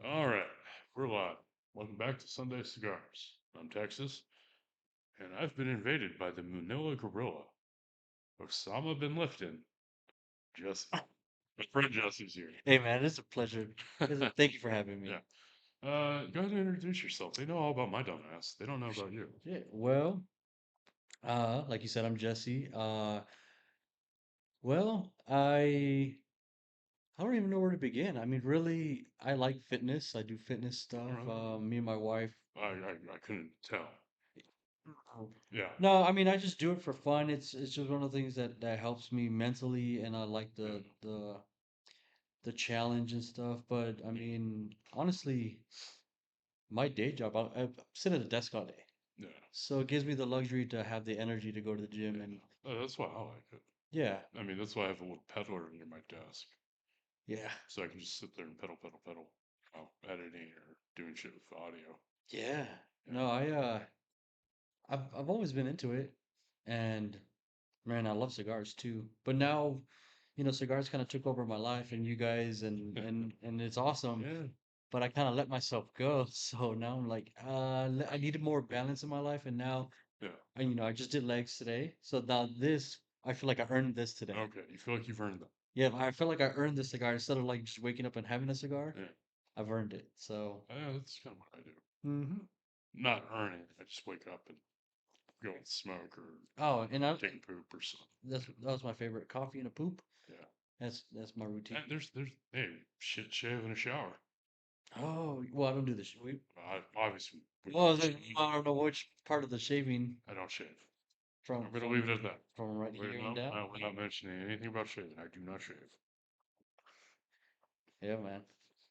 All right, we're live. Welcome back to Sunday Cigars. I'm Texas, and I've been invaded by the Manila gorilla. Osama bin Laden. Jessy. My friend Jesse's here. Hey man, it's a pleasure. Thank you for having me. Yeah. Go ahead and introduce yourself. They know all about my dumbass. They don't know about you. Yeah, well, like you said, I'm Jesse. Well, I don't even know where to begin. I mean, really, I like fitness. I do fitness All stuff. right. Me and my wife. I couldn't tell. Oh. Yeah. No, I mean, I just do it for fun. It's just one of the things that helps me mentally, and I like Yeah. the challenge and stuff. But I mean, honestly, my day job, I sit at a desk all day. Yeah. So it gives me the luxury to have the energy to go to the gym Yeah. and That's why I like it. yeah, I mean, that's why I have a little peddler near my desk. yeah, So I can just sit there and pedal while editing or doing shit with audio. yeah. Yeah. No, I've always been into it, and man, I love cigars too. But now, cigars kind of took over my life, and you guys, and it's awesome. Yeah. But I kind of let myself go, so now I'm like, I needed more balance in my life, and now, Yeah. I just did legs today, so now this, I feel like I earned this today. Okay. You feel like you've earned them. Yeah, I feel like I earned the cigar instead of like just waking up and having a cigar. Yeah. I've earned it. So, Yeah, that's kind of what I do. hmm Not earning. I just wake up and go and smoke or oh, and take a poop or something. that was my favorite. Coffee and a poop. Yeah. That's my routine. And there's hey, shit shave in a shower. Oh, well, I don't do this. Obviously we Well, shave. I don't know which part of the shaving I don't shave. from I'm gonna leave from it at that. from right here and down. We're not mentioning anything about shaving. I do not shave. Yeah, man.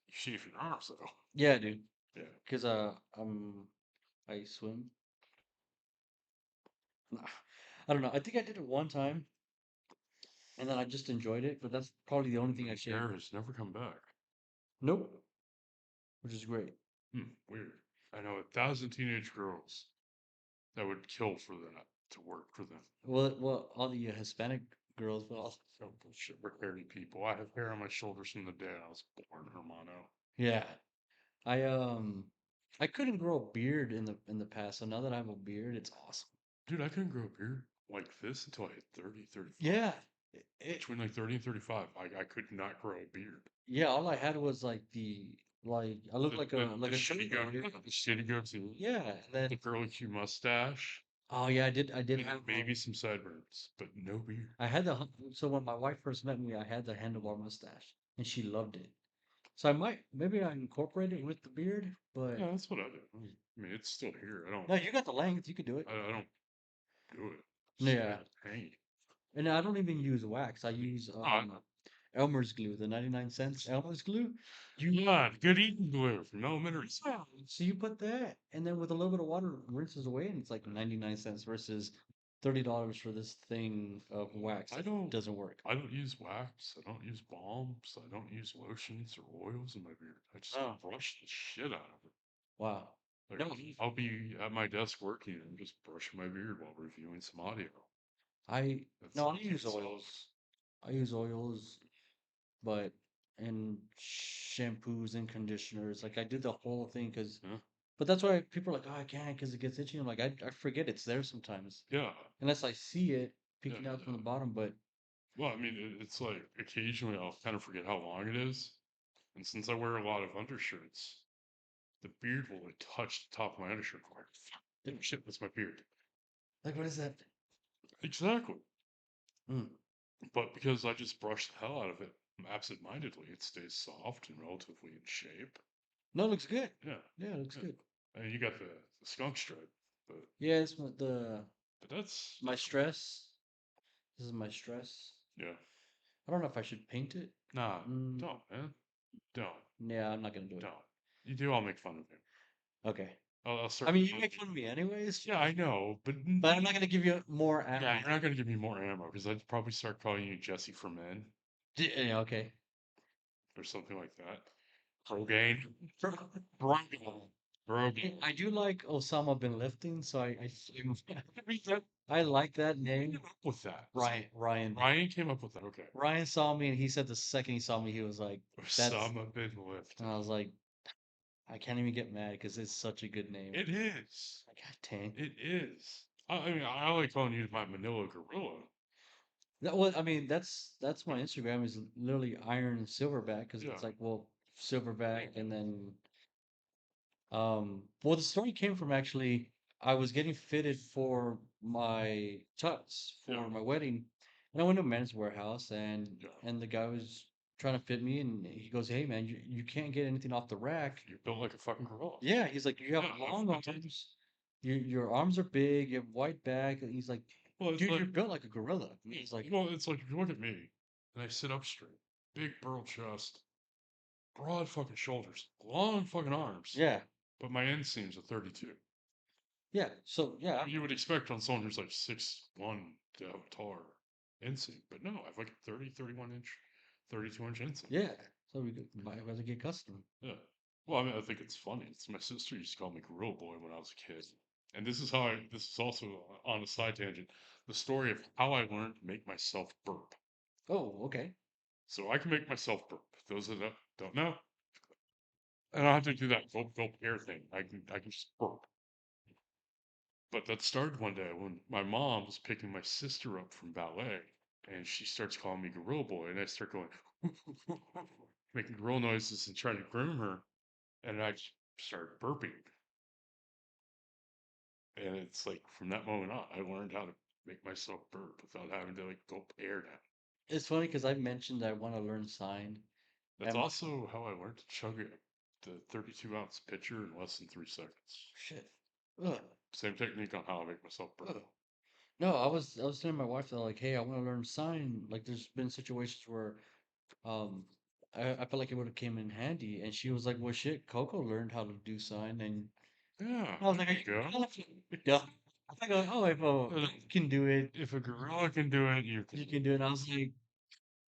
You shave your arms though. Yeah, dude. Yeah. Cause I swim. Nah, I don't know. I think I did it one time, and then I just enjoyed it. But that's probably the only thing I Hair shaved. has never come back. Nope, which is great. Weird. I know 1,000 teenage girls that would kill for that to work for them. Well, all the Hispanic girls, well, Oh, bullshit. We're hairy people. I have hair on my shoulders from the day I was born, Hermano. yeah. I um I couldn't grow a beard in the past, so now that I have a beard, it's awesome. Dude, I couldn't grow a beard like this until I hit 30, 35. Yeah. It, Between like 30 and 35, I could not grow a beard. yeah, all I had was like I looked like a The like a shitty sugar, goatee, dude. the shitty goatee, Yeah, and the then curly Q mustache, oh yeah, I did and have maybe some sideburns, but no beard. I had so when my wife first met me, I had the handlebar mustache, and she loved it. So I might maybe I incorporate it with the beard, but Yeah, that's what I do. I mean, it's still here. no, you got the length, you could do it. I don't do it. Just let Yeah, it hang. and I don't even use wax. I use Oh, I Elmer's glue, the 99 cents Elmer's glue. You got good eating glue from elementary Yeah, school. so you put that, and then with a little bit of water, rinses away, and it's like 99 cents versus $30 for this thing of wax I that don't doesn't work. I don't use wax. I don't use balms. I don't use lotions or oils in my beard. I just Oh, brush the shit out of it. wow. Like No, I'll be at my desk working and just brushing my beard while reviewing some audio. I That's no, I use that's all. oils. I use oils, but and shampoos and conditioners. Like I did the whole thing because, Yeah, but that's why people are like, oh, I can't because it gets itchy. I'm like, I forget it's there sometimes yeah, unless I see it yeah, peeking out from yeah. the bottom. But Well, I mean, it's like occasionally I'll kind of forget how long it is, and since I wear a lot of undershirts, the beard will like touch the top of my undershirt. I'm like, fuck, shit, that's my beard. like, what is that? Exactly. Mm. But because I just brush the hell out of it absent-mindedly, it stays soft and relatively in shape. No, it looks good. Yeah, Yeah, it looks yeah. good. I mean, you got the skunk stripe, Yeah, it's the but my stress. This is my stress. yeah. I don't know if I should paint it. Nah, Mm, don't, man. Don't, yeah, I'm not gonna do it. don't. You do, I'll make fun of you. Okay. I'll I start. mean, you make fun of me anyways, Yeah, I know, but but I'm not gonna give you more yeah, ammo. you're not gonna give me more ammo because I'd probably start calling you Jesse for Men Yeah, okay. or something like that. Rogaine. Rogaine. Rogaine. I do like Osama bin Lifting, so Who I like that name. came up with that? Ryan. Ryan came up with that. Okay. Ryan saw me, and he said the second he saw me, he was like, "That's." Osama bin And Lifted. I was like, I can't even get mad because it's such a good name. It is. Like, God dang. It is. I mean, I like calling you my Manila Gorilla. That was, I mean, that's my Instagram is literally iron and silverback because Yeah. it's like, well, silverback and then well, the story came from actually, I was getting fitted for my tux Yeah. for my wedding, and I went to a men's warehouse, and Yeah. the guy was trying to fit me, and he goes, "Hey, man, you can't get anything off the rack." You're built like a fucking gorilla. Yeah, he's like, "You have Yeah. long arms, your arms are big, you have white back." And he's like, Well, it's "Dude, like, you're built like a gorilla." And he's like, well, it's like if you look at me and I sit up straight, big burl chest, broad fucking shoulders, long fucking arms, "Yeah, but my inseams are 32. yeah." So yeah, You would expect on someone who's like 6'1" to have a taller inseam, but no, I have like a 30, 31-inch, 32-inch inseam. yeah. So we might have to get custom. Yeah. Well, I mean, I think it's funny. It's my sister used to call me Gorilla Boy when I was a kid. And this is how this is also on a side tangent, the story of how I learned to make myself burp. Oh, okay. So I can make myself burp. Those that don't know, I don't have to do that gulp air thing. I can just burp. But that started one day when my mom was picking my sister up from ballet, and she starts calling me Gorilla Boy, and I start going making gorilla noises and trying to groom her, and I just started burping. And it's like from that moment on, I learned how to make myself burp without having to like gulp air down. It's funny because I mentioned I want to learn sign, That's and my also how I learned to chug the 32-ounce pitcher in less than 3 seconds. shit. Ugh, Same technique on how I make myself burp. ugh. No, I was telling my wife that like, hey, I want to learn sign. Like, there's been situations where um I felt like it would have came in handy, and she was like, well, shit, Coco learned how to do sign, and Yeah, I was there like, are you you go. kind of yeah. I think like, oh, Uh, if you can do it, If a gorilla can do it, you can you do can do it. And I was like, it.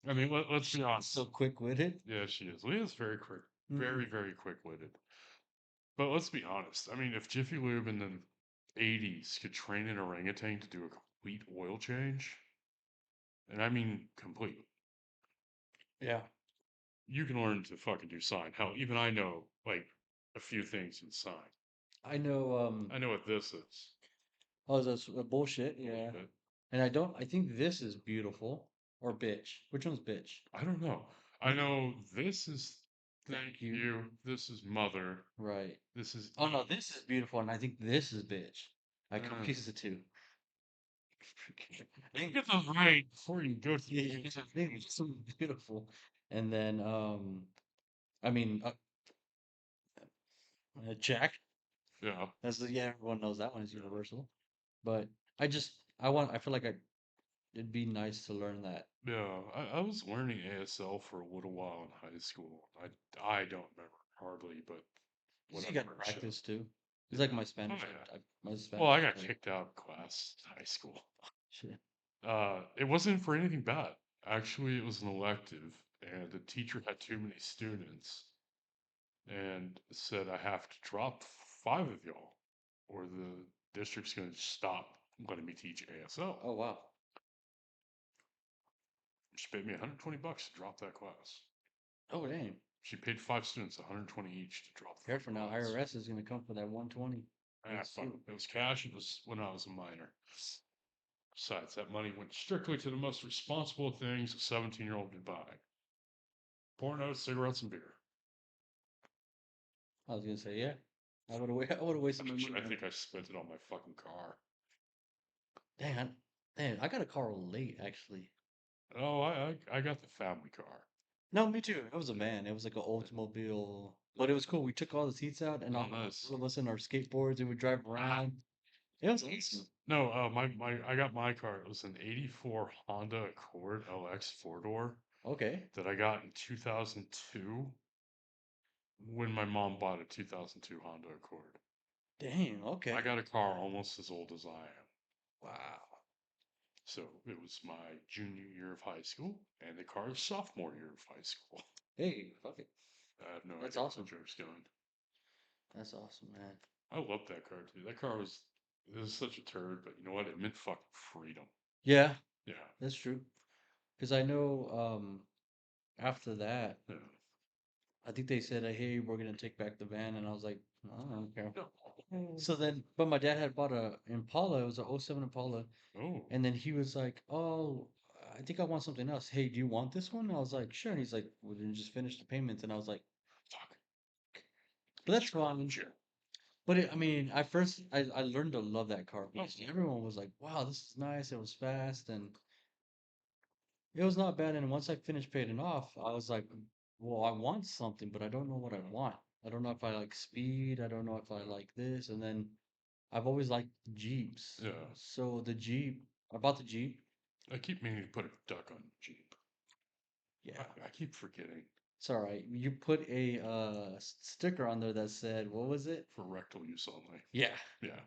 I mean, let's be she's so honest. quick with it. Yeah, she is. Leah's very quick, Mm. very, very quick-witted. But let's be honest. I mean, if Jiffy Lube in the 80s could train an orangutan to do a complete oil change, and I mean complete, Yeah, you can learn to fucking do sign. Hell, even I know like a few things in sign. I know. I know what this is. Oh, that's bullshit. Yeah. Bullshit. And I don't, I think this is beautiful or bitch. Which one's bitch? I don't know. I know this is Thank thank you. you. This is mother. Right. This is Oh no, this is beautiful, and I think this is bitch. I uh, confuse the two. I think, get those right before you go to yeah, I think this is beautiful. And then, I mean, Jack. yeah. That's the, yeah, everyone knows that one is Yeah. universal. But I feel like it'd be nice to learn that. Yeah, I was learning ASL for a little while in high school. I don't remember hardly, but Cause you got whatever. Shit. practice too. It's like Yeah. my Oh Spanish. yeah. My Well, I Spanish got is like kicked out of class in high school. shit. It wasn't for anything bad. Actually, it was an elective, and the teacher had too many students and said, I have to drop 5 of y'all, or the district's going to stop letting me teach ASL. Oh wow. She paid me $120 to drop that class. Oh damn. She paid 5 students 120 each to drop the Careful fucking now. class. IRS is gonna come for that 120. Ah, fuck. It was cash. It was when I was a minor. Besides, that money went strictly to the most responsible things a 17-year-old could buy: pornos, cigarettes, and beer. I was gonna say, yeah. I would have wasted my money I on. think I spent it on my fucking car. Dang, dang, I got a car late actually. Oh, I got the family car. No, me too. It was a van. It was like an Oldsmobile, but it was cool. We took all the seats out, and Oh, all nice. of us in our skateboards, and we drive Ah, around. It was awesome. no, I got my car. It was an '84 Honda Accord LX four door Okay. that I got in 2002 when my mom bought a 2002 Honda Accord. Dang. I Okay. got a car almost as old as I am. Wow. So it was my junior year of high school and the car's sophomore year of high school. Hey, fuck it. I have no That's idea where the awesome. joke's going. That's awesome, man. I loved that car too. That car was, it was such a turd, but you know what? It meant fucking freedom. Yeah, Yeah. that's true. Because I know, after that, Yeah. I think they said, "Hey, we're gonna take back the van," and I was like, "Oh, I don't care." No. So then, but my dad had bought a Impala. It was a '07 Impala, Oh, and then he was like, "Oh, I think I want something else. Hey, do you want this one?" And I was like, "Sure." And he's like, "Well, then just finish the payments." And I was like, fuck. "But that's fine." Sure. But I mean, I first I learned to love that car Oh, because everyone was like, "Wow, this is nice. It was fast and it was not bad." And once I finished paying it off, I was like, "Well, I want something, but I don't know what I want. I don't know if I like speed. I don't know if I like this." And then I've always liked Jeeps. yeah. So the Jeep, I bought the Jeep. I keep meaning to put a duck on Jeep. Yeah, I keep forgetting it's all right. You put a sticker on there that said, what was it? for rectal use only. Yeah. Yeah.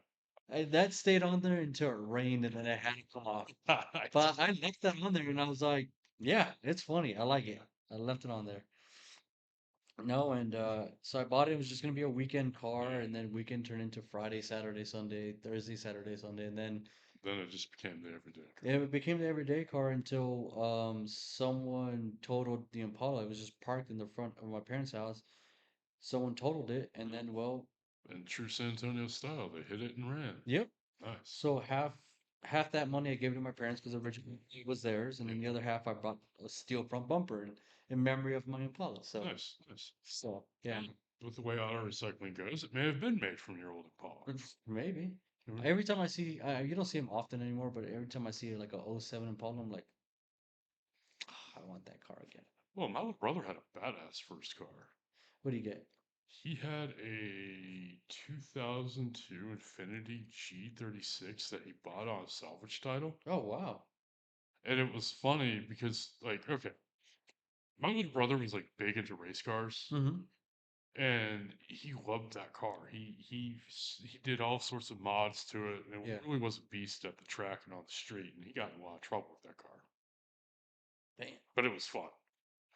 And that stayed on there until it rained and then it had to come off. But I left that on there and I was like, yeah, it's funny. I like it. I left it on there. No, and so I bought it. It was just gonna be a weekend car, and then weekend turned into Friday, Saturday, Sunday, Thursday, Saturday, Sunday, and then Then it just became the everyday car. it became the everyday car until someone totaled the Impala. It was just parked in the front of my parents' house. Someone totaled it, and then well, In true San Antonio style, they hit it and ran. yep. Nice. So half that money I gave to my parents because originally it was theirs, and Yeah. then the other half I bought a steel front bumper in memory of my Impala. So Nice. Nice. yeah, And with the way auto recycling goes, it may have been made from your old Impala. maybe. Mhm. Every time I see, you don't see them often anymore, but every time I see like a '07 Impala, I'm like, "Ah, I want that car again." Well, my little brother had a badass first car. What do you get? He had a 2002 Infinity G36 that he bought on a salvage title. Oh wow. And it was funny because, like, okay, my little brother was like big into race cars, Mm-hmm. and he loved that car. He did all sorts of mods to it, and it Yeah. really was a beast at the track and on the street. And he got in a lot of trouble with that car, Damn. but it was fun.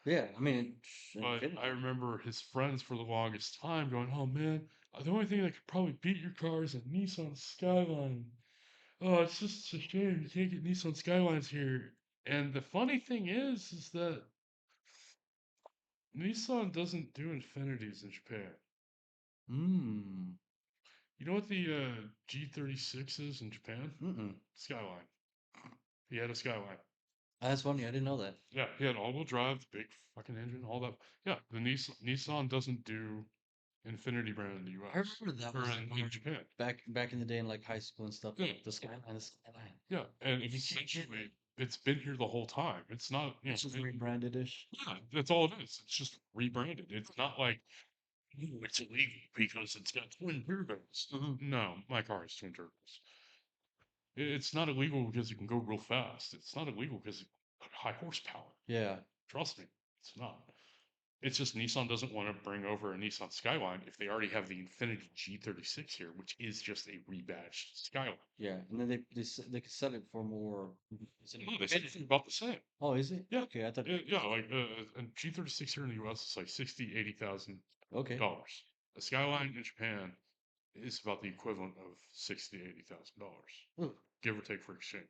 Yeah. I mean, But I Infinity. remember his friends for the longest time going, "Oh man, the only thing that could probably beat your car is a Nissan Skyline. Oh, it's just a shame you can't get Nissan Skylines here." And the funny thing is that Nissan doesn't do Infinities in Japan. Mm. You know what the G36 is in Japan? Mm-mm. Skyline. He had a Skyline. That's funny. I didn't know that. Yeah, he had all-wheel drive, the big fucking engine, all that. Yeah, the Nissan doesn't do Infinity brand in the I U.S. remember that or was in Japan. back in the day in like high school and stuff. Yeah, The Skyline, the Skyline. yeah, and You can't get it. essentially it's been here the whole time. It's not, It's just rebranded-ish. yeah, that's all it is. It's just rebranded. It's not like, "Ooh, it's illegal because it's got twin turbos." Mm-hmm. No, my car has twin turbos. It's not illegal because it can go real fast. It's not illegal because it high horsepower. Yeah. Trust me, it's not. It's just Nissan doesn't want to bring over a Nissan Skyline if they already have the Infiniti G36 here, which is just a rebadged Skyline. Yeah. And then they could sell it for more. Is it No, they said it's about the same. Oh, is it? Yeah, Okay, I thought. yeah, like a G36 here in the US is like 60, 80,000 Okay. dollars. A Skyline in Japan is about the equivalent of 60, $80,000, Ooh, give or take for exchange.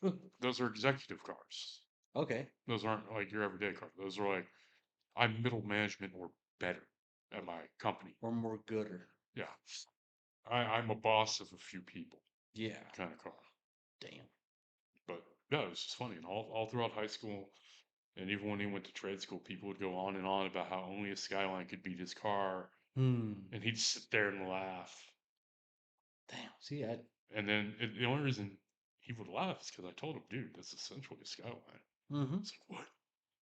ooh, Those are executive cars. okay. Those aren't like your everyday car. Those are like I'm middle management or better at my company. Or more gooder. Yeah, I'm a boss of a few people Yeah. kind of car. Damn. But yeah, it was just funny. And all throughout high school, and even when he went to trade school, people would go on and on about how only a Skyline could beat his car, Hmm. and he'd sit there and laugh. Damn. See, I. And then the only reason he would laugh is because I told him, dude, that's essentially a Skyline. Mm-hmm. He's like, what?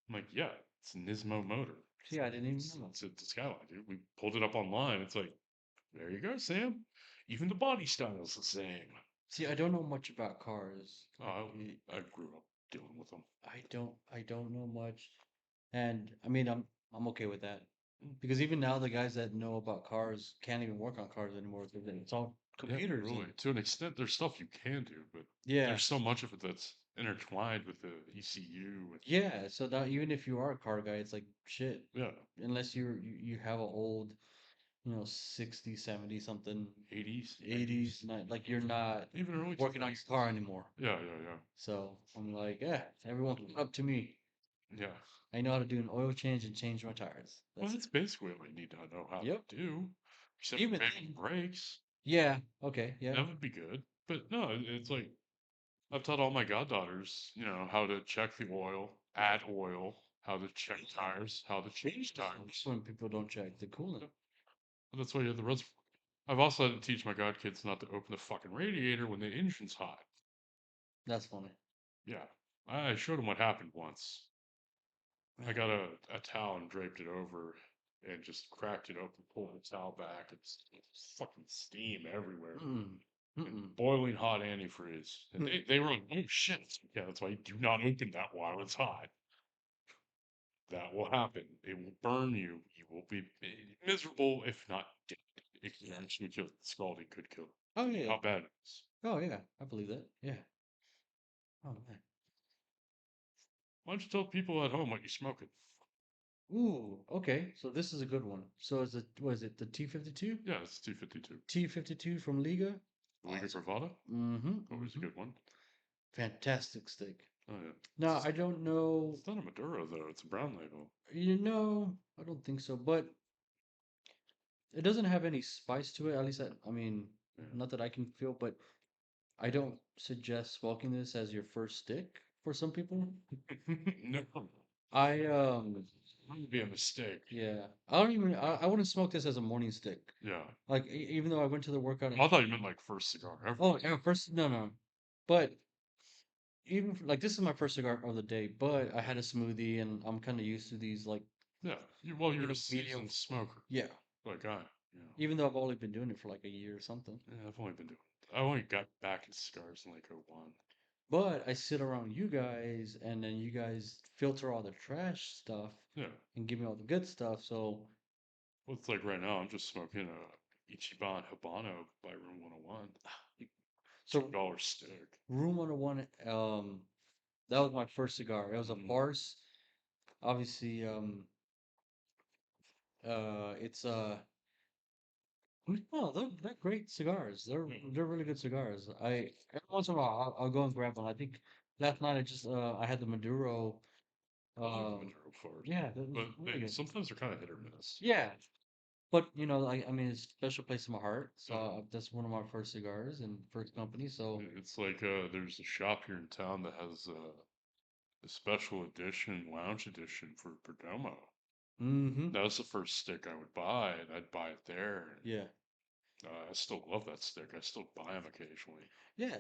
I'm like, yeah, it's a Nismo motor. See, I didn't even know. It's a Skyline, dude. We pulled it up online. It's like, there you go, Sam. Even the body style's the same. See, I don't know much about cars. I grew up dealing with them. I don't know much, and I mean, I'm okay with that because even now the guys that know about cars can't even work on cars anymore because it's all Yeah, computers really. and To an extent, there's stuff you can do, but yeah, there's so much of it that's intertwined with the ECU. And, yeah. So now even if you are a car guy, it's like shit. yeah, Unless you have an old, 60, 70 something, 80s, 80s, 90s, like you're not even early working on your 2000s. car anymore. Yeah, yeah, yeah. So I'm like, yeah, everyone come up to me. Yeah. I know how to do an oil change and change my tires. Well, That's it. that's basically what you need to know how to Yep. do. Except for Even maybe then, brakes. yeah. Okay. Yeah. That would be good. But no, it's like I've taught all my goddaughters, how to check the oil, add oil, how to check tires, how to change That's tires. when people don't check the coolant. Yep. And that's why you have the reservoir. I've also had to teach my godkids not to open the fucking radiator when the engine's hot. That's funny. Yeah. I showed them what happened once. I Man. got a towel and draped it over and just cracked it open, pulled the towel back. It's fucking steam everywhere. Mm. And Mm. boiling hot antifreeze. And Mm. they were like, oh shit. Yeah, that's why you do not open that while it's hot. That will happen. It will burn you. You will be miserable, if not dead. It can actually kill. Scalding could kill. Oh yeah. How bad it is. Oh yeah. I believe that. Yeah. Oh man. Why don't you tell people at home what you're smoking? Ooh. Okay. So this is a good one. So is it was it the T52? Yeah, it's 252. T52 from Liga. Liga Bravada? Mm-hmm. Always a Mm-hmm. good one. Fantastic stick. Oh, yeah. Now I don't know. It's not a Maduro, though. It's a brown label. I don't think so. But it doesn't have any spice to it. At least I mean, Yeah. not that I can feel. But I don't suggest smoking this as your first stick for some people. No. I That would be a mistake. yeah. I don't even. I wouldn't smoke this as a morning stick. Yeah. Like even though I went to the workout. I thought you meant like first cigar ever. Oh yeah, first no no. But even like this is my first cigar of the day. But I had a smoothie and I'm kind of used to these like Yeah. You're a medium. seasoned smoker. Yeah. Like I, Even though I've only been doing it for like a year or something. yeah, I've only been doing I only got back into cigars in like '01. But I sit around you guys and then you guys filter all the trash stuff Yeah. and give me all the good stuff. So Well, it's like right now I'm just smoking a Ichiban Habano by Room 101. so $2 stick. Room 101, that was my first cigar. It was a Mm, farce. Obviously, it's no, they're great cigars. yeah. They're really good cigars. I every once in a while I'll go and grab one. I think last night I had the Maduro. I like the Um, Maduro Forward. yeah, that was But really good. sometimes they're kind of hit or miss. Yeah, but I mean, it's a special place in my heart. So Yeah. that's one of my first cigars and first company. So, It's like there's a shop here in town that has a special edition, lounge edition for Perdomo. mm-hmm, That was the first stick I would buy, and I'd buy it there. yeah, I still love that stick. I still buy them occasionally. yeah.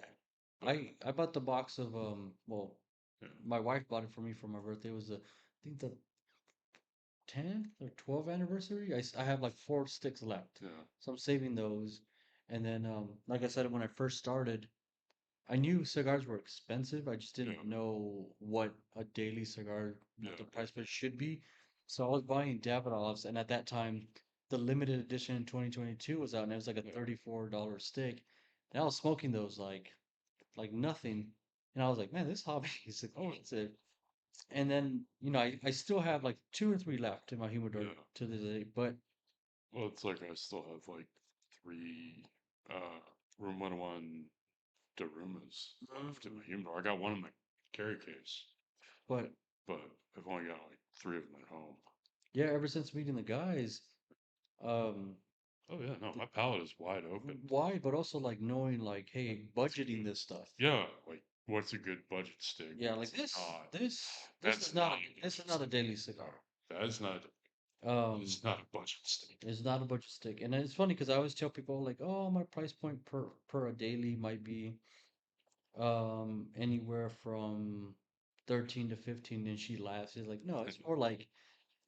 But I bought the box of well, yeah, my wife bought it for me for my birthday. It was I think the 10th or 12th anniversary. I have like four sticks left, yeah, so I'm saving those. And then, like I said, when I first started, I knew cigars were expensive. I just yeah, didn't know what a daily cigar, yeah, what the price point should be. So I was buying Davidoffs, and at that time, the limited edition in 2022 was out, and it was like a yeah. $34 stick. And I was smoking those like nothing. And I was like, man, this hobby is Oh, expensive. And then, I still have like two or three left in my humidor yeah. to this day. But Well, it's like I still have like three uh, Room 101 Darumas left in my humidor. I got one in my carry case, but but I've only got like three of them at home. yeah, ever since meeting the guys, um, Oh yeah, no, my palate is wide open. why? But also like knowing like, hey, What's budgeting good? this stuff. Yeah, like what's a good budget stick? Yeah, like What's not? this That's is not not a a this is budget not a stick. daily No, cigar. that is not. Um, It's not a budget stick. it's not a budget stick, and it's funny because I always tell people like, oh, my price point per a daily might be anywhere from 13 to 15, and she laughs. She's like, no, it's more like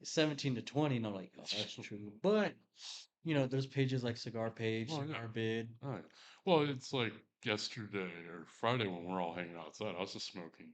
17 to 20, and I'm like, oh, that's true. But there's pages like Cigar Page, Well, yeah. Cigar Bid. All right. Well, it's like yesterday or Friday when we're all hanging outside. I was just smoking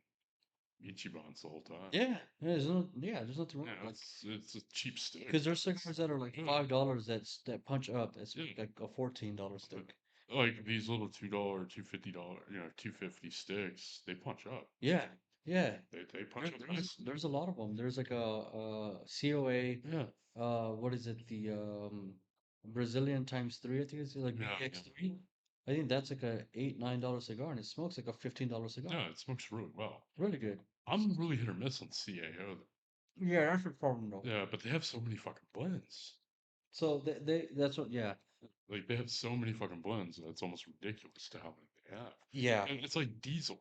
Ichibans the whole time. There's nothing wrong. Yeah, Like, it's a cheap stick. because there's It's cigars that are like yeah, $5 that punch up. It's yeah. like a $14 stick. Like these little $2, $2.50, 250 sticks. They punch up. Yeah, yeah. They punch There, up there's nicely. there's a lot of them. There's like a COA. Yeah, What is it? The Brazilian times three. I think it's like yeah, yeah. BX3. I think that's like a $8-9 cigar, and it smokes like a $15 cigar. Yeah, it smokes really well. Really good. I'm really hit or miss on CAO. Yeah, that's the problem though. Yeah, but they have so many fucking blends. So they that's what yeah. Like they have so many fucking blends that it's almost ridiculous to how many they have. Yeah. And it's like Diesel.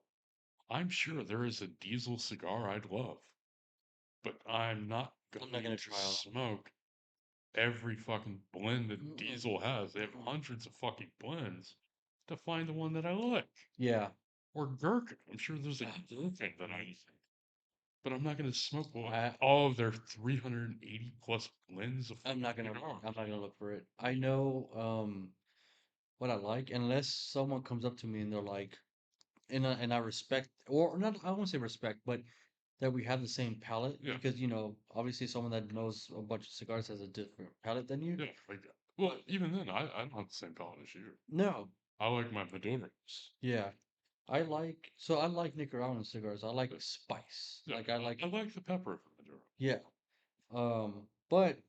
I'm sure there is a Diesel cigar I'd love, but I'm not I'm not going gonna to try all smoke every fucking blend of that them. Diesel has. They have Mm-mm. hundreds of fucking blends to find the one that I like. Yeah. Or Gherkin. I'm sure there's a Gherkin that I like. But I'm not going to smoke I all of their 380 plus blends of cigars. I'm not gonna look for it. I know what I like unless someone comes up to me and they're like and I respect or not I won't say respect, but that we have the same palate Yeah, because obviously someone that knows a bunch of cigars has a different palate than you. yeah, like that. Well, even then, I don't have the same palate as you. No. I like my Maduros. Yeah. I like Nicaraguan cigars. I like spice. Yeah, Like I like I like the pepper from Maduro. yeah. But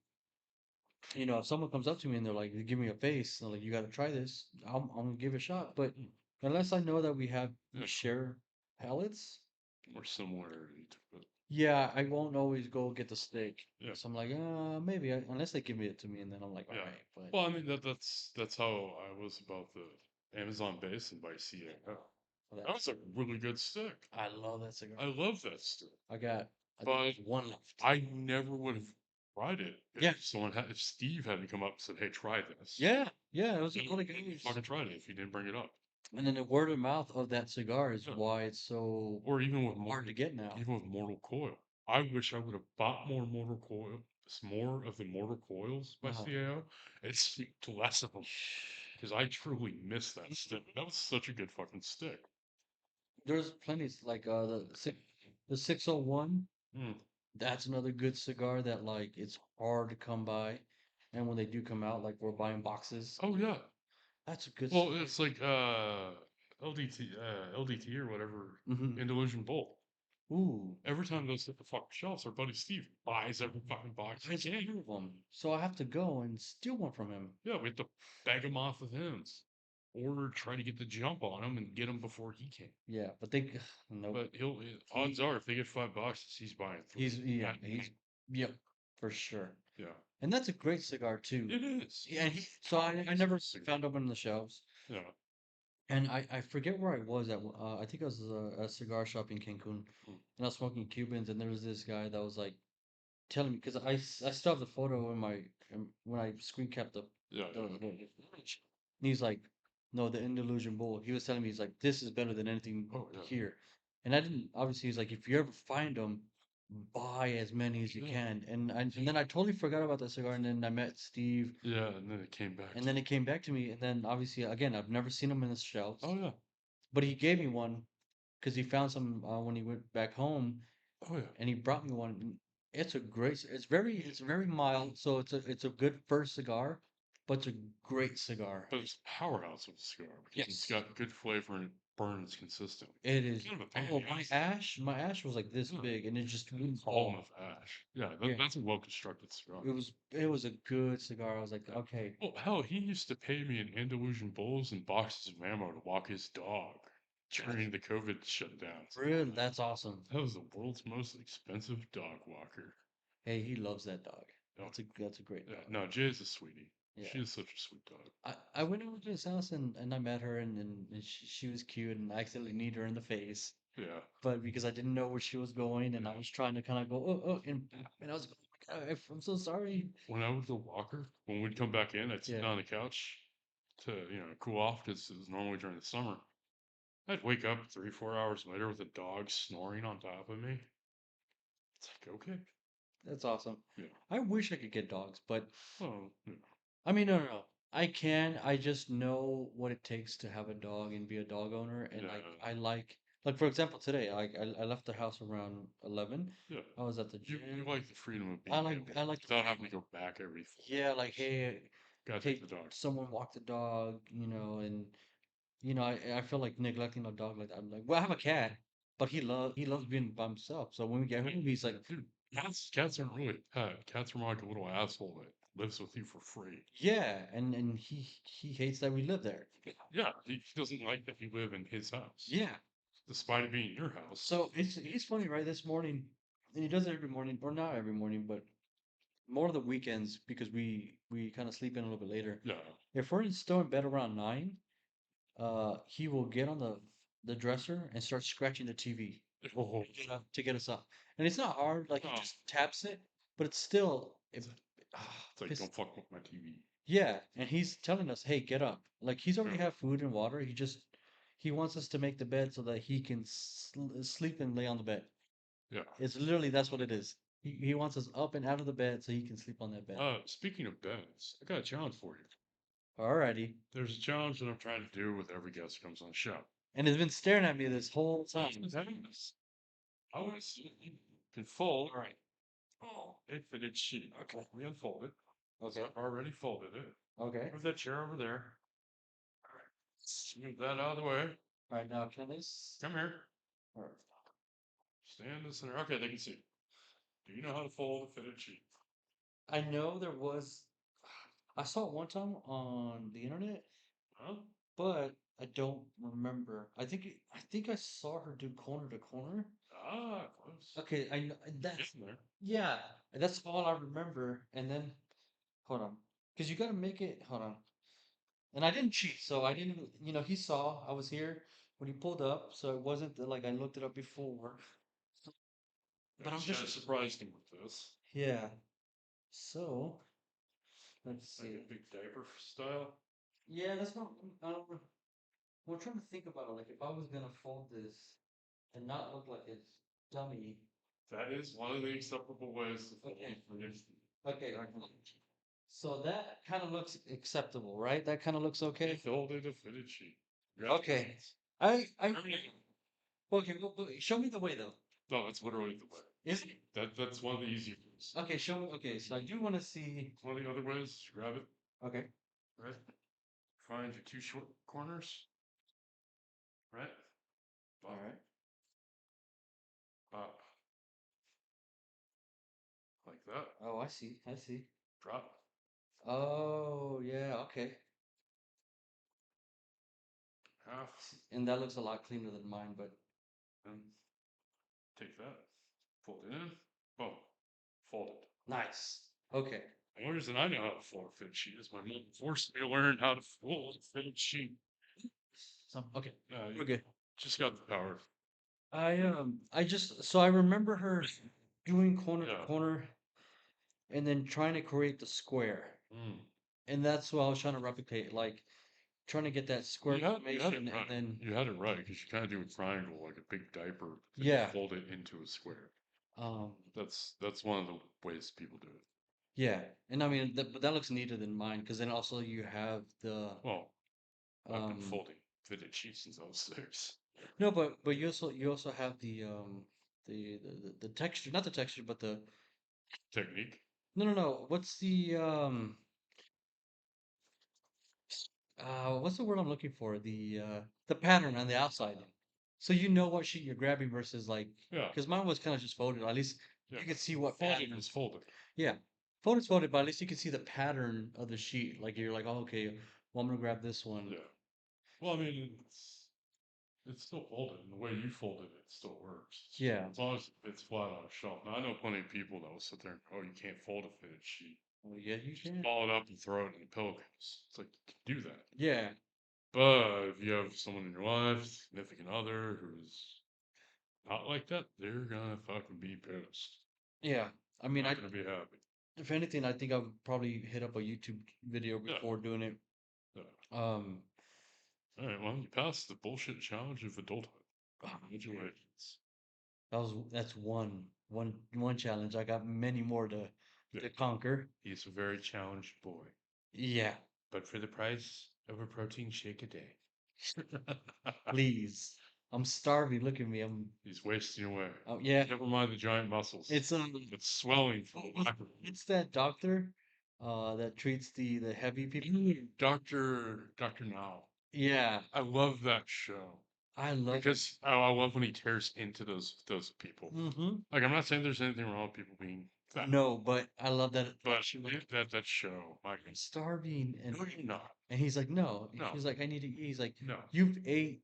if someone comes up to me and they're like, they give me a face, and they're like, you got to try this. I'm gonna give it a shot. But Mm, unless I know that we yeah, share palates, more similarity to it. yeah, I won't always go get the steak. Yeah, So I'm like, maybe unless they give it to me, and then I'm like, all yeah. right. But Well, I mean that's how I was about the Amazon Basin by CAO. well, That was a really good stick. I love that cigar. I love that stick, I think but there's one left. I never would have tried it Yeah, if Steve hadn't come up and said, "Hey, try this." yeah. It was I really wouldn't have good. fucking tried it if he didn't bring it up. And then the word of mouth of that cigar is Yeah. why it's so Or hard to get now. even with Mortal Coil. I wish I would have bought more Mortal Coil, more of the Mortal Coils by Uh-huh. CAO, and sneaked less of them because I truly miss that stick. That was such a good fucking stick. There's plenty like the 601. Mm. That's another good cigar that like it's hard to come by. And when they do come out, like we're buying boxes. Oh yeah. That's a good Well, cigar. it's like LDT or whatever, Hmm. Indonesian Bowl. Ooh, Every time those hit the fucking shelves, our buddy Steve buys every fucking box he there's a can. few of them. So I have to go and steal one from him. Yeah, we have to beg him off of him, or try to get the jump on him and get him before he can. Yeah, but they nope. But odds are, if they get $5, he's buying three. At He's minimum. yep, for sure. Yeah, And that's a great cigar too. it is. Yeah, and so I never found them on the shelves. Yeah, And I forget where I was at. I think I was a cigar shop in Cancun, mm, and I was smoking Cubans, and there was this guy that was like telling me because I still have the photo in my when I screen capped yeah, yeah. the footage. And he's like, no, the Andalusian Bull. He was telling me he's like, this is better than anything Oh yeah, here. And I didn't obviously he's like, if you ever find them, buy as many as you yeah, can. And then I totally forgot about that cigar, and then I met Steve, yeah. And then it came back and to then me. it came back to me, and then obviously again I've never seen him in the shelves, Oh yeah, but he gave me one because he found some when he went back home, oh yeah. and he brought me one. And it's a great. It's very mild, so it's a good first cigar, but it's a great cigar. But it's a powerhouse of a cigar because it's Yes, got good flavor and it burns consistently. it is. Kind of a pain Oh, in the ass though. my ash was like this Yeah, big, and it just wouldn't column fall. of ash. Yeah, Yeah, that's a well constructed cigar. it was a good cigar. I was like, Yeah. okay, Well, hell, he used to pay me in Andalusian bowls and boxes of ammo to walk his dog that's during the COVID shutdowns and all really that. that's awesome. That was the world's most expensive dog walker. Hey, he loves that dog. Oh, That's a great yeah. dog. No, Jay's a sweetie. Yeah. She is such a sweet dog. I went over to his house and I met her and she was cute and I accidentally kneed her in the face. Yeah. But because I didn't know where she was going and I Yeah. was trying to kind of go, and I was like, oh my God, I'm so sorry. When I would go walk her, when we'd come back in, I'd sit Yeah. down on the couch to, cool off because it was normally during the summer. I'd wake up 3, 4 hours later with a dog snoring on top of me. It's like, okay. That's awesome. Yeah. I wish I could get dogs, but Oh, yeah. I mean, no. I can. I just know what it takes to have a dog and be a dog owner. And Yeah. I like, for example, today, I left the house around 11. Yeah. I was at the You gym. like the freedom of being able I like the without having freedom. to go back every Yeah, 4 like, hours. hey, Gotta take take the dog. someone walk the dog, and I feel like neglecting a dog like that. I'm like, well, I have a cat, but he loves being by himself. So when we get home, he's like, Dude, cats aren't really a pet. Cats are more like a little asshole that lives with you for free. yeah, and he hates that we live there. Yeah, he doesn't like that you live in his house. Yeah, despite it being your house. So it's funny, right? This morning, and he does it every morning, or not every morning, but more of the weekends because we kind of sleep in a little bit later. Yeah. If we're still in bed around 9, he will get on the dresser and start scratching the TV Oh, to get us up. And it's not hard, like he oh, just taps it, but it's still it's like piss. don't fuck with my TV. Yeah, and he's telling us, "Hey, get up." Like he's Yeah. already have food and water. He wants us to make the bed so that he can sleep and lay on the bed. Yeah. It's literally that's what it is. He wants us up and out of the bed so he can sleep on that bed. Speaking of beds, I got a challenge for you. Alrighty. There's a challenge that I'm trying to do with every guest who comes on the show. And it's been staring at me this whole time. I want to see if you can fold. All right. Oh, a fitted sheet. Okay, we unfold it. Okay. I've already folded it. Okay. Move that chair over there. All right. Move that out of the way. All right, now can this? Come here. All right. Stand in the center. Okay, they can see. Do you know how to fold a fitted sheet? I know there was. I saw it one time on the internet, Huh? but I don't remember. I think I saw her do corner to corner. Ah, close. Okay, I know that's Getting there. yeah. That's all I remember. And then hold on, because you got to make it. Hold on. And I didn't cheat, so I didn't. He saw I was here when he pulled up, so it wasn't like I looked it up before. But I'm Just kind of just surprised him with this. yeah. So let's Like see. a big diaper style. Yeah, that's what we're trying to think about it. Like if I was gonna fold this and not look like it's dummy. That is one of the acceptable ways to fold Okay. a fitted sheet. Okay. So that kind of looks acceptable, right? That kind of looks okay. Folded a fitted sheet. Okay. I okay. Well, show me the way though. No, that's literally the way. Is it? That's one of the easier ways. Okay. Show me. Okay. So I do want to see. One of the other ways, grab it, Okay. right? Find your two short corners, right? All right. Up, like that. Oh, I see. I see. Drop. Oh, yeah. Okay. Half. And that looks a lot cleaner than mine, but And take that. Fold it in. Boom. Fold it. nice. Okay. The only reason I know how to fold a fitted sheet is my mom forced me to learn how to fold a fitted sheet. So okay. You We're good. just got the power. I just so I remember her doing corner to Yeah. corner and then trying to create the square. Mm. And that's what I was trying to replicate, like trying to get that square You had it formation right. and then You had it right because you kind of do a triangle like a big diaper, then you yeah. fold it into a square. Um That's one of the ways people do it. yeah. And I mean but that looks neater than mine because then also you have the Well, I've been um folding fitted sheets since I was 6. no but you also have the texture, not the texture, but the Technique. no. What's what's the word I'm looking for? The pattern on the outside. So you know what sheet you're grabbing versus like, Yeah. because mine was kind of just folded. At least Yeah. you could see what Folded pattern. is folded. Yeah, folded's folded, but at least you can see the pattern of the sheet. Like you're like, oh, okay, well I'm gonna grab this one. Yeah. Well, I mean, it's still folded, and the way you folded it still works. Yeah. As long as it's flat on a shelf. Now, I know plenty of people that will sit there and, oh, you can't fold a fitted sheet. Well, yeah, you Just can. ball it up and throw it in the pillowcase. It's like, you can do that. Yeah, But if you have someone in your life, significant other, who's not like that, they're gonna fucking be pissed. yeah. I mean, Not gonna be happy. if anything, I think I would probably hit up a YouTube video Yeah. before doing it. Yeah. Um, All right. Well, you passed the bullshit challenge of adulthood. Congratulations. that's one challenge. I got many more to Yeah. conquer. He's a very challenged boy. Yeah, But for the price of a protein shake a day. please. I'm starving. Look at me. He's wasting away. Oh yeah. Never mind the giant muscles. It's It's swelling from it's that doctor that treats the heavy people. Doctor Now. Yeah, I love that show I love it. because I love when he tears into those people. Mm-hmm. Like I'm not saying there's anything wrong with people being fat, No, but I love that but she like that show, my I'm starving no, you're not. and he's like, no. No, He's like, I need to eat. He's like, no. you've ate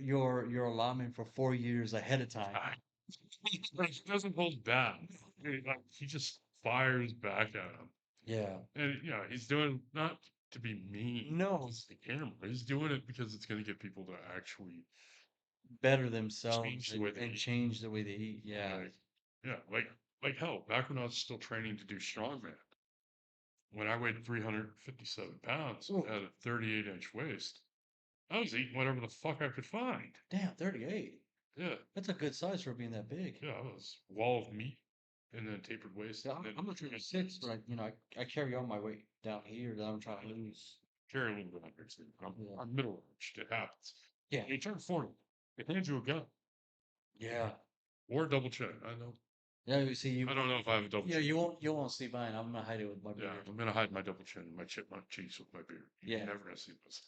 your allotment for 4 years ahead of time. Ah, he doesn't hold back. He just fires back at him. Yeah. And he's doing not to be mean No, to the camera. He's doing it because it's going to get people to actually better themselves change the way they and eat. change the way they eat. Yeah. Like, yeah, like hell. Back when I was still training to do strongman, when I weighed 357 pounds and Ooh, had a 38-inch waist, I was eating whatever the fuck I could find. damn, 38. Yeah, That's a good size for being that big. yeah, I was wall of meat and then tapered waist Yeah, and then I'm a trim 36, but I carry all my weight down here that I'm trying to lose. carry a little bit under too. Yeah. I'm middle aged. It happens. Yeah. When you turn 40, they hand you a gun Yeah. or a double chin. I know. Yeah, you see, I don't know if I have a double yeah, chin. you won't see mine. I'm gonna hide it with my Yeah, beard. I'm gonna hide my double chin and my chipmunk cheeks with my beard. You're Yeah. never gonna see this.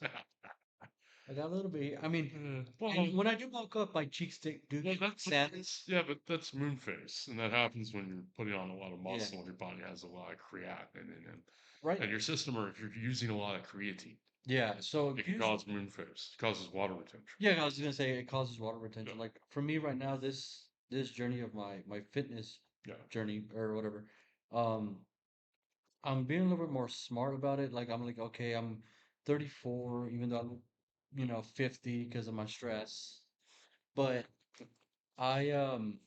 I got a little bit here. I mean, Well, and when I do bulk up, my cheeks do well, get that's sandy. yeah, but that's moon phase, and that happens when you're putting on a lot of Yeah. muscle and your body has a lot of creatinine Right. and your system, or if you're using a lot of creatine, Yeah. So it can usually, cause moon phase. It causes water retention. yeah, I was gonna say it causes water Yeah, retention. Like for me right now, this journey of my fitness yeah, journey or whatever, um, I'm being a little bit more smart about it. Like I'm like, okay, I'm 34, even though I'm, 50 because of my stress. But I um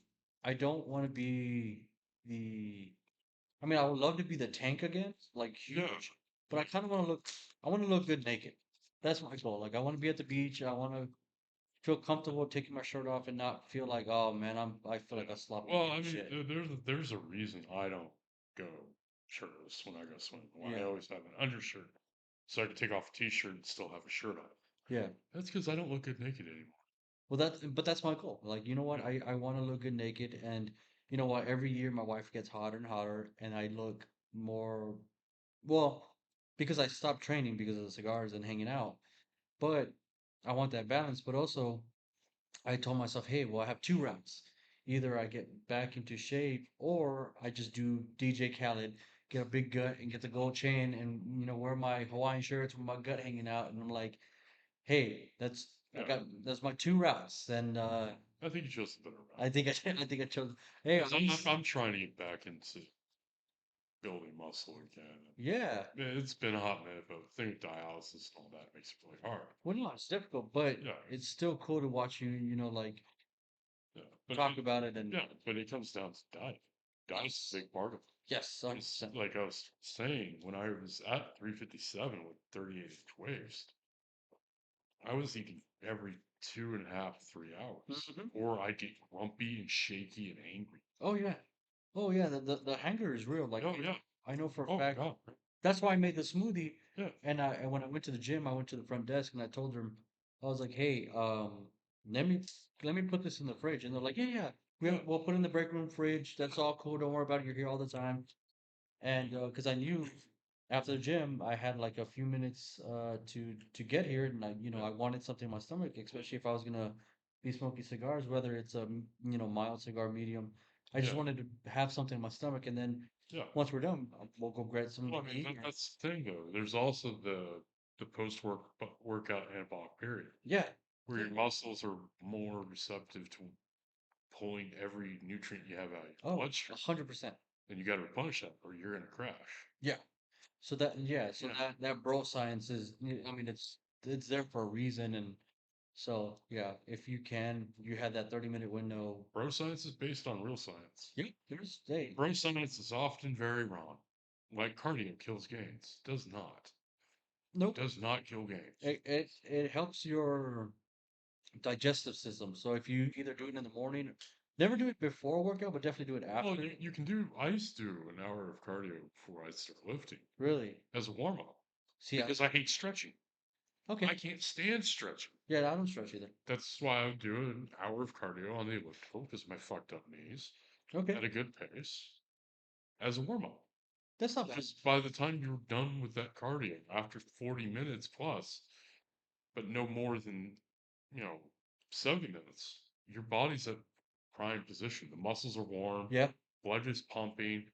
I don't want to be the I mean, I would love to be the tank again, like yeah, huge, but I want to look good naked. That's my goal. Like I want to be at the beach. I want to feel comfortable taking my shirt off and not feel like, oh man, I feel yeah. like a sloppy Well, piece I of mean, shit. there's a reason I don't go shirtless when I go swimming. Why I Yeah. always have an undershirt, so I can take off a t-shirt and still have a shirt on. Yeah. That's because I don't look good naked anymore. Well, but that's my goal. Like, you know what? Yeah, I want to look good naked, and you know what? Every year my wife gets hotter and hotter, and I look more, well, because I stopped training because of the cigars and hanging out. But I want that balance. But also, I told myself, hey, well, I have two routes. Either I get back into shape, or I just do DJ Khaled, get a big gut, and get the gold chain, and wear my Hawaiian shirts with my gut hanging out, and I'm like, hey, yeah. that's my two routes, and I think you chose the better I route. think I think I chose. Hey, Because I'm trying to get back into building muscle again. yeah. It's been a hot minute, but the thing with dialysis and all that makes it really hard. Well, no, it's difficult, but Yeah, it's still cool to watch you, like yeah. But talk about it, and yeah, but it comes down to diet. Diet's a yes, big part of it. yes, It's 100%. like I was saying, when I was at 357 with 38 waist, I was eating every 2.5, 3 hours. Hmm. Or I'd get grumpy and shaky and angry. Oh yeah, oh yeah. The hunger is real. Like Oh yeah. I know for a Oh fact. god. That's why I made the smoothie. Yeah. And when I went to the gym, I went to the front desk and I told them, I was like, hey, let me let me put this in the fridge. And they're like, yeah, yeah, Yeah. we'll put it in the break room fridge. That's all cool. Don't worry about it. You're here all the time. And because I knew after the gym, I had like a few minutes to get here, and Yeah. I wanted something in my stomach, especially if I was gonna be smoking cigars, whether it's a mild cigar, medium. I just Yeah. wanted to have something in my stomach, and then Yeah. once we're done, we'll go grab something Well, I to mean eat. And, that's the thing though. There's also the workout anabolic period yeah, where yeah. your muscles are more receptive to pulling every nutrient you have out of your Oh, bloodstream, 100%. and you got to replenish that, or you're gonna crash. Yeah. So Yeah. that bro science is, I mean, it's there for a reason, and so yeah, if you can, you had that 30-minute window. Bro science is based on real science. Yeah, there's hey, Bro science is often very wrong. Like cardio kills gains. Does not. nope. Does not kill gains. It helps your digestive system. So if you either do it in the morning, never do it before a workout, but definitely do it Well, after. you can do. I used to do an hour of cardio before I start lifting Really. as a warm up See, because I hate stretching. okay. I can't stand stretching. Yeah, I don't stretch either. That's why I would do an hour of cardio on the elliptical because of my fucked up knees Okay. at a good pace as a warm up. That's not bad. Just by the time you're done with that cardio after 40 minutes plus, but no more than, you know, 70 minutes, your body's at prime position. The muscles are warm, Yeah. blood is pumping,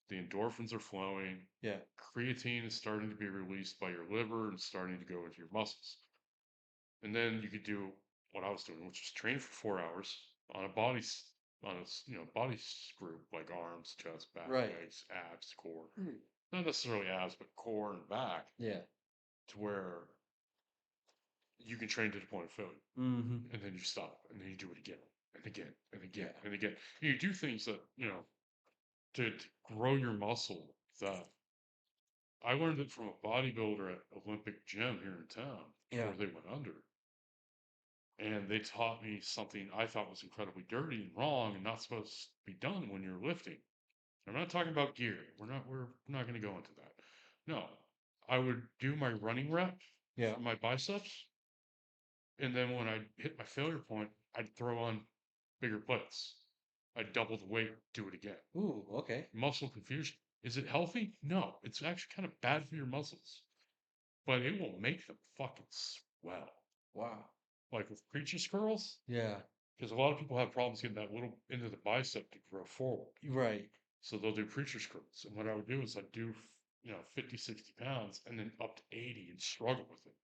the endorphins are flowing, Yeah. creatine is starting to be released by your liver and starting to go into your muscles. And then you could do what I was doing, which was train for 4 hours on a body on a body group like arms, chest, back, Right. legs, abs, core. Not necessarily abs, but core and back, Yeah. to where you can train to the point of failure, Mm-hmm. and then you stop, and then you do it again and again and again Yeah. and again. You do things that to grow your muscle. That I learned it from a bodybuilder at Olympic Gym here in town Yeah. before they went under. And they taught me something I thought was incredibly dirty and wrong and not supposed to be done when you're lifting. I'm not talking about gear. We're not going to go into that. No. I would do my running rep Yeah. for my biceps, and then when I hit my failure point, I'd throw on bigger plates. I'd double the weight, do it again. Ooh, okay. Muscle confusion. Is it healthy? No. It's actually kind of bad for your muscles, but it will make them fucking swell. Wow. Like with preacher's curls, Yeah. because a lot of people have problems getting that little into the bicep to grow forward. Right. So they'll do preacher's curls. And what I would do is I'd do, 50, 60 pounds and then up to 80 and struggle with it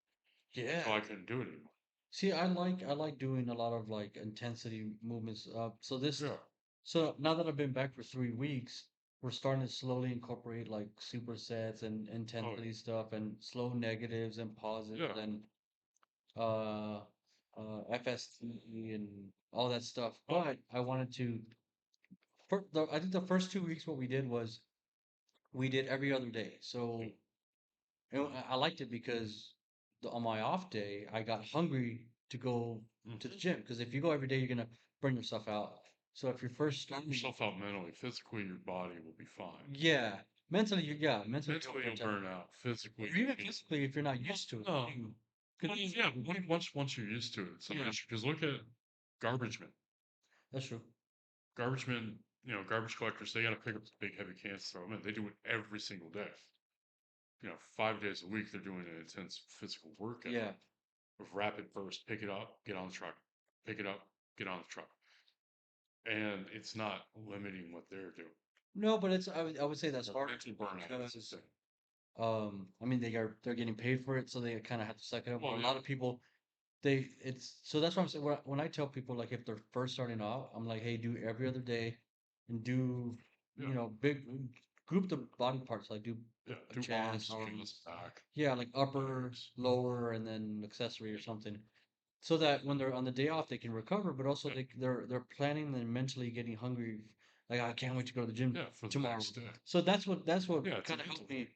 Yeah. until I couldn't do it anymore. See, I like doing a lot of like intensity movements. Yeah. So now that I've been back for 3 weeks, we're starting to slowly incorporate like supersets and Oh, intensity stuff and slow negatives and yeah. positives Yeah. and uh FST and all that stuff. Oh, But I wanted to I think the first 2 weeks what we did was we did every other day. So yeah. and I liked it because on my off day, I got hungry to go to the Mm-hmm. gym. Because if you go every day, you're gonna burn yourself out. So if you're first Burn starting, yourself out mentally. Physically, your body will be fine. yeah, mentally you'll Mentally, burn you'll out. burn out. Physically, Or even you physically, if you're not used to it. no. You Well, could, yeah, once you're used to it, it's not an yeah, issue. Because look at garbage men. that's true. Garbage men, garbage collectors, they got to pick up the big heavy cans, throw them in. They do it every single day. 5 days a week, they're doing an intense physical workout Yeah. of rapid burst. Pick it up, get on the truck. Pick it up, get on the truck. And it's not limiting what they're doing. No, but I would say that's The hard mental burnout is the because thing. I mean they're getting paid for it, so they kind of have to suck it up. But Well, a yeah, lot of people it's so that's what I'm saying. When I tell people like if they're first starting out, I'm like, hey, do every other day, and do yeah, big group the body parts like do yeah. a Do chest, arms, chest, arms, back, yeah, like upper, legs. lower, and then accessory or something, so that when they're on the day off they can recover, but also Yeah, they're planning and mentally getting hungry. Like I can't wait to go to the gym yeah, for the tomorrow. next day. So that's what Yeah, it's a kind of mental helped thing. me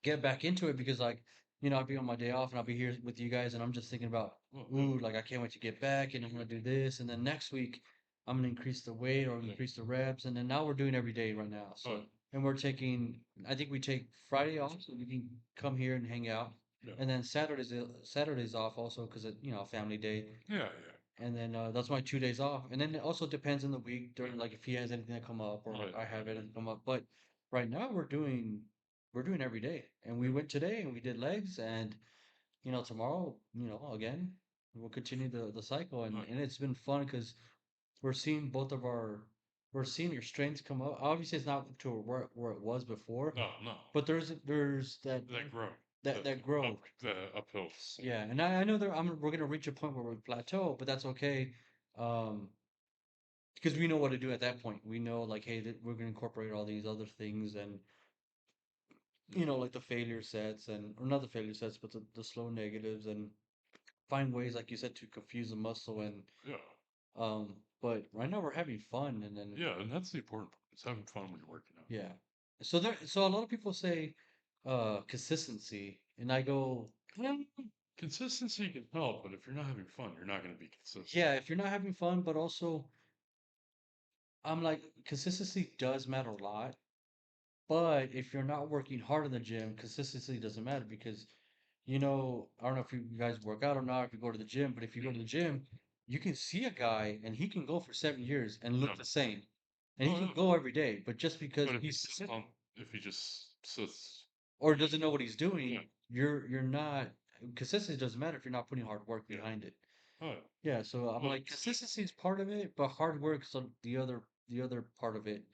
get back into it because like I'll be on my day off and I'll be here with you guys and I'm just thinking about Well, yeah, ooh like I can't wait to get back and I'm gonna do this and then next week I'm gonna increase the weight or yeah. increase the reps and then now we're doing every day right now Oh, so and we're taking I think we take Friday off so we can come here and hang out yeah, and then Saturday's off also because it family day yeah, yeah. and then that's my 2 days off. And then it also depends on the week during like if he has anything that come up or Oh, yeah, I have yeah, anything come up. But right now we're doing every day. And we yeah. went today and we did legs and tomorrow, again, we'll continue the cycle Oh, and yeah. it's been fun because we're seeing we're seeing your strengths come up. Obviously it's not to where it was before, No, no. but there's that That growth, that the that growth. the uphill. Yeah, and I know we're gonna reach a point where we plateau, but that's okay. Um, because we know what to do at that point. We know like, hey, that we're gonna incorporate all these other things and Yeah, like the failure sets and or not the failure sets, but the slow negatives and find ways, like you said, to confuse the muscle and yeah, but right now we're having fun and then yeah. And that's the important part. It's having fun when you're working out. yeah. So a lot of people say consistency and I go, "Mm, Consistency can help, but if you're not having fun, you're not going to be consistent. yeah, if you're not having fun, but also I'm like consistency does matter a lot. But if you're not working hard in the gym, consistency doesn't matter because, I don't know if you guys work out or not, if you go to the gym, but if you go to Mm. the gym, you can see a guy and he can go for 7 years and Yeah. look the same. And he Oh, can yeah. go every day, but just because But if he he's sits on, if he just sits, or doesn't know what he's yeah. doing, you're not consistency doesn't matter if you're not putting hard work Yeah. behind it. Oh, yeah. Yeah, so I'm Well, like consistency is part of it, but hard work's the other part of it.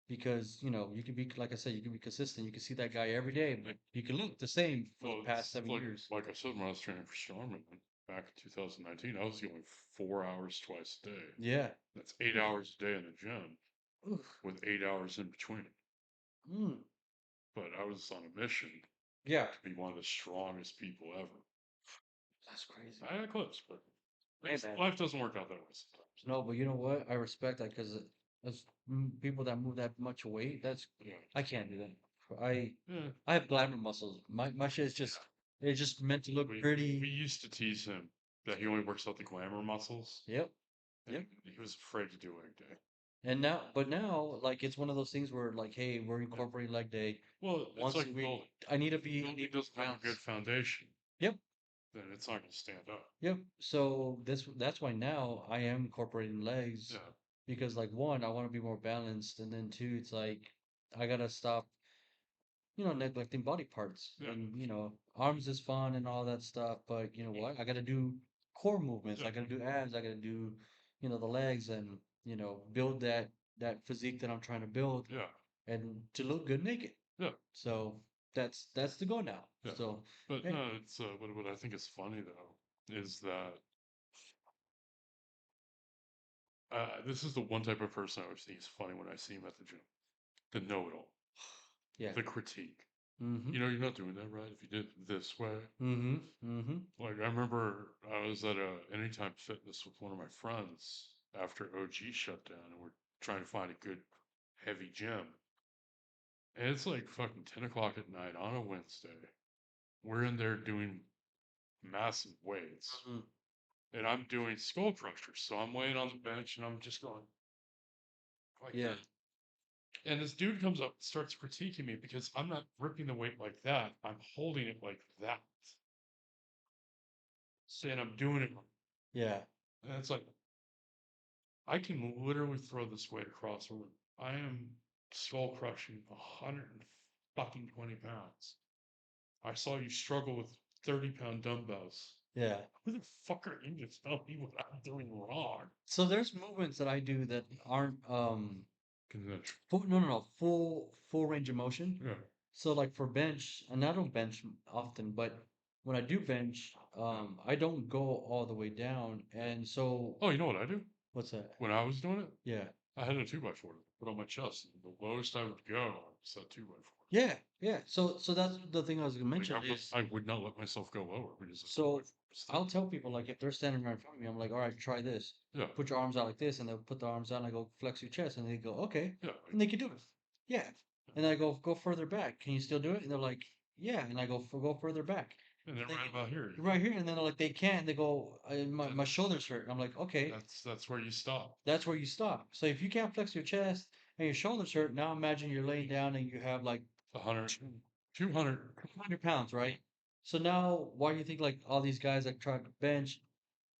Because, you can be like I said, you can be consistent. You can see that guy every day, but you can look the same for the past it's 7 years. like I said when I was training for strongman. back in 2019, I was going 4 hours twice a day. Yeah. That's 8 hours a day in the gym Oof. with 8 hours in between. Mm. But I was on a mission Yeah. to be one of the strongest people ever. That's crazy. I got close, but Hey, man. life doesn't work out that way sometimes. No, but you know what? I respect that because as people that move that much weight, that's Yeah. I can't do that. I Yeah. I have glamour muscles. My shit is just it's just meant to look We pretty. used to tease him that he only works out the glamour muscles, Yep. and Yep. he was afraid to do leg day. And now, but now, like it's one of those things where like, hey, we're Yeah. incorporating leg day Well, it's once like a week. building. I need to be Building doesn't have a good balanced. foundation, Yep. then it's not going to stand up. Yep. So that's why now I am incorporating legs Yeah. because like one, I want to be more balanced, and then two, it's like I gotta stop, neglecting body parts. Yeah. And arms is fun and all that stuff, but you know what? I gotta do core movements. Yeah. I gotta do abs. I gotta do, the legs, and build that physique that I'm trying to build, Yeah. and to look good naked. Yeah. So that's the goal now. Yeah. So But hey, no, it's what I think is funny though is that this is the one type of person I always think is funny when I see him at the gym. The know-it-all, yeah. the critique. Mm-hmm. You're not doing that right if you did it this way. Mm-hmm. Mm-hmm. Like I remember I was at a Anytime Fitness with one of my friends after OG shut down, and we're trying to find a good heavy gym. And it's like fucking 10 o'clock at night on a Wednesday. We're in there doing massive weights, Mm-hmm. and I'm doing skull crushers. So I'm laying on the bench and I'm just going like Yeah. that. And this dude comes up and starts critiquing me because I'm not gripping the weight like that. I'm holding it like that. Saying I'm doing it wrong. Yeah. And it's like, I can literally throw this weight across the room. I am skull crushing 120 pounds. I saw you struggle with 30-pound dumbbells. Yeah. Who the fuck are you to tell me what I'm doing wrong? So there's movements that I do that aren't Convention. full range of motion. Yeah. So like for bench, and I don't bench often, but when I do bench, I don't go all the way down. And so Oh, you know what I do? what's that? When I was doing it, Yeah. I had a 2x4 to put on my chest. And the lowest I would go was that 2x4. Yeah, yeah. So that's the thing I was gonna Like mention is I would not let myself go lower because the so 2x4 was I'll tell people like if they're standing right in front of me, I'm like, all right, try this. yeah, Put your arms out like this, and they'll put their arms out, and I go flex your chest, and they go, okay, yeah, and they can do it. Yeah. And I go further back. Can you still do it? And they're like, yeah. And I go further back. and then They right go, about here, right here, and then they're like they can't. They go, that, my shoulders hurt. And I'm like, okay, that's where you stop. that's where you stop. So if you can't flex your chest and your shoulders hurt, now imagine you're laying down and you have like 100, 200. 100 pounds, right? So now, why do you think like all these guys that try to bench,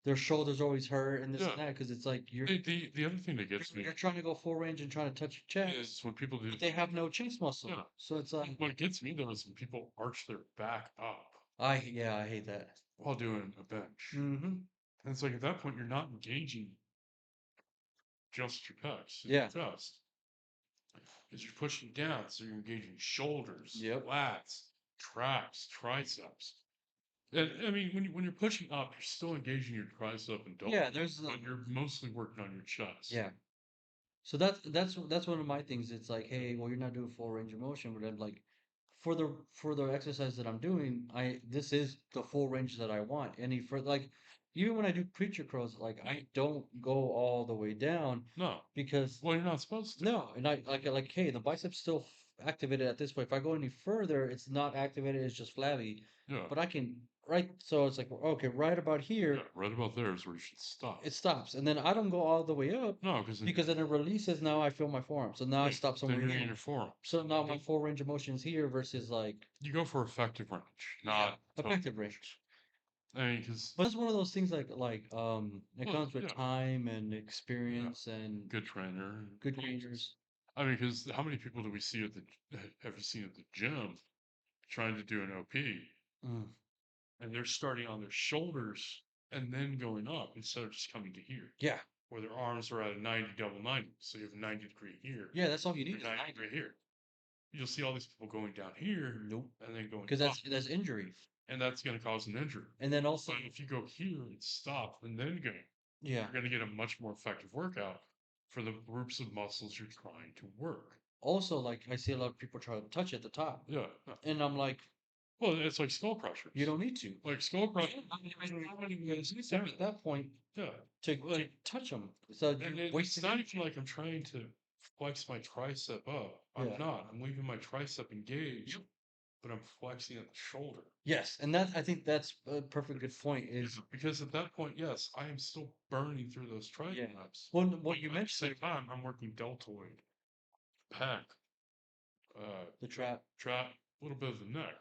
their shoulders always hurt and this Yeah. and that? Because it's like The other thing that gets me you're trying to go full range and trying to touch your chest, is when people do. but they have no chest muscle. Yeah. So it's like, What gets me though is when people arch their back up I hate that. while doing a bench. Mm-hmm. And it's like at that point you're not engaging just your pecs and Yeah. your chest. Because you're pushing down, so you're engaging shoulders, Yep. lats, traps, triceps. And I mean, when you're pushing up, you're still engaging your tricep and Yeah. deltoid, but you're mostly working on your chest. Yeah. So that's one of my things. It's like, hey, well, you're not doing full range of motion, but I'm like, for the exercise that I'm doing, this is the full range that I want. Any for like, even when I do preacher curls, like I don't go all the way down No. because Well, you're not supposed to. no, and I like, hey, the biceps still activated at this point. If I go any further, it's not activated. It's just flabby. Yeah. But I can right. So it's like, okay, right about here Yeah. Right about there is where you should stop. it stops, and then I don't go all the way up No, because then it releases. Now I feel my forearm, so now I stop then somewhere you're here. in your forearm. So now my full range of motion is here versus like You go for effective range, not effective range. I mean, because But it's one of those things it well, comes with yeah, time and yeah, experience and good trainer. good trainers. I mean, because how many people do we see at the have you seen at the gym trying to do an OP Mm, and they're starting on their shoulders and then going up instead of just coming to here, yeah, where their arms are at a 90 double 90. So you have a 90-degree here, yeah, that's all you need or is 90 degree here. You'll see all these people going down here nope, and then going because up. that's injury. and that's going to cause an injury. And then also, But if you go here and stop and then go, yeah, you're going to get a much more effective workout for the groups of muscles you're trying to work. also like I see a lot of people try to touch at the top, Yeah. Yeah. and I'm like, Well, it's like skull crushers. you don't need to. Like skull crushers. At that point, Yeah. to Like, touch them. So and you're it's wasting. not even like I'm trying to flex my tricep up. I'm Yeah. not. I'm leaving my tricep engaged, but I'm flexing at the shoulder. Yes, and that I think that's a perfect good point. Is Because at that point, yes, I am still burning through those yeah. triceps. Well, But what you at the mentioned, same time, I'm working deltoid, pec, the trap. trap, a little bit of the neck.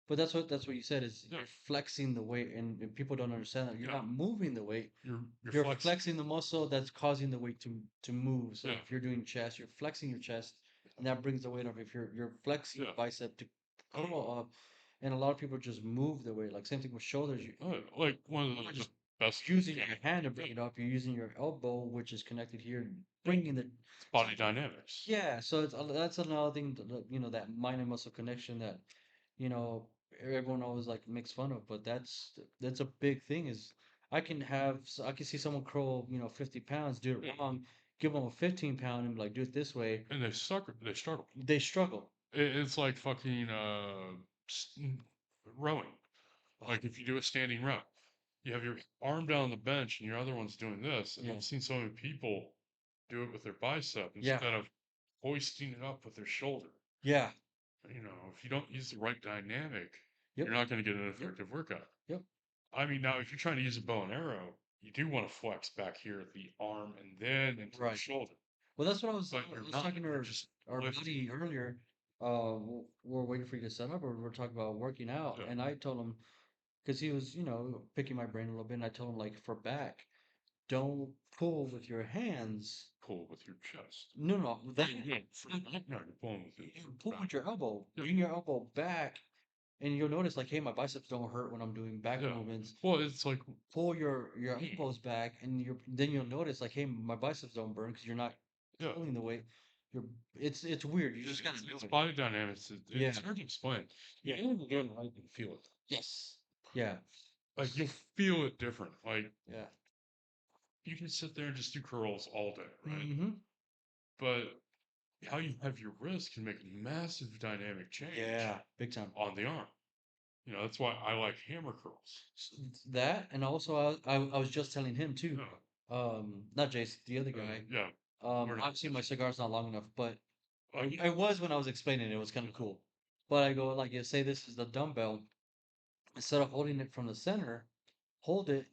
But that's what you said is Yeah. you're flexing the weight, and people don't understand that you're Yeah. not moving the weight. You're You're flexing. flexing the muscle that's causing the weight to move. So Yeah. if you're doing chest, you're flexing your chest, and that brings the weight up. If you're flexing your Yeah. bicep to curl up, and a lot of people just move the weight. Like same thing with shoulders. Like one of the Just best using your hand to bring it up. You're using your elbow, which is connected here, bringing the It's body dynamics. yeah. So it's that's another thing. That mind and muscle connection that you know everyone always like makes fun of, but that's a big thing. Is I can see someone curl 50 pounds, do it wrong, give them a 15 pound and be like do it this way. And they suck. They struggle. They struggle. It's like fucking rowing. Like if you do a standing row, you have your arm down the bench and your other one's doing this. And Yeah. I've seen so many people do it with their bicep Yeah. instead of hoisting it up with their shoulder. Yeah. If you don't use the right dynamic, Yep. you're not going to get an effective workout. Yep. I mean, now if you're trying to use a bow and arrow, you do want to flex back here at the arm and then into the Right. shoulder. Well, that's what I was. But I you're was not. talking to You're just our lifting. buddy earlier. We're waiting for you to set up, or we're talking about working out, Yeah. and I told him because he was, picking my brain a little bit, and I told him like for back, don't pull with your hands. Pull with your chest. No, no, that Yeah, no, you're pulling with your you pull back. with your elbow. Yeah. Bring your elbow back, and you'll notice like, hey, my biceps don't hurt when I'm doing back Yeah. movements. Well, it's like Pull your elbows back, and then you'll notice like, hey, my biceps don't burn because you're not yeah, pulling the weight. You're it's weird. You just gotta it's do it. body dynamics. Yeah. It's hard to explain. You Yeah. only learn how you can feel it. Yes. Yeah. Like you'll feel it different. Like Yeah. you can sit there and just do curls all day, right? Mm-hmm. But how you have your wrist can make a massive dynamic change Yeah. Big time. on the arm. That's why I like hammer curls. That and also I was just telling him too. Yeah. Not Jason, the other guy. Yeah. Obviously my cigar's not long enough, but Like, I was when I was explaining it. It was kind of cool. But I go like, you say this is the dumbbell. Instead of holding it from the center, hold it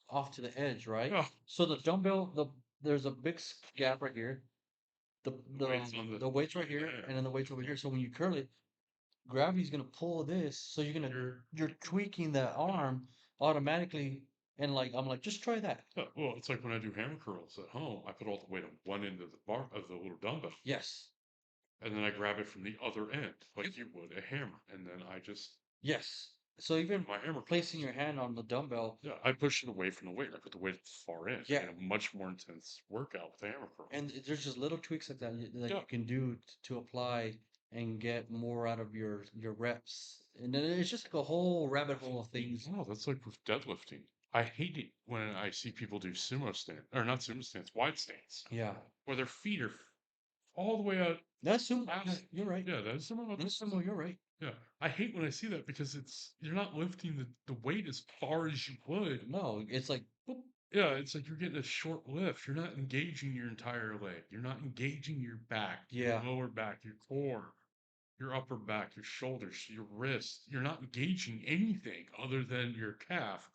off to the edge, right? yeah. So the dumbbell, there's a big gap right here. The Weight's on the weight's right here, yeah. and then the weight's over here. So when you curl it, gravity's gonna pull this, so you're tweaking the arm automatically. And like I'm like, just try that. Yeah, well, it's like when I do hammer curls at home, I put all the weight on one end of the bar of the little dumbbell, Yes, and then I grab it from the other end, like you would a hammer, and then I just yes. So even my hammer. placing your hand on the dumbbell, Yeah, I push it away from the weight. I put the weight at the far end. Yeah. I get a much more intense workout with the hammer curl. and there's just little tweaks like that that Yeah. you can do to apply and get more out of your reps. And then it's just like a whole rabbit hole of things. No, that's like with deadlifting. I hate it when I see people do sumo stand or not sumo stands, wide stands, Yeah, where their feet are all the way out. that's sumo. Yeah, you're right. Yeah, that's sumo. That's sumo. You're right. Yeah, I hate when I see that because you're not lifting the weight as far as you would. No, it's like boop. Yeah, it's like you're getting a short lift. You're not engaging your entire leg. You're not engaging your back, Yeah. your lower back, your core, your upper back, your shoulders, your wrist. You're not engaging anything other than your calf,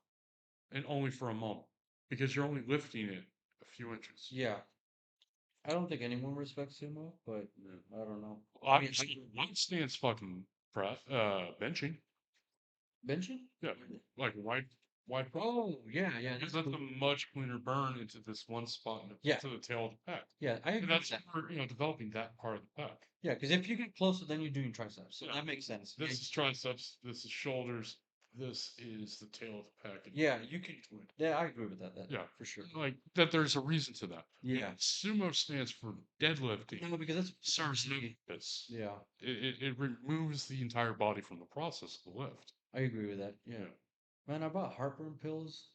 and only for a moment because you're only lifting it a few inches. Yeah. I don't think anyone respects sumo, but I don't know. Obviously, one stands fucking benching. Benching? Yeah, like wide. Oh, yeah, yeah. Because That's that's cool. a much cleaner burn into this one spot Yeah. to the tail of the pack. Yeah, I And agree with that's that. for developing that part of the pack. Yeah, because if you get closer, then you're doing triceps. So Yeah. that makes sense. This is triceps. This is shoulders. This is the tail of the pack. Yeah, you can. Yeah, I agree with that. Yeah, For sure. like that. There's a reason to that. Yeah. Sumo stands for deadlifting. No, because that's Serves no purpose. yeah. It removes the entire body from the process of the lift. I agree with that. Yeah. Yeah. Man, I bought heartburn pills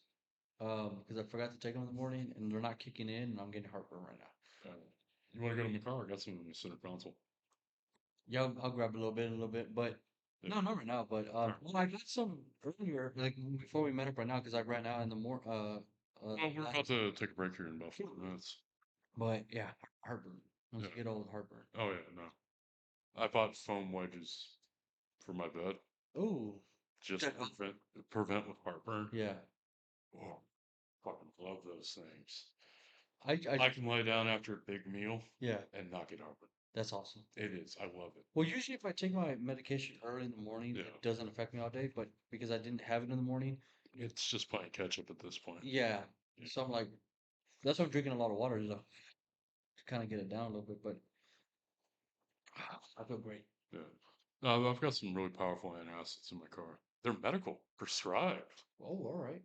because I forgot to take them in the morning and they're not kicking in and I'm getting heartburn right now. You want to go to my car? I got some in the center console. Yeah, I'll grab a little bit, but Yeah. no, not right now. But All right. well, I got some earlier, like before we met up right now, because I ran out in the Well, we're last, about to take a break here in about 4 minutes. but yeah, heartburn. Once Yeah. you get old, heartburn. Oh yeah. No. I bought foam wedges for my bed Oh, just to prevent with heartburn. yeah. Oh, fucking love those things. I I can lay down after a big meal yeah, and not get heartburn. that's awesome. It is. I love it. Well, usually if I take my medication early in the morning, Yeah. it doesn't affect me all day. But because I didn't have it in the morning, It's just playing catch up at this point. yeah. Yeah. So I'm like, that's why I'm drinking a lot of water, to kind of get it down a little bit. But I feel great. Yeah. No, I've got some really powerful antacids in my car. They're medical, prescribed. Oh, all right.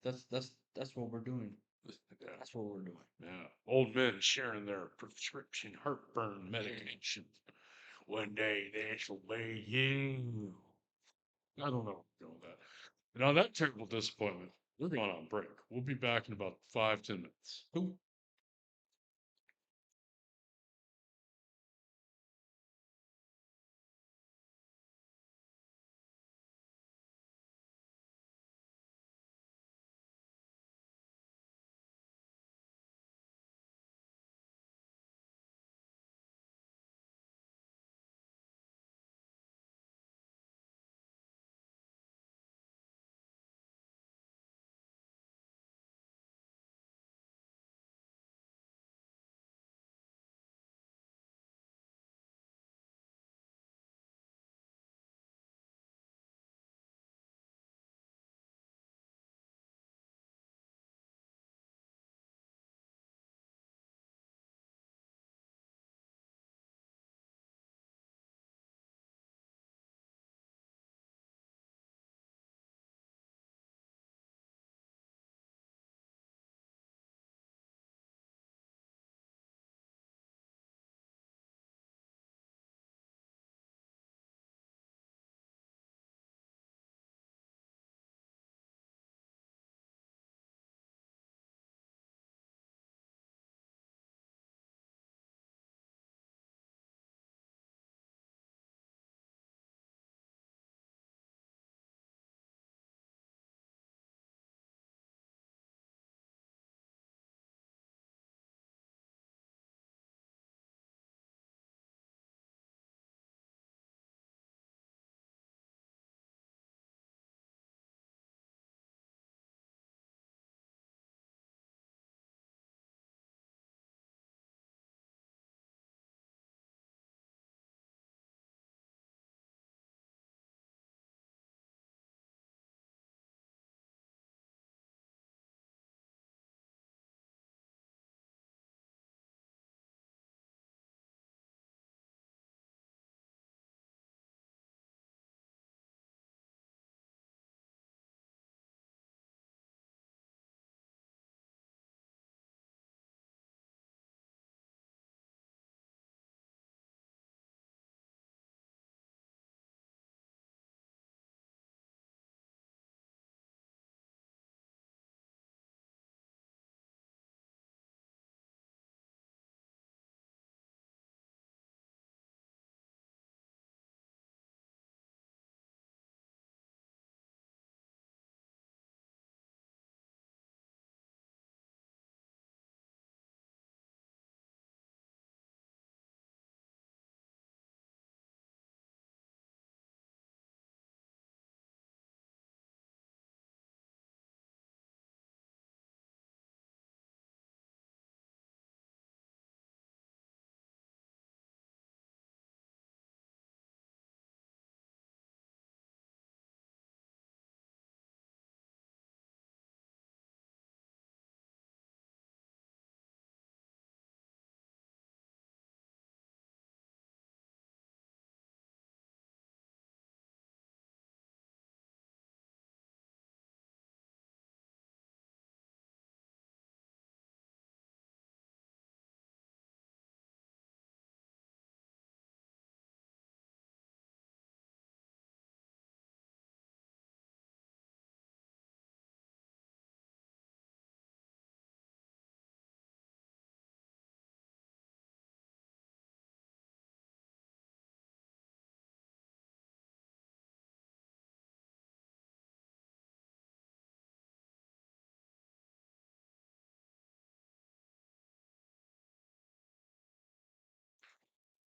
That's what we're doing. Yeah. That's what we're doing. Yeah. Old men sharing their prescription heartburn medication. One day this will be you. I don't know what's going with that. And on that terrible disappointment, we're going on break. We'll be back in about 5, 10 minutes. Cool.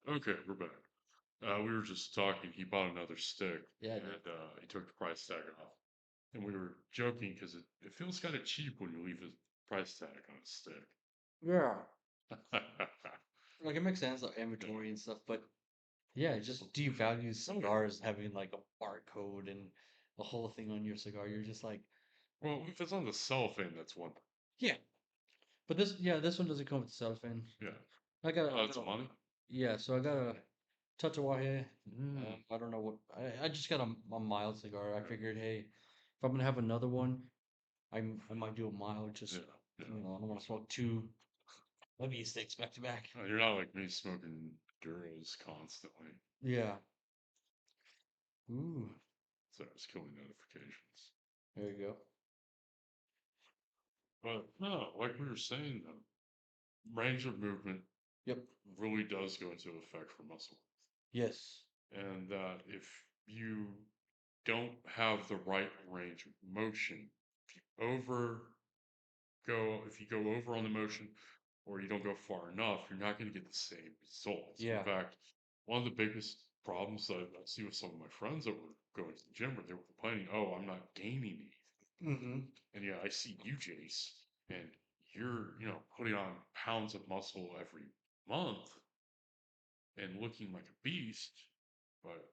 Okay, we're back. We were just talking. He bought another stick, Yeah, I and did. he took the price tag off. And we were joking because it feels kind of cheap when you leave a price tag on a stick. Yeah. Like it makes sense, like Yeah. inventory and stuff, but yeah, it just devalues Oh, yeah. cigars having like a barcode and the whole thing on your cigar. You're just like, Well, if it's on the cellophane, that's one thing. yeah. But this, yeah, this one doesn't come with cellophane. Yeah. I That's got a, money. yeah, so I got a Tatuaje. Mm. I don't know what, I just got a mild cigar. I Yeah. figured, hey, if I'm gonna have another one, I might do a mild, Yeah. just, Yeah. I don't want to smoke two heavy sticks back to back. You're not like me smoking Duros constantly. Yeah. Ooh, So it's killing notifications. there you go. But no, like we were saying, though, range of movement Yep. really does go into effect for muscle. Yes. And that if you don't have the right range of motion, if you over if you go over on the motion or you don't go far enough, you're not going to get the same results. In Yeah. fact, one of the biggest problems that I see with some of my friends that were going to the gym where they were complaining, oh, I'm not gaining anything. Mm-hmm. And yeah, I see you, Jace, and you're, putting on pounds of muscle every month and looking like a beast, but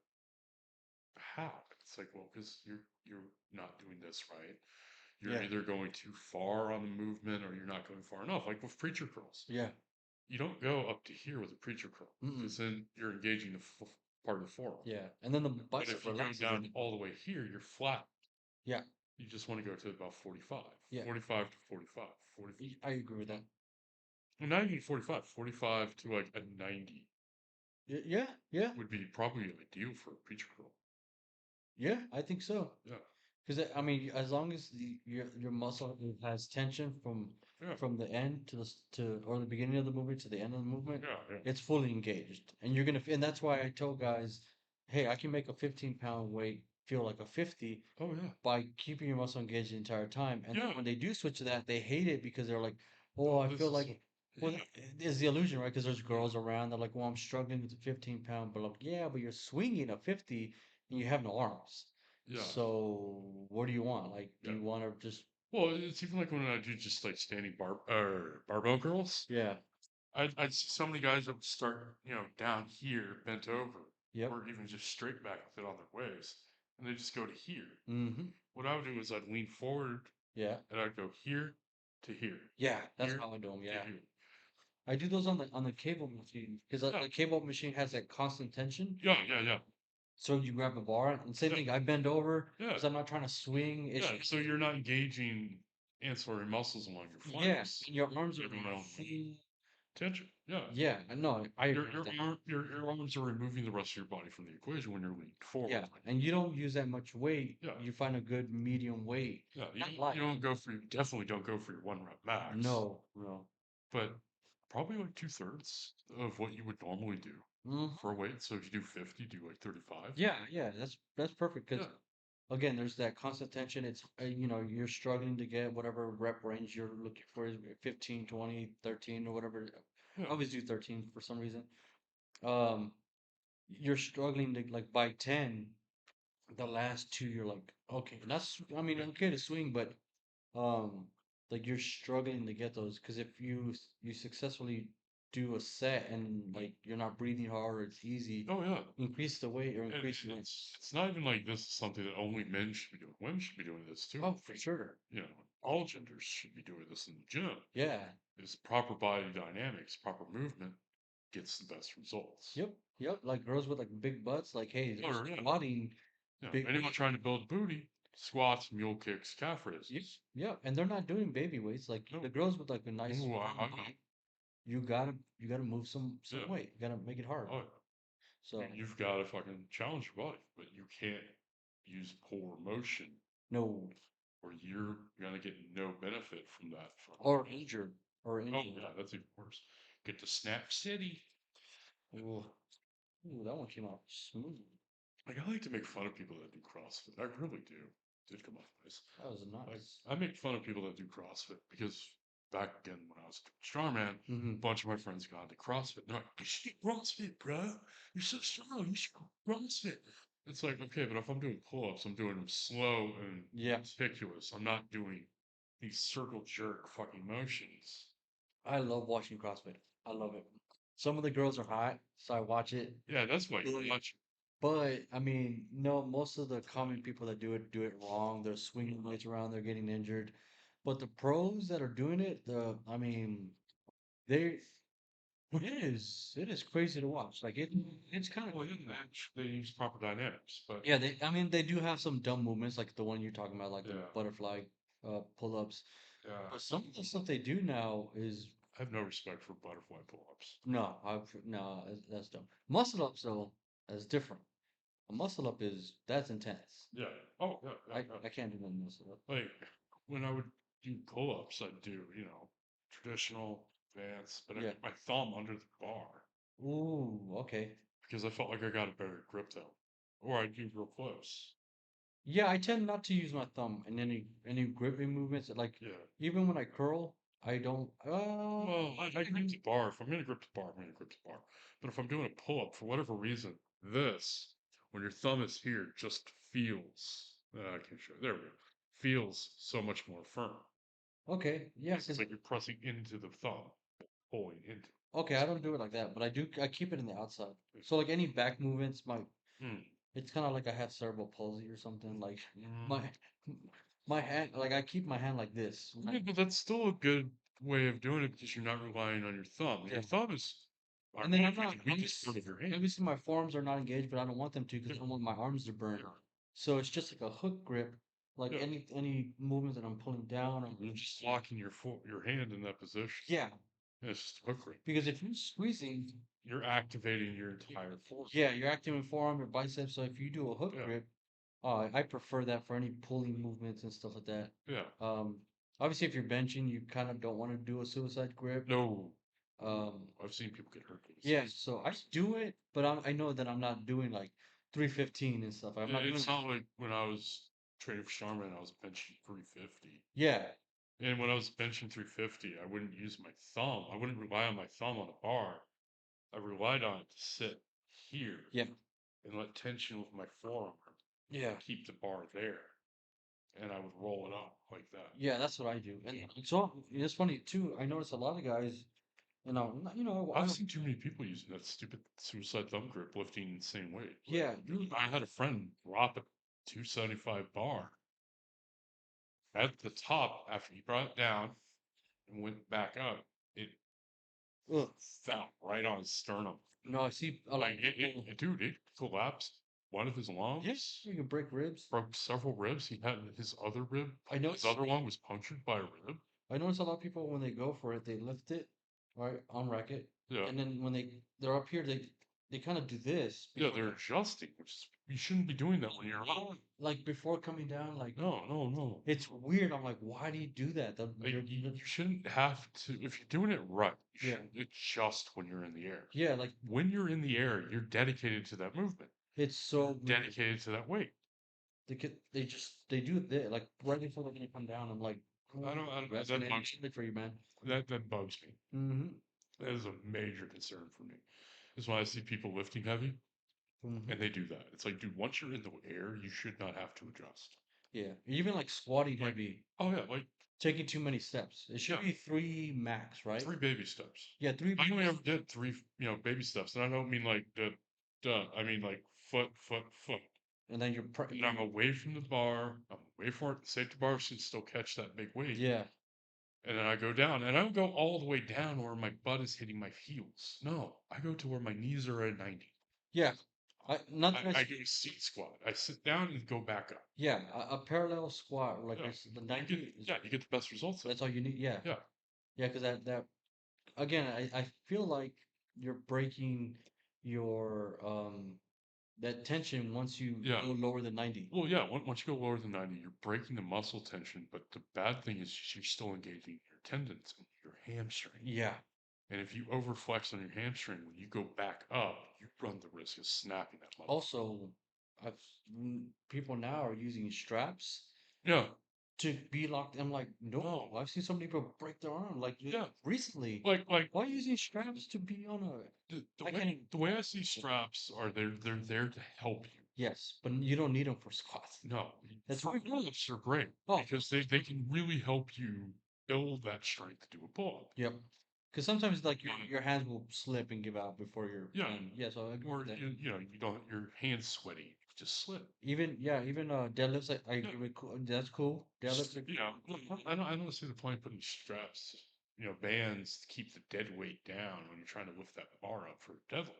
how? It's like, well, because you're not doing this right. You're Yeah. either going too far on the movement or you're not going far enough. Like with preacher curls, Yeah. you don't go up to here with a preacher curl Mm-mm. because then you're engaging the part of the forearm. Yeah. And then the But bicep if you go relaxes down and all the way here, you're flat. yeah. You just want to go to about 45, Yeah. 45 to 45, 40. I agree with that. Well, not even 45, 45 to like a 90 Yeah. Yeah. would be probably ideal for a preacher curl. Yeah. I think so. Yeah, Because I mean, as long as your muscle has tension yeah, from the end to to or the beginning of the movement to the end of the movement, yeah, yeah. it's fully engaged, and you're gonna and that's why I told guys, hey, I can make a 15-pound weight feel like a 50 Oh, yeah. by keeping your muscle engaged the entire time. And then Yeah. when they do switch to that, they hate it because they're like, oh, Oh, I this feel is like. so, Well, yeah, it's the illusion, right? Because there's yeah, girls around. They're like, well, I'm struggling with the 15-pound, but I'm like, yeah, but you're swinging a 50 and you have no arms. yeah, So what do you want? Like, do yeah. you want to just Well, it's even like when I do just like standing barbell curls. yeah, I'd see so many guys that would start, down here, bent over, yep, or even just straight back with it on their waist, and they just go to here. mm-hmm, What I would do is I'd lean forward yeah, and I'd go here to here, yeah, that's here how I do them. to Yeah, here. I do those on the cable machine because Yeah, the cable machine has that constant tension. yeah, yeah, yeah, So you grab a bar and same yeah, thing. I bend over yeah, because I'm not trying to swing. It's yeah. So you're not engaging ancillary muscles along your yeah, flanks. and your arms are You're going on full. tension. Yeah. Yeah, I know. I Your agree with your that. arm your arms are removing the rest of your body from the equation when you're leaning forward. Yeah, and you don't use that much weight. Yeah. You find a good medium weight. Yeah. Not You light. don't go for definitely don't go for your 1 rep max, No, no. but probably like 2/3 of what you would normally do Mhm. for a weight. So if you do 50, do like 35. Yeah, yeah, that's perfect Yeah. because again, there's that constant tension. It's you're struggling to get whatever rep range you're looking for is 15, 20, 13 or whatever. I Yeah. always do 13 for some reason. Um, you're struggling to like by 10, the last two you're like, okay, that's I mean, Yeah. okay to swing, but um like you're struggling to get those because if you successfully do a set and like you're not breathing hard or it's easy, Oh yeah. increase the weight or And increase your it's not even like this is something that only men should be doing. Women should be doing this too. oh for sure. All genders should be doing this in the gym. Yeah. Is proper body dynamics, proper movement gets the best results. Yep. Yep. Like girls with like big butts, like hey, they're Or yeah, squatting big anyone weight. trying to build booty, squats, mule kicks, calf Yep. raises. Yeah, and they're not doing baby weights. Like No, the girls with like a nice ooh, firm body, you gotta move some yeah, weight. You gotta make it hard. oh yeah. So You've got to fucking challenge your body, but you can't use poor motion, no, or you're gonna get no benefit from that. or injured, or Oh injured. yeah, that's even worse. Get to snap city. Ooh, ooh, that one came out smooth. Like I like to make fun of people that do CrossFit. I really do. Did come off nice. That was Like nice. I make fun of people that do CrossFit because back again when I was strongman, a Hmm. bunch of my friends got into CrossFit. They're like, you should get CrossFit, bro. You're so strong. You should go CrossFit. It's like, okay, but if I'm doing pull-ups, I'm doing them slow and Yeah, meticulous. I'm not doing these circle jerk fucking motions. I love watching CrossFit. I love it. Some of the girls are hot, so I watch it. Yeah, that's why you watch. But I mean, no, most of the common people that do it wrong. They're swinging weights around. They're getting injured. But the pros that are doing it, I mean, they it is crazy to watch. Like it's kind of Well, in match, they use proper dynamics, but yeah. I mean, they do have some dumb movements like the one you're talking about, like the yeah, butterfly pull-ups. yeah. But some of the stuff they do now is I have no respect for butterfly pull-ups. no, that's dumb. Muscle ups though, is different. A muscle up is that's intense. Yeah. Oh, yeah, yeah, yeah. I can't do a muscle up. Like when I would do pull-ups, I'd do, traditional, advanced, but I Yeah. put my thumb under the bar Ooh, okay. because I felt like I got a better grip though. Or I'd get real close. Yeah, I tend not to use my thumb in any gripping movements. Like Yeah. even when I curl, I don't. Well, I grip the bar. If I'm gonna grip the bar, I'm gonna grip the bar. But if I'm doing a pull-up, for whatever reason, this, when your thumb is here, just feels, I can't show, there we go, feels so much more firm. Okay, yeah, It's like you're pressing into the thumb, pulling into okay, I don't do it like that, but I keep it in the outside. So like any back movements, it. it's kind of like I have cerebral palsy or something. Like my Mm. my hand, like I keep my hand like this. Yeah, but that's still a good way of doing it because you're not relying on your thumb. And Yeah. your thumb is And then ironically the weakest part of your hand. obviously my forearms are not engaged, but I don't want them to because Yeah, I don't want my arms to burn. yeah, So it's just like a hook grip. Like yeah. any movement that I'm pulling down or You're just locking your hand in that position. yeah, Yeah, it's just hook grip. because if you're squeezing, You're activating your entire force. yeah, you're activating forearm or biceps. So if you do a hook Yeah, grip, I prefer that for any pulling movements and stuff like that. yeah. Um, obviously if you're benching, you kind of don't want to do a suicide grip. No, Um, I've seen people get hurt with yeah, this. so I do it, but I know that I'm not doing like 315 and stuff. I'm not doing It's not like when I was training for Starman, I was benching 350. yeah, And when I was benching 350, I wouldn't use my thumb. I wouldn't rely on my thumb on the bar. I relied on it to sit here yeah, and let tension with my forearm yeah. keep the bar there. And I would roll it up like that. Yeah, that's what I do. And so it's funny too. I notice a lot of guys, I've seen too many people using that stupid suicide thumb grip lifting insane weight. yeah, I had a friend drop a 275 bar at the top after he brought it down and went back up. It ugh. fell right on his sternum. No, I see a lot Like of people. dude, it collapsed one of his Yes, lungs, you can break ribs. broke several ribs. He had his other rib, I his notice. other lung was punctured by a rib. I notice a lot of people when they go for it, they lift it, right, on racket, Yeah, and then when they're up here, they kind of do this yeah, before they're adjusting, which is, you shouldn't be doing that when you're up. like before coming down. Like No, no, no. it's weird. I'm like, why do you do that? Like you shouldn't have to. If you're doing it right, you Yeah, should adjust when you're in the air. yeah, like When you're in the air, you're dedicated to that movement. it's You're so weird. dedicated to that weight. They do this like right before they're gonna come down. I'm like, I don't that's gonna that end bugs it for you, man. that bugs me. Mm-hmm. That is a major concern for me. Is when I see people lifting heavy Mm-hmm. and they do that. It's like, dude, once you're in the air, you should not have to adjust. Yeah, even like squatting Like, heavy, oh yeah, like taking too many steps. It should yeah, be three max, right? 3 baby steps. Yeah, three. I only ever did three, baby steps, and I don't mean like the done. I mean like foot, foot, foot. And then And I'm away from the bar. I'm away from it. The safety bar should still catch that big weight. yeah, And then I go down, and I don't go all the way down where my butt is hitting my heels. No, I go to where my knees are at 90. yeah. Not that I do a seat squat. I sit down and go back up. yeah, a parallel squat, like Yeah, the 90 you get the best results. that's all you need. Yeah, Yeah, yeah, because that again, I feel like you're breaking your that tension once you yeah. go lower than 90. Well, yeah. Once you go lower than 90, you're breaking the muscle tension. But the bad thing is you're still engaging your tendons and your hamstring. Yeah. And if you overflex on your hamstring, when you go back up, you run the risk of snapping that muscle. Also, I've people now are using straps Yeah. to be locked. I'm like, no, No. I've seen so many people break their arm like Yeah. recently. Like Why are you using straps to be on a? the I way can't even. I see straps are they're there to help you. Yes, but you don't need them for squats. No, That's for weird. pull-ups are great Oh, because they can really help you build that strength to do a pull-up. yep. Because sometimes like Um, your hands will slip and give out before you're yeah, done. Yeah, so I agree with or that. you know you don't your hands sweaty, you just slip. Even yeah, even deadlifts. I Yeah, agree with. That's cool. Deadlifts. you know, I don't see the point of putting straps, you know, bands to keep the dead weight down when you're trying to lift that bar up for a deadlift.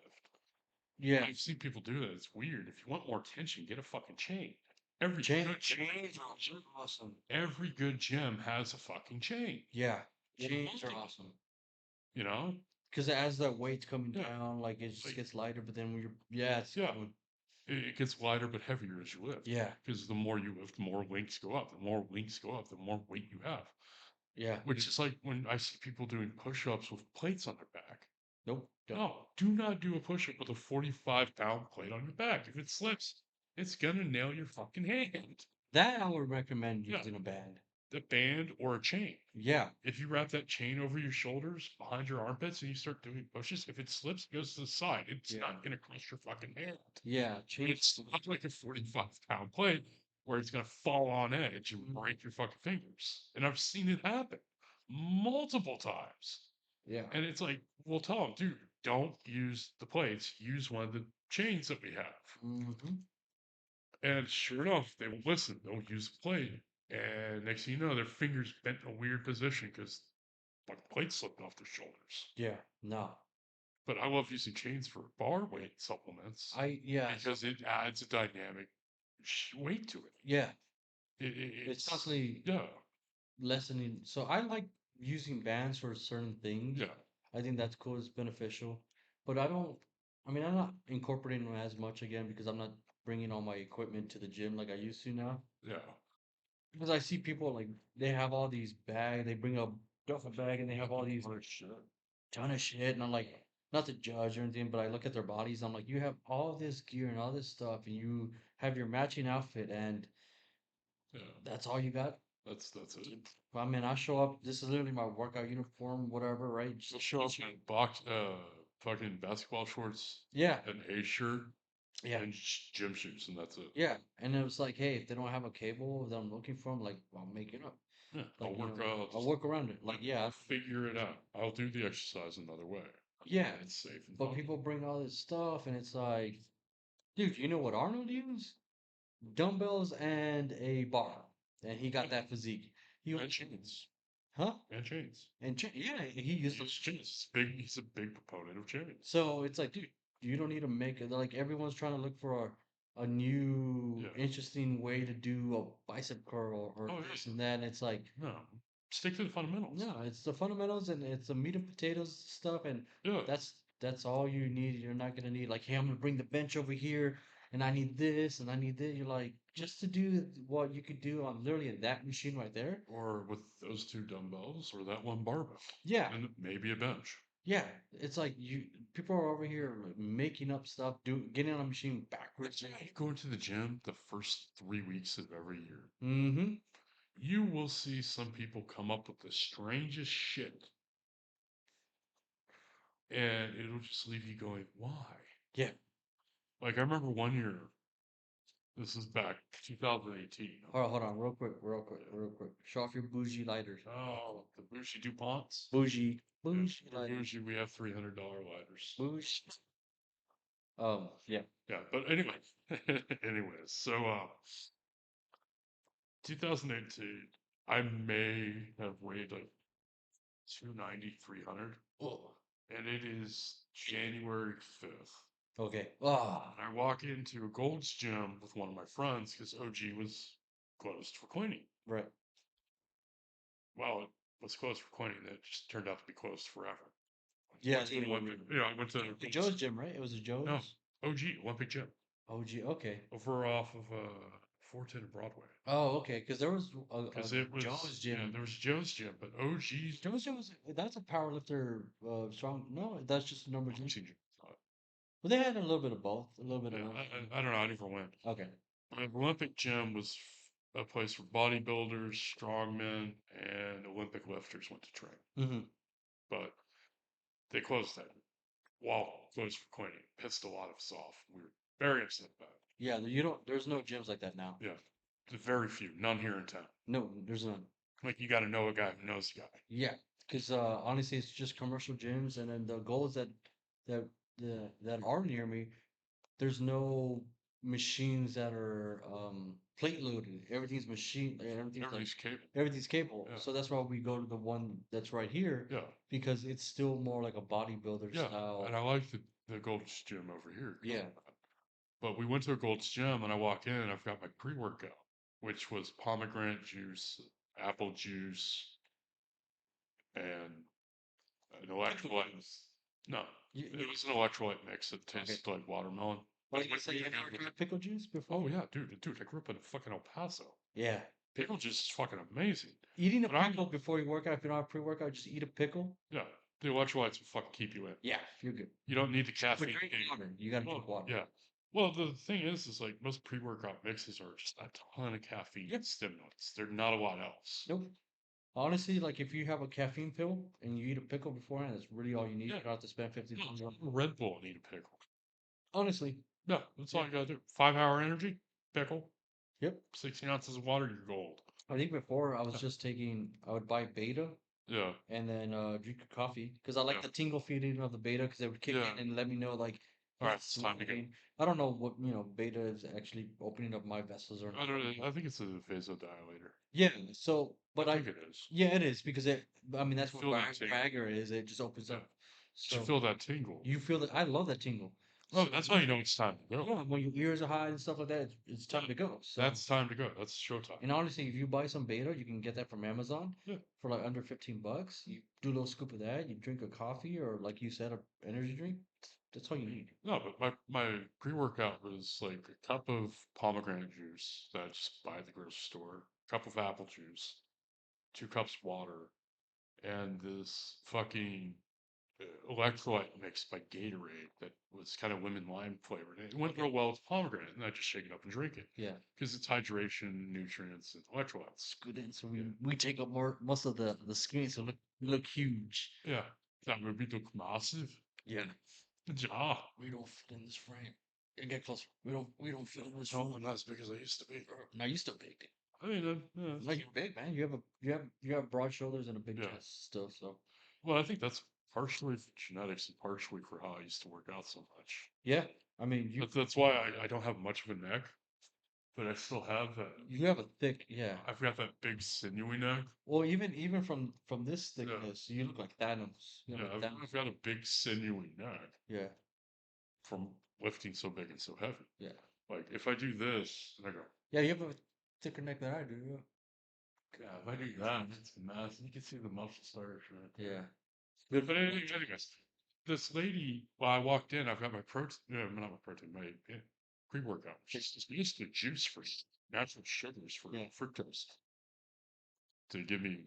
Yeah, I've seen people do that. It's weird. If you want more tension, get a fucking chain. Every good chains are awesome. every good gym has a fucking chain. Yeah, Or chains are multiple. awesome. You know? Because as that weight's coming Yeah. down, like it just Like gets lighter. But then when you're yeah, it's yeah. going It gets lighter but heavier as you lift. yeah, Because the more you lift, the more links go up. The more links go up, the more weight you have. yeah. Which is like when I see people doing push-ups with plates on their back. Nope. Don't. No, do not do a push-up with a 45-pound plate on your back. If it slips, it's gonna nail your fucking hand. That I would recommend Yeah, using a band. the band or a chain. Yeah, If you wrap that chain over your shoulders, behind your armpits, and you start doing pushes, if it slips, it goes to the side. It's yeah, not gonna crush your fucking hand. yeah. Change. It's not like a 45-pound plate where it's gonna fall on edge and Mhm. break your fucking fingers. And I've seen it happen multiple times. Yeah. And it's like, well, tell them, dude, don't use the plates. Use one of the chains that we have. Hmm. And sure enough, they will listen. They'll use the plate. And next thing you know, their fingers bent in a weird position because like the plate slipped off their shoulders. Yeah. No. But I love using chains for bar weight supplements I yeah. So because it adds a dynamic weight to it. yeah, it's It's constantly yeah, lessening. So I like using bands for certain things. yeah, I think that's cool. It's beneficial, but I don't. I mean, I'm not incorporating them as much again because I'm not bringing all my equipment to the gym like I used to now. yeah. Because I see people like they have all these bags, they bring a duffel bag and they have all these Oh, shit. ton of shit, and I'm like, not to judge or anything, but I look at their bodies, I'm like, you have all this gear and all this stuff, and you have your matching outfit, and Yeah, that's all you got. that's it. I mean, I show up. This is literally my workout uniform, whatever, right? You'll show up in fucking basketball shorts, Yeah, an A shirt, yeah, and gym shoes, and that's it. yeah. And it was like, hey, if they don't have a cable that I'm looking for, I'm like, I'll make it up. Yeah, Like, you know, I'll just work around it. Like, yeah, I'll figure it out. I'll do the exercise another way. yeah. It's safe and But fun. people bring all this stuff, and it's like, dude, you know what Arnold used? Dumbbells and a bar, and he got that physique. He, And chains. huh? And chains. And yeah, he He used them. uses chains. He's a big proponent of chains. So it's like, dude, you don't need to make it. Like everyone's trying to look for a new, Yeah. interesting way to do a bicep curl or Oh this yeah. and that. And it's like, No. Stick to the fundamentals. no, it's the fundamentals and it's the meat and potatoes stuff, and Yeah. that's all you need. You're not gonna need like, hey, I'm gonna bring the bench over here, and I need this and I need this. You're like, just to do what you could do on literally that machine right there. Or with those two dumbbells or that one barbell. Yeah, And maybe a bench. yeah. It's like you people are over here like, making up stuff, getting on a machine backwards. Yeah, you go into the gym the first 3 weeks of every year. Mm-hmm. You will see some people come up with the strangest shit. And it'll just leave you going, why? Yeah. Like I remember one year, this is back 2018. Hold on, real quick. Show off your bougie lighters. Oh, the Bougie DuPonts. Bougie, Yeah, bougie for lighters. Bougie, we have $300 lighters. Bougie. Yeah. Yeah, but anyway, anyways, so 2018, I may have weighed like 290, 300, Oh. and it is January 5th. Okay. Ah. And I walk into a Gold's Gym with one of my friends because OG was closed for cleaning. Right. Well, it was closed for cleaning. It just turned out to be closed forever. Yeah. Went to an Olympic, you know, I went to The Joe's gym, right? It was a no Joe's. OG Olympic Gym OG. Okay. over off of 410 and Broadway. Oh, okay. Because there was a Because it Joe's was yeah, gym. there was Joe's Gym, but OG's Joe's gym was that's a power lifter. Strong. No, that's just a number gym. boxing gym. Well, they had a little bit of both. A little bit of Yeah, one. I don't know. I never went. Okay. My Olympic Gym was a place for bodybuilders, strongmen, and Olympic lifters went to train. Hmm. But they closed that. Wall closed for cleaning. Pissed a lot of us off. We were very upset about it. Yeah, you don't. There's no gyms like that now. Yeah, very few, none here in town. No, there's none. Like you got to know a guy who knows a guy. Yeah, because honestly, it's just commercial gyms, and then the goal is that that are near me. There's no machines that are plate loaded. Everything's machine. Everything's like Everybody's cable. everything's capable. Yeah, So that's why we go to the one that's right here yeah, because it's still more like a bodybuilder yeah. style. And I like the Gold's Gym over here. Yeah. But we went to a Gold's Gym and I walk in and I've got my pre-workout, which was pomegranate juice, apple juice, and an electrolyte. No, it was an electrolyte mix that Okay. tasted like watermelon. Like Like, you said, you never tried pickle juice before? oh yeah, dude, I grew up in fucking El Paso. Yeah. Pickle juice is fucking amazing. Eating a But I'm, pickle before you work out, if you don't have pre-workout, just eat a pickle. yeah, the electrolytes will fucking keep you in. Yeah, you're good. You don't need the But caffeine. drink water. You gotta Well, drink water. yeah. Well, the thing is like most pre-workout mixes are just a ton of caffeine Yep. and stimulants. There's not a lot else. Nope. Honestly, like if you have a caffeine pill and you eat a pickle beforehand, that's really all you need. Yeah. You don't have to spend 50 No, bucks it's on like a Red Bull and eat a pickle. Honestly. Yeah, that's all Yeah. you gotta do. 5 hour energy, pickle, Yep. 16 ounces of water, you're gold. I think before I was Yeah. just taking, I would buy beta Yeah. and then drink a coffee because I like Yeah. the tingle feeling of the beta because it would kick Yeah. in and let me know like All right, it's it's time to go. slowing. I don't know what beta is actually opening up my vessels or I not. don't know. I think it's a vasodilator. Yeah, so but I I think it is. yeah it is because I mean that's what Feel that tingle. Viagra is. It just opens Yeah. up. You So feel that tingle. you feel that I love that tingle. Oh, So that's how you know it's time to go. yeah, when your ears are high and stuff like that, it's time to go. So That's time to go. That's showtime. and honestly, if you buy some beta, you can get that from Amazon Yeah. for like under 15 bucks. You do a little scoop of that, you drink a coffee or like you said, a energy drink. That's all you need. No, but my pre-workout was like a cup of pomegranate juice that I just buy at the grocery store, cup of apple juice, 2 cups water, and this fucking electrolyte mix by Gatorade that was kind of lemon lime flavored. And it went real well with pomegranate, and I just shake it up and drink it Yeah. because it's hydration, nutrients, and electrolytes. Good answer. Yeah. We take up more most of the screen, so we look huge. Yeah, that would be massive. Yeah. Ja. We don't fit in this frame. Yeah, get closer. We don't fit in this No, frame. I'm not as big as I used to be. Now you still big. I mean, yeah, Like you're big, man. You have broad shoulders and a big yeah. chest still. So Well, I think that's partially for genetics and partially for how I used to work out so much. yeah, I mean That's why I don't have much of a neck, but I still have that. you have a thick yeah. I've got that big sinewy neck. Well, even from this Yeah, thickness, you look like Thanos. You yeah. know, like I've, Thanos. I've got a big sinewy neck Yeah, from lifting so big and so heavy. yeah, Like if I do this, and I go, yeah. You have a thicker neck than I do. Yeah. God, if I do that, it's massive. You can see the muscle stars right Yeah. there. Good. But anyways, this lady, well, I walked in, I've got my protein, not my protein, my pre-workout. It's basically juice free, natural sugars for Yeah. fructose to give me,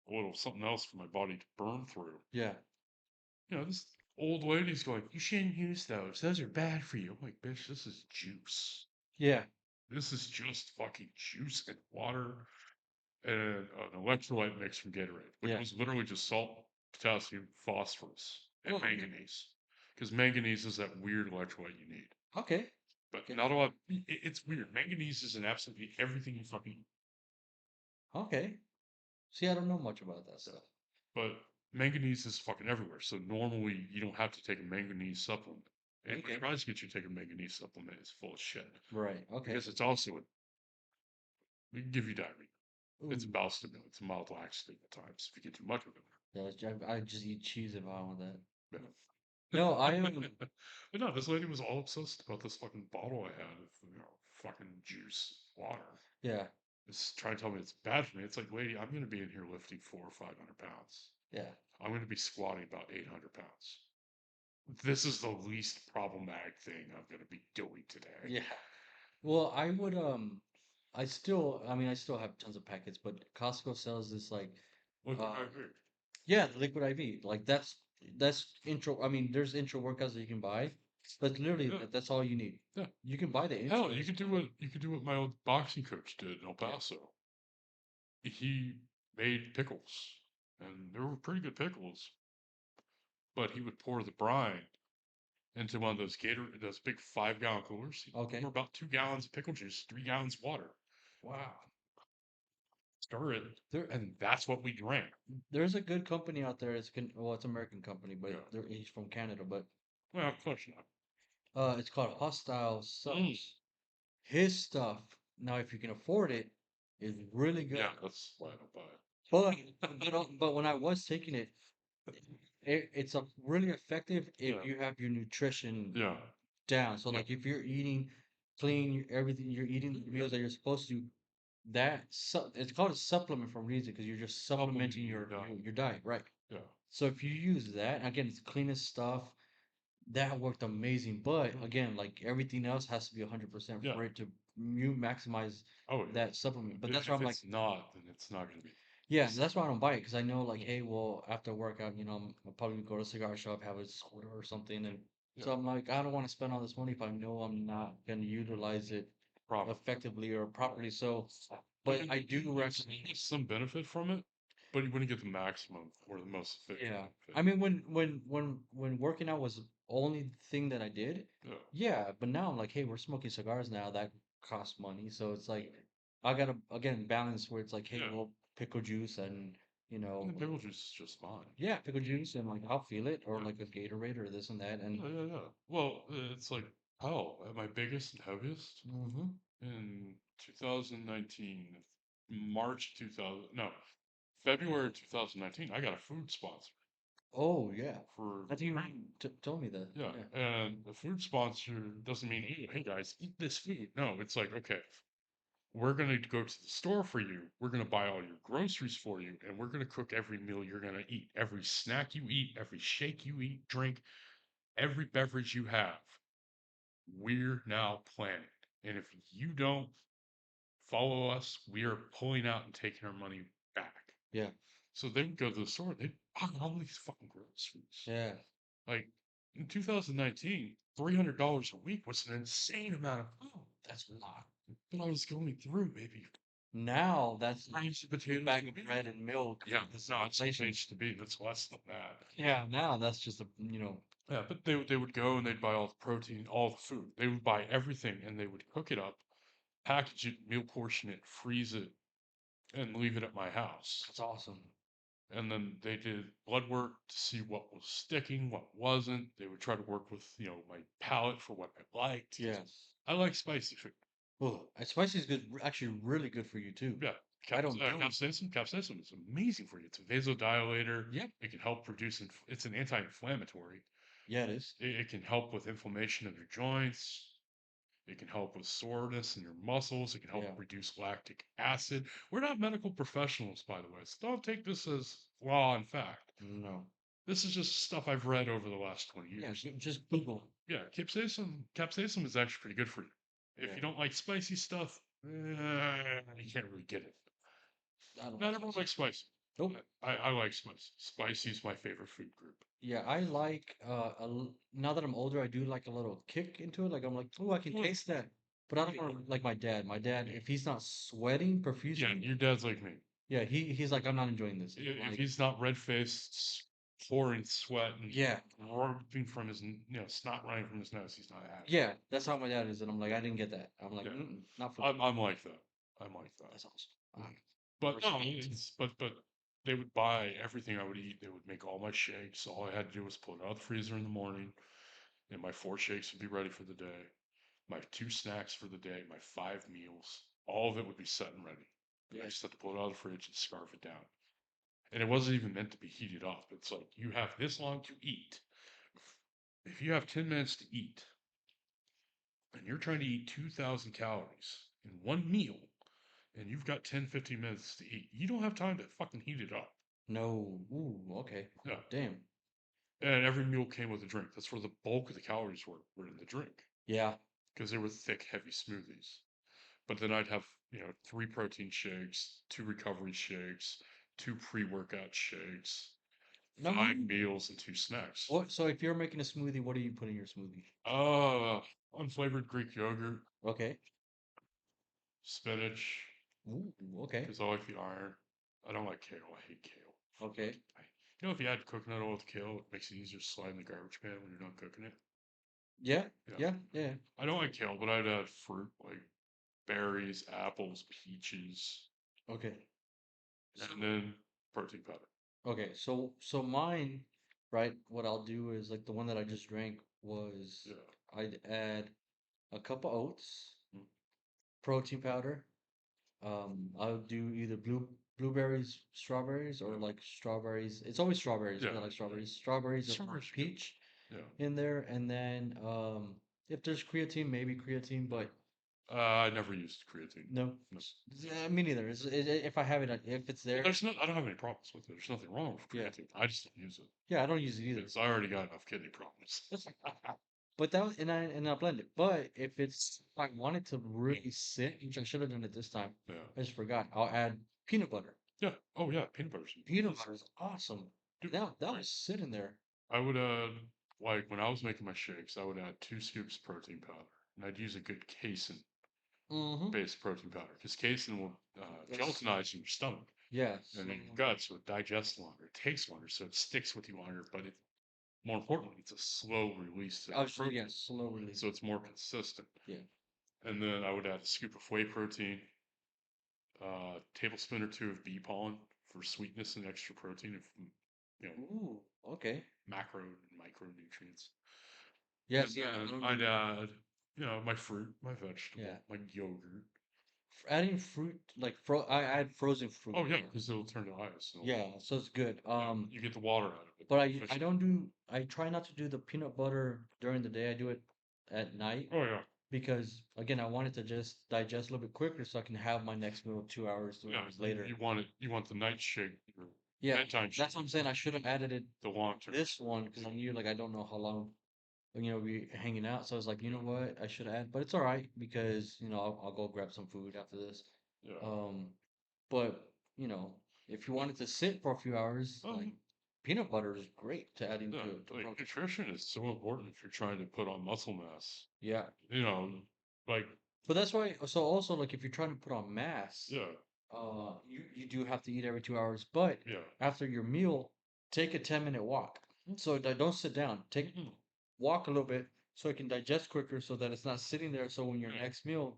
a little something else for my body to burn through. Yeah. This old lady's going, you shouldn't use those. Those are bad for you. I'm like, bitch, this is juice. Yeah. This is just fucking juice and water and an electrolyte mix from Gatorade. Like Yeah. it was literally just salt, potassium, phosphorus, and Oh. manganese. Because manganese is that weird electrolyte you need. Okay. But Okay. not a lot. It's weird. Manganese is in absolutely everything you fucking eat. Okay. See, I don't know much about that stuff. But manganese is fucking everywhere. So normally you don't have to take a manganese supplement. And Okay. what tries to get you to take a manganese supplement is full of shit. Right. Okay. Because it's also, it can give you diarrhea. It's a Ooh. bowel stimulant. It's a mild laxative at times if you get too much of it. Yeah, I just eat cheese if I want that. Yeah. No, I am. But no, this lady was all obsessed about this fucking bottle I had of, fucking juice, water. Yeah. It's trying to tell me it's bad for me. It's like, lady, I'm going to be in here lifting 400 or 500 pounds. Yeah. I'm going to be squatting about 800 pounds. This is the least problematic thing I'm going to be doing today. Yeah. Well, I would I mean I still have tons of packets, but Costco sells this like Look uh what I heard. yeah, the liquid IV. Like that's intro I mean there's intro workouts that you can buy But literally, Yeah, that's all you need. yeah. You can buy the Hell, insulin. you could do what my old boxing coach did in El Yeah. Paso. He made pickles, and they were pretty good pickles. But he would pour the brine into one of those big 5-gallon coolers. He'd Okay. pour about 2 gallons of pickle juice, 3 gallons of water. Wow. Stir it, There, and that's what we drank. there's a good company out there. Well, it's an American company, but Yeah. he's from Canada. But Well, close enough. it's called Hostile Mm. Subs. His stuff, now if you can afford it, is really good. Yeah, that's why I don't buy it. But when I was taking it, it's a really effective if Yeah, you have your nutrition yeah, down. So yeah, like if you're eating clean, everything you're eating the meals that you're supposed to, it's called a supplement for a reason because you're just supplementing supplementing your diet. your diet, right? Yeah, So if you use that, again, it's the cleanest stuff. That worked amazing. But mm, again, like everything else has to be 100% yeah. for it to you maximize Oh, that supplement. But yeah. that's why If I'm like, it's not, then it's not gonna be. yeah, that's why I don't buy it because I know like, Mm, hey, well, after workout, I'll probably go to a cigar shop, have a soda or something, and yeah, so I'm like, I don't want to spend all this money if I know I'm not gonna utilize it probably. effectively or properly. So, I but mean, I do recommend. you get some benefit from it, but you wouldn't get the maximum or the most efficient Yeah. I benefit. mean, when working out was the only thing that I did, Yeah, yeah. But now I'm like, hey, we're smoking cigars now. That costs money. So it's like I gotta again balance where it's like, hey, yeah. well, pickle juice and you And know, the pickle juice is just fine. yeah, pickle juice and like I'll feel it or Yeah, like a Gatorade or this and that and yeah, yeah, yeah. Well, it's like hell at my biggest and heaviest hmm in 2019, March 2000. No, February 2019. I got a food sponsor oh yeah. for. I think you told me that. Yeah, Yeah. and the food sponsor doesn't mean, hey guys, eat this food. No, it's like, okay, we're going to go to the store for you. We're going to buy all your groceries for you, and we're going to cook every meal you're going to eat. Every snack you eat, every shake you eat, drink, every beverage you have. We're now planning. And if you don't follow us, we are pulling out and taking our money back. Yeah. So they would go to the store, they'd buy all these fucking groceries. Yeah. Like in 2019, $300 a week was an insane amount of food. That's a lot. But I was going through maybe Now that's rice and a potatoes bag and of beans. bread and milk. Yeah, This no, it's inflation. changed to be that's less than that. Yeah, now that's just Yeah, but they would go and they'd buy all the protein, all the food. They would buy everything and they would cook it up, package it, meal portion it, freeze it, and leave it at my house. that's awesome. And then they did blood work to see what was sticking, what wasn't. They would try to work with, my palate for what I liked. 'Cause Yes. I like spicy food. Oh, spicy is good, actually really good for you too. Yeah, I don't do it. capsaicin is amazing for you. It's a vasodilator. Yep. It can help reduce. It's an anti-inflammatory. Yeah, it is. It can help with inflammation of your joints. It can help with soreness in your muscles. It can help Yeah. reduce lactic acid. We're not medical professionals, by the way, so don't take this as law and fact. No. This is just stuff I've read over the last 20 Yeah, years. just Google. Yeah, capsaicin is actually pretty good for you. If Yeah. you don't like spicy stuff, you can't really get it. I don't Not like everyone spicy. likes spicy. Nope. I like spicy. Spicy is my favorite food group. Yeah, I like now that I'm older, I do like a little kick into it. Like I'm like, oh, I can Mm, taste that. But I don't want to like my dad. My dad, if he's not sweating yeah, profusely, your dad's like me. yeah, he's like, I'm not enjoying this. If Like, he's not red faced, pouring sweat and yeah, rubbing from his, snot running from his nose, he's not having yeah, that's how my dad is, and I'm like, I didn't get that. I'm like, it. not for Yeah, I'm like that. I'm like that. that's awesome. Mm. But no, Respect. but they would buy everything I would eat. They would make all my shakes. All I had to do was pull it out of the freezer in the morning, and my 4 shakes would be ready for the day. My 2 snacks for the day, my 5 meals, all of it would be set and ready. And I Yeah, just had to pull it out of the fridge and scarf it down. And it wasn't even meant to be heated up. It's like you have this long to eat. If you have 10 minutes to eat and you're trying to eat 2,000 calories in one meal and you've got 10, 15 minutes to eat, you don't have time to fucking heat it up. no, ooh, okay, Yeah. damn, And every meal came with a drink. That's where the bulk of the calories were in the drink yeah, because they were thick, heavy smoothies. But then I'd have, 3 protein shakes, 2 recovery shakes, 2 pre workout shakes, No, 5 meals and 2 snacks. what? So if you're making a smoothie, what do you put in your smoothie? Uh, Unflavored Greek yogurt, Okay. spinach, Ooh, okay. because I like the iron. I don't like kale. I hate kale. Okay. If you add coconut oil with kale, it makes it easier to slide in the garbage can when you're not cooking it. Yeah. Yeah. Yeah. Yeah. I don't like kale, but I'd add fruit like berries, apples, peaches, Okay. So and then protein powder. okay. So mine, right? What I'll do is like the one that I just drank was Yeah. I'd add a cup of oats, Mm. protein powder. I'll do either blueberries, strawberries, or Yeah. like strawberries. It's always strawberries Yeah. because I like Yeah. strawberries. Strawberries or Strawberries are good. peach Yeah. in there, and then if there's creatine, maybe creatine, but I never used creatine. no, No. me neither. If I have it, if it's Well, there, there's no. I don't have any problems with it. There's nothing wrong with yeah, creatine. I just don't use it yeah. I don't use it either. because I already got enough kidney problems. But that was, and I blend it. But if I want it to really sit, which I should have done it this time, Yeah. I just forgot. I'll add peanut butter. Yeah. Oh yeah. Peanut butter's Peanut amazing. butter is awesome. Dude, That right. was sitting there. I would like when I was making my shakes, I would add 2 scoops protein powder, and I'd use a good casein Mm-hmm. based protein powder because casein will Yes. gelatinize in your stomach Yeah. and So in your gut, so it digests longer, it takes longer, so it sticks with you longer. But more importantly, it's a slow release I was yeah, protein, slow release. so it's more consistent. Yeah. And then I would add a scoop of whey protein, tablespoon or two of bee pollen for sweetness and extra protein, if you know Ooh, okay. macro and micronutrients. And Yes, yeah, I then don't I'd do add, my fruit, my yeah. vegetable, my yogurt. Adding fruit like I add frozen fruit Oh yeah, in. because it'll turn to ice. Yeah, so it's good. Yeah, you get the water out of it But I efficiently. don't do I try not to do the peanut butter during the day. I do it at night Oh yeah, because again, I want it to just digest a little bit quicker so I can have my next meal 2 hours, three yeah. hours later. You want it. You want the night shake or Yeah, bedtime that's shake, what I'm saying. I should have added it the long term. this one because I knew like I don't know how long we hanging out. So I was like, you know what, I should add, but it's all right because I'll go grab some food after this. Yeah. Um, but if you want it to sit for a few hours, like Um, peanut butter is great to add yeah. into Like protein. nutrition is so important if you're trying to put on muscle mass. Yeah, You know, like but that's why. So also, like if you're trying to put on mass, yeah, you do have to eat every 2 hours. But yeah. after your meal, take a 10-minute walk. So that don't sit down. Mhm. Walk a little bit so it can digest quicker, so that it's not sitting there. So when your Yeah, next meal,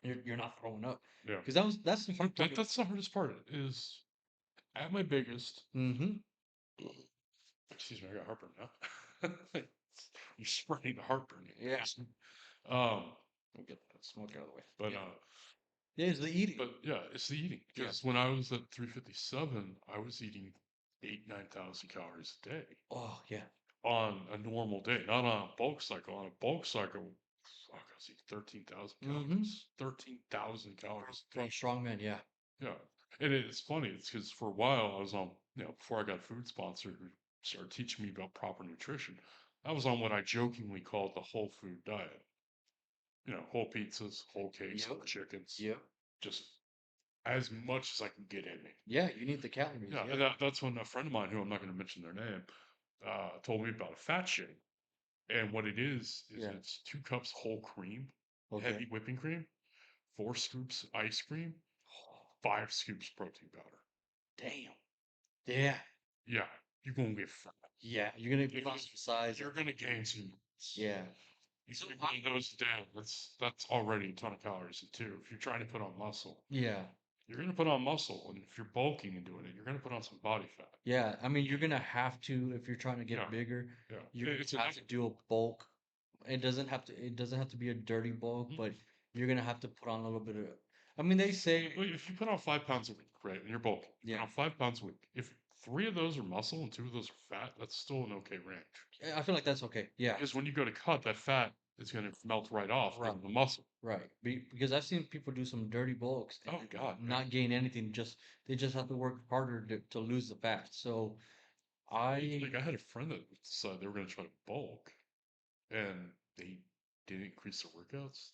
you're not throwing up. yeah. Because that's the hard part. That's the hardest part. Is at my biggest. Mm-hmm. Excuse me, I got heartburn now. You're spreading the heartburn. Yeah. Um, We'll get that smoke out of the way. but Yeah. Yeah, it's the eating. yeah, it's the eating. Yeah. Because when I was at 357, I was eating 9,000 calories a day Oh, yeah. on a normal day, not on a bulk cycle. On a bulk cycle, fuck, I was eating 13,000 Mm-hmm. calories. 13,000 calories a For a day. strong man, yeah. Yeah. And it's funny. It's because for a while I was on, before I got a food sponsor who started teaching me about proper nutrition, I was on what I jokingly called the whole food diet. Whole pizzas, whole cakes, Yep. whole chickens, Yep. just as much as I can get in me. Yeah, you need the calories. Yeah, Yeah. and that's when a friend of mine, who I'm not going to mention their name, told me about a fat shake. And what it is Yeah. it's 2 cups whole cream, Okay. heavy whipping cream, 4 scoops ice cream, 5 scoops protein powder. Damn. Yeah. Yeah, you're gonna get fat. Yeah. You're gonna If put on some size. you're gonna gain some. Yeah. You So take one of those down. That's already a ton of calories too. If you're trying to put on muscle, yeah. you're gonna put on muscle, and if you're bulking and doing it, you're gonna put on some body fat. Yeah. I mean, you're gonna have to if you're trying to Yeah, get bigger. yeah. You're It's gonna have to inevitable. do a bulk. It doesn't have to be a dirty bulk, Mhm. but you're gonna have to put on a little bit of. I mean, they say. Well, if you put on 5 pounds a week, right, and you're bulking, you put Yeah. on 5 pounds a week. If 3 of those are muscle and 2 of those are fat, that's still an okay range. I feel like that's okay. Yeah. Because when you go to cut, that fat is gonna melt right off Right. into the muscle. Right. Because I've seen people do some dirty bulks Oh and God, yeah. not gain anything. They just have to work harder to lose the fat. So I, Like I had a friend that said they were gonna try to bulk, and they didn't increase their workouts.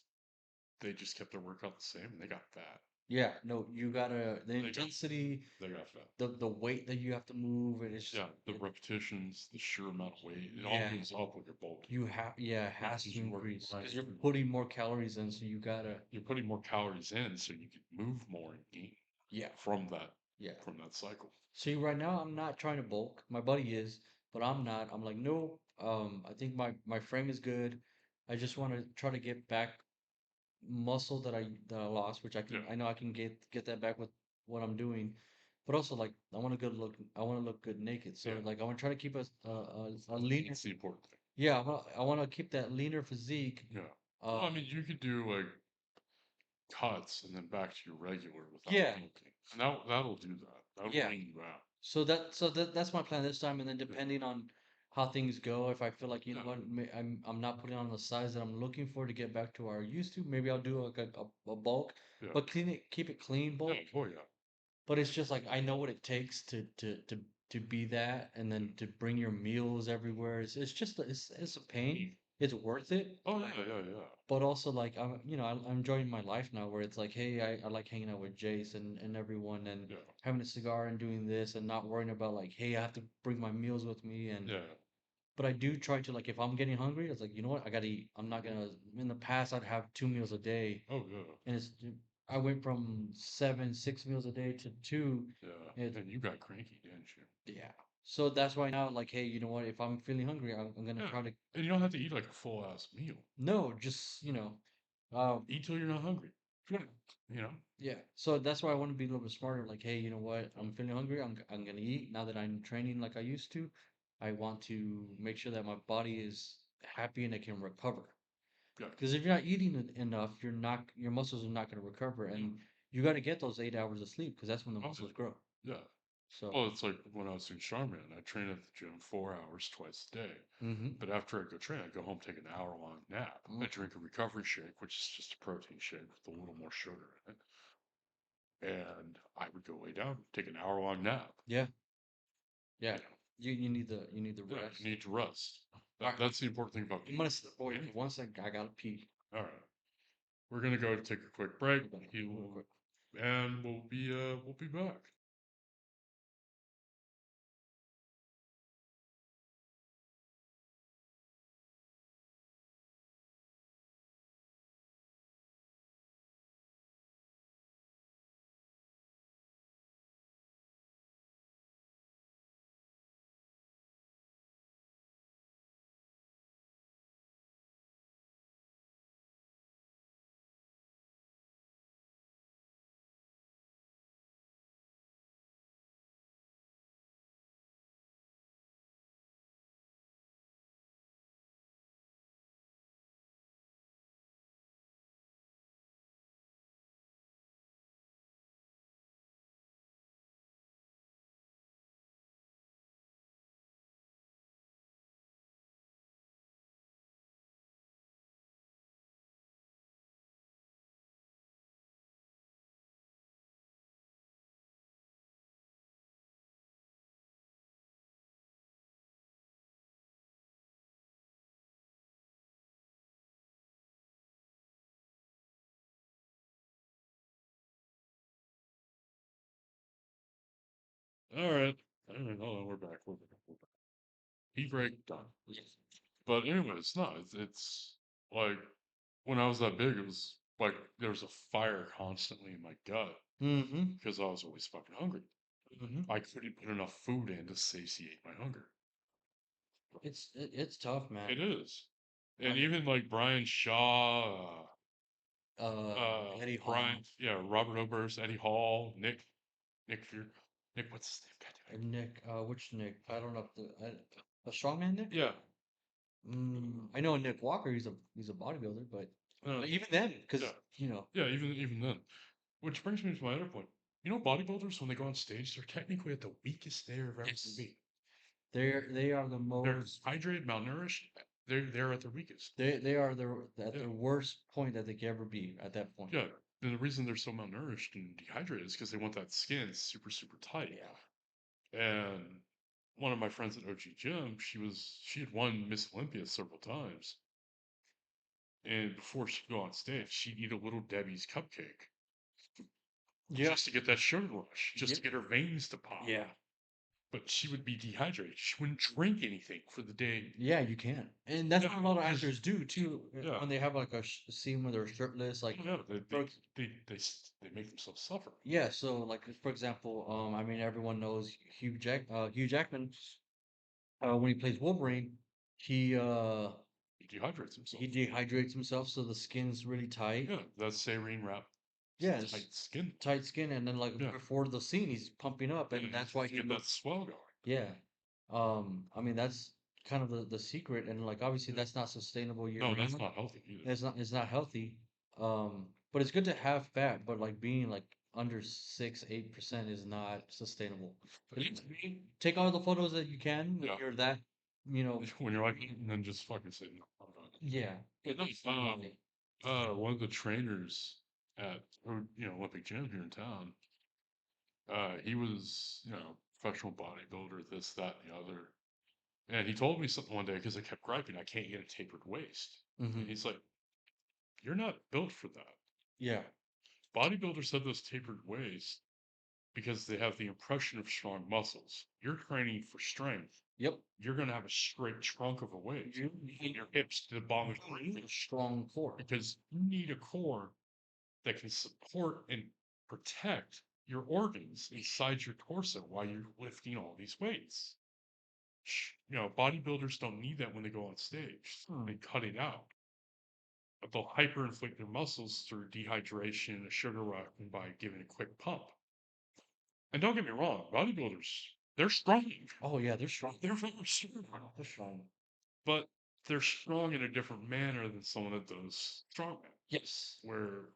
They just kept their workout the same, and they got fat. Yeah, no, you gotta the They got intensity, they got fat. the weight that you have to move, and it's Yeah, the repetitions, the sheer amount of weight, it all yeah, goes up when you're bulking. you have yeah, it Yeah, has because to you work increase right. because you're putting more calories in, so you gotta You're putting more calories in, so you can move more and gain yeah, from that yeah. from that cycle. See, right now I'm not trying to bulk. My buddy is, but I'm not. I'm like, no. I think my frame is good. I just want to try to get back muscle that I lost, which Yeah, I know I can get that back with what I'm doing, but also like I want to look good naked. So yeah. like I want to try to keep a leaner. That's the important thing. Yeah, I want to keep that leaner physique. Yeah. Uh, Well, I mean, you could do like cuts and then back to your regular without yeah, bulking, and that'll do that. That'll yeah. lean you out. So that's my plan this time, and then Yeah, depending on how things go, if I feel like you know yeah, what, I'm not putting on the size that I'm looking for to get back to where I used to. Maybe I'll do like a bulk, yeah, but keep it clean yeah. bulk. Oh yeah, But it's just like I know what it takes to be that, and yeah. then to bring your meals everywhere. It's just it's a pain. It's worth it, Oh yeah, yeah, yeah, but also like I'm enjoying my life now, where it's like, hey, I like hanging out with Jace and everyone, and yeah, having a cigar and doing this, and not worrying about like, hey, I have to bring my meals with me. And yeah. but I do try to, like, if I'm getting hungry, it's like, you know what, I gotta eat. I'm not gonna. In the past, I'd have 2 meals a day, Oh yeah, and I went from 6 meals a day to two. yeah. It's And you got cranky, didn't you? yeah. So that's why now, like, hey, you know what? If I'm feeling hungry, I'm gonna Yeah. try to And you don't have to eat like a full ass meal. no, just Eat till you're not hungry. yeah. You know? Yeah. So that's why I want to be a little bit smarter. Like, hey, you know what? Yeah, I'm feeling hungry. I'm gonna eat now that I'm training like I used to. I want to make sure that my body is happy and it can recover. yeah, Because if you're not eating enough, your muscles are not gonna recover, yeah. and you got to get those 8 hours of sleep because that's when the Oh yeah, muscles grow. yeah. So, Well, it's like when I was in Charmin, I train at the gym 4 hours twice a day. mm-hmm. But after I go train, I go home, take an hour-long nap. I drink a recovery shake, which is just a protein shake with a little more sugar in it. And I would go lay down, take an hour-long nap. Yeah, yeah. You know, You need the yeah, rest. you need to rest. All right, That's the important thing about I'm gonna eating. wait Eating. one second. I gotta pee. All right, we're gonna go take a quick break. Okay, He real will, quick. and we'll be back. All right. All right, hold on, we're back. We're back. We're back. Tea break done. Yes. But anyways, no, it's like when I was that big, it was like there was a fire constantly in my gut Mm-hmm. because I was always fucking hungry. Mm-hmm. I couldn't put enough food in to satiate my hunger. It's tough, man. It is. I And even like Brian Shaw, Eddie Hall, Brian, yeah, Robert Oberst, Eddie Hall, Nick Fear, Nick, what's his name? God damn it. Nick. Which Nick? I don't know if a strongman Nick. Yeah, I know Nick Walker. He's a bodybuilder, but uh, even then, yeah, because you know, yeah. Even then, which brings me to my other point. You know, bodybuilders when they go on stage, they're technically at the weakest they've ever yes, been. they are the They're most hydrated, malnourished. They're at their weakest. they are at Yeah, their worst point that they can ever be at that point. yeah. And the reason they're so malnourished and dehydrated is because they want that skin super tight. Yeah. And one of my friends at OG Gym, she had won Miss Olympia several times. And before she'd go on stage, she'd eat a little Debbie's cupcake. Yeah. just to get that sugar rush, just Yeah. to get her veins to pop. Yeah. But she would be dehydrated. She wouldn't drink anything for the day. Yeah, you can. And that's Yeah, what a lot of 'cause actors do too. yeah, When they have like a scene where they're shirtless, like yeah, for they make themselves suffer. yeah, so like for example, I mean everyone knows Hugh Jackman, when he plays Wolverine, he uh He dehydrates he himself. dehydrates himself so the skin's really tight. Yeah, that saline wrap, Yeah, it's tight skin. tight skin, and then like Yeah, before the scene, he's pumping up, yeah, and you that's why he get that looks. swell going. Yeah, I mean that's kind of the secret, and like obviously Yeah. that's not sustainable year No, that's round. not healthy either. It's not healthy. But it's good to have fat, but like being like under 6, 8% is not sustainable. At least take all the photos that you can when Yeah, you're that, you know, when you're like, and then just fucking say no. I'm not. yeah. But no, It's not healthy. one of the trainers at Olympic Gym here in town, he was professional bodybuilder, this, that, and the other, and he told me something one day because I kept griping I can't get a tapered waist, and Hmm. he's like, "You're not built for that. Yeah. Bodybuilders have those tapered waists because they have the impression of strong muscles. You're training for strength. Yep. You're going to have a straight trunk of a waist, You and your hips to the bottom of your need a feet strong core. because you need a core that can support and protect your organs inside your torso while you're lifting all these weights. Bodybuilders don't need that when they go on stage. They cut it out. But they'll hyperinflate their muscles through dehydration, a sugar rush, and by giving a quick pump. And don't get me wrong, bodybuilders, they're strong. Oh yeah, they're strong. They're very strong. They're strong. But they're strong in a different manner than someone that does strongman, Yes. where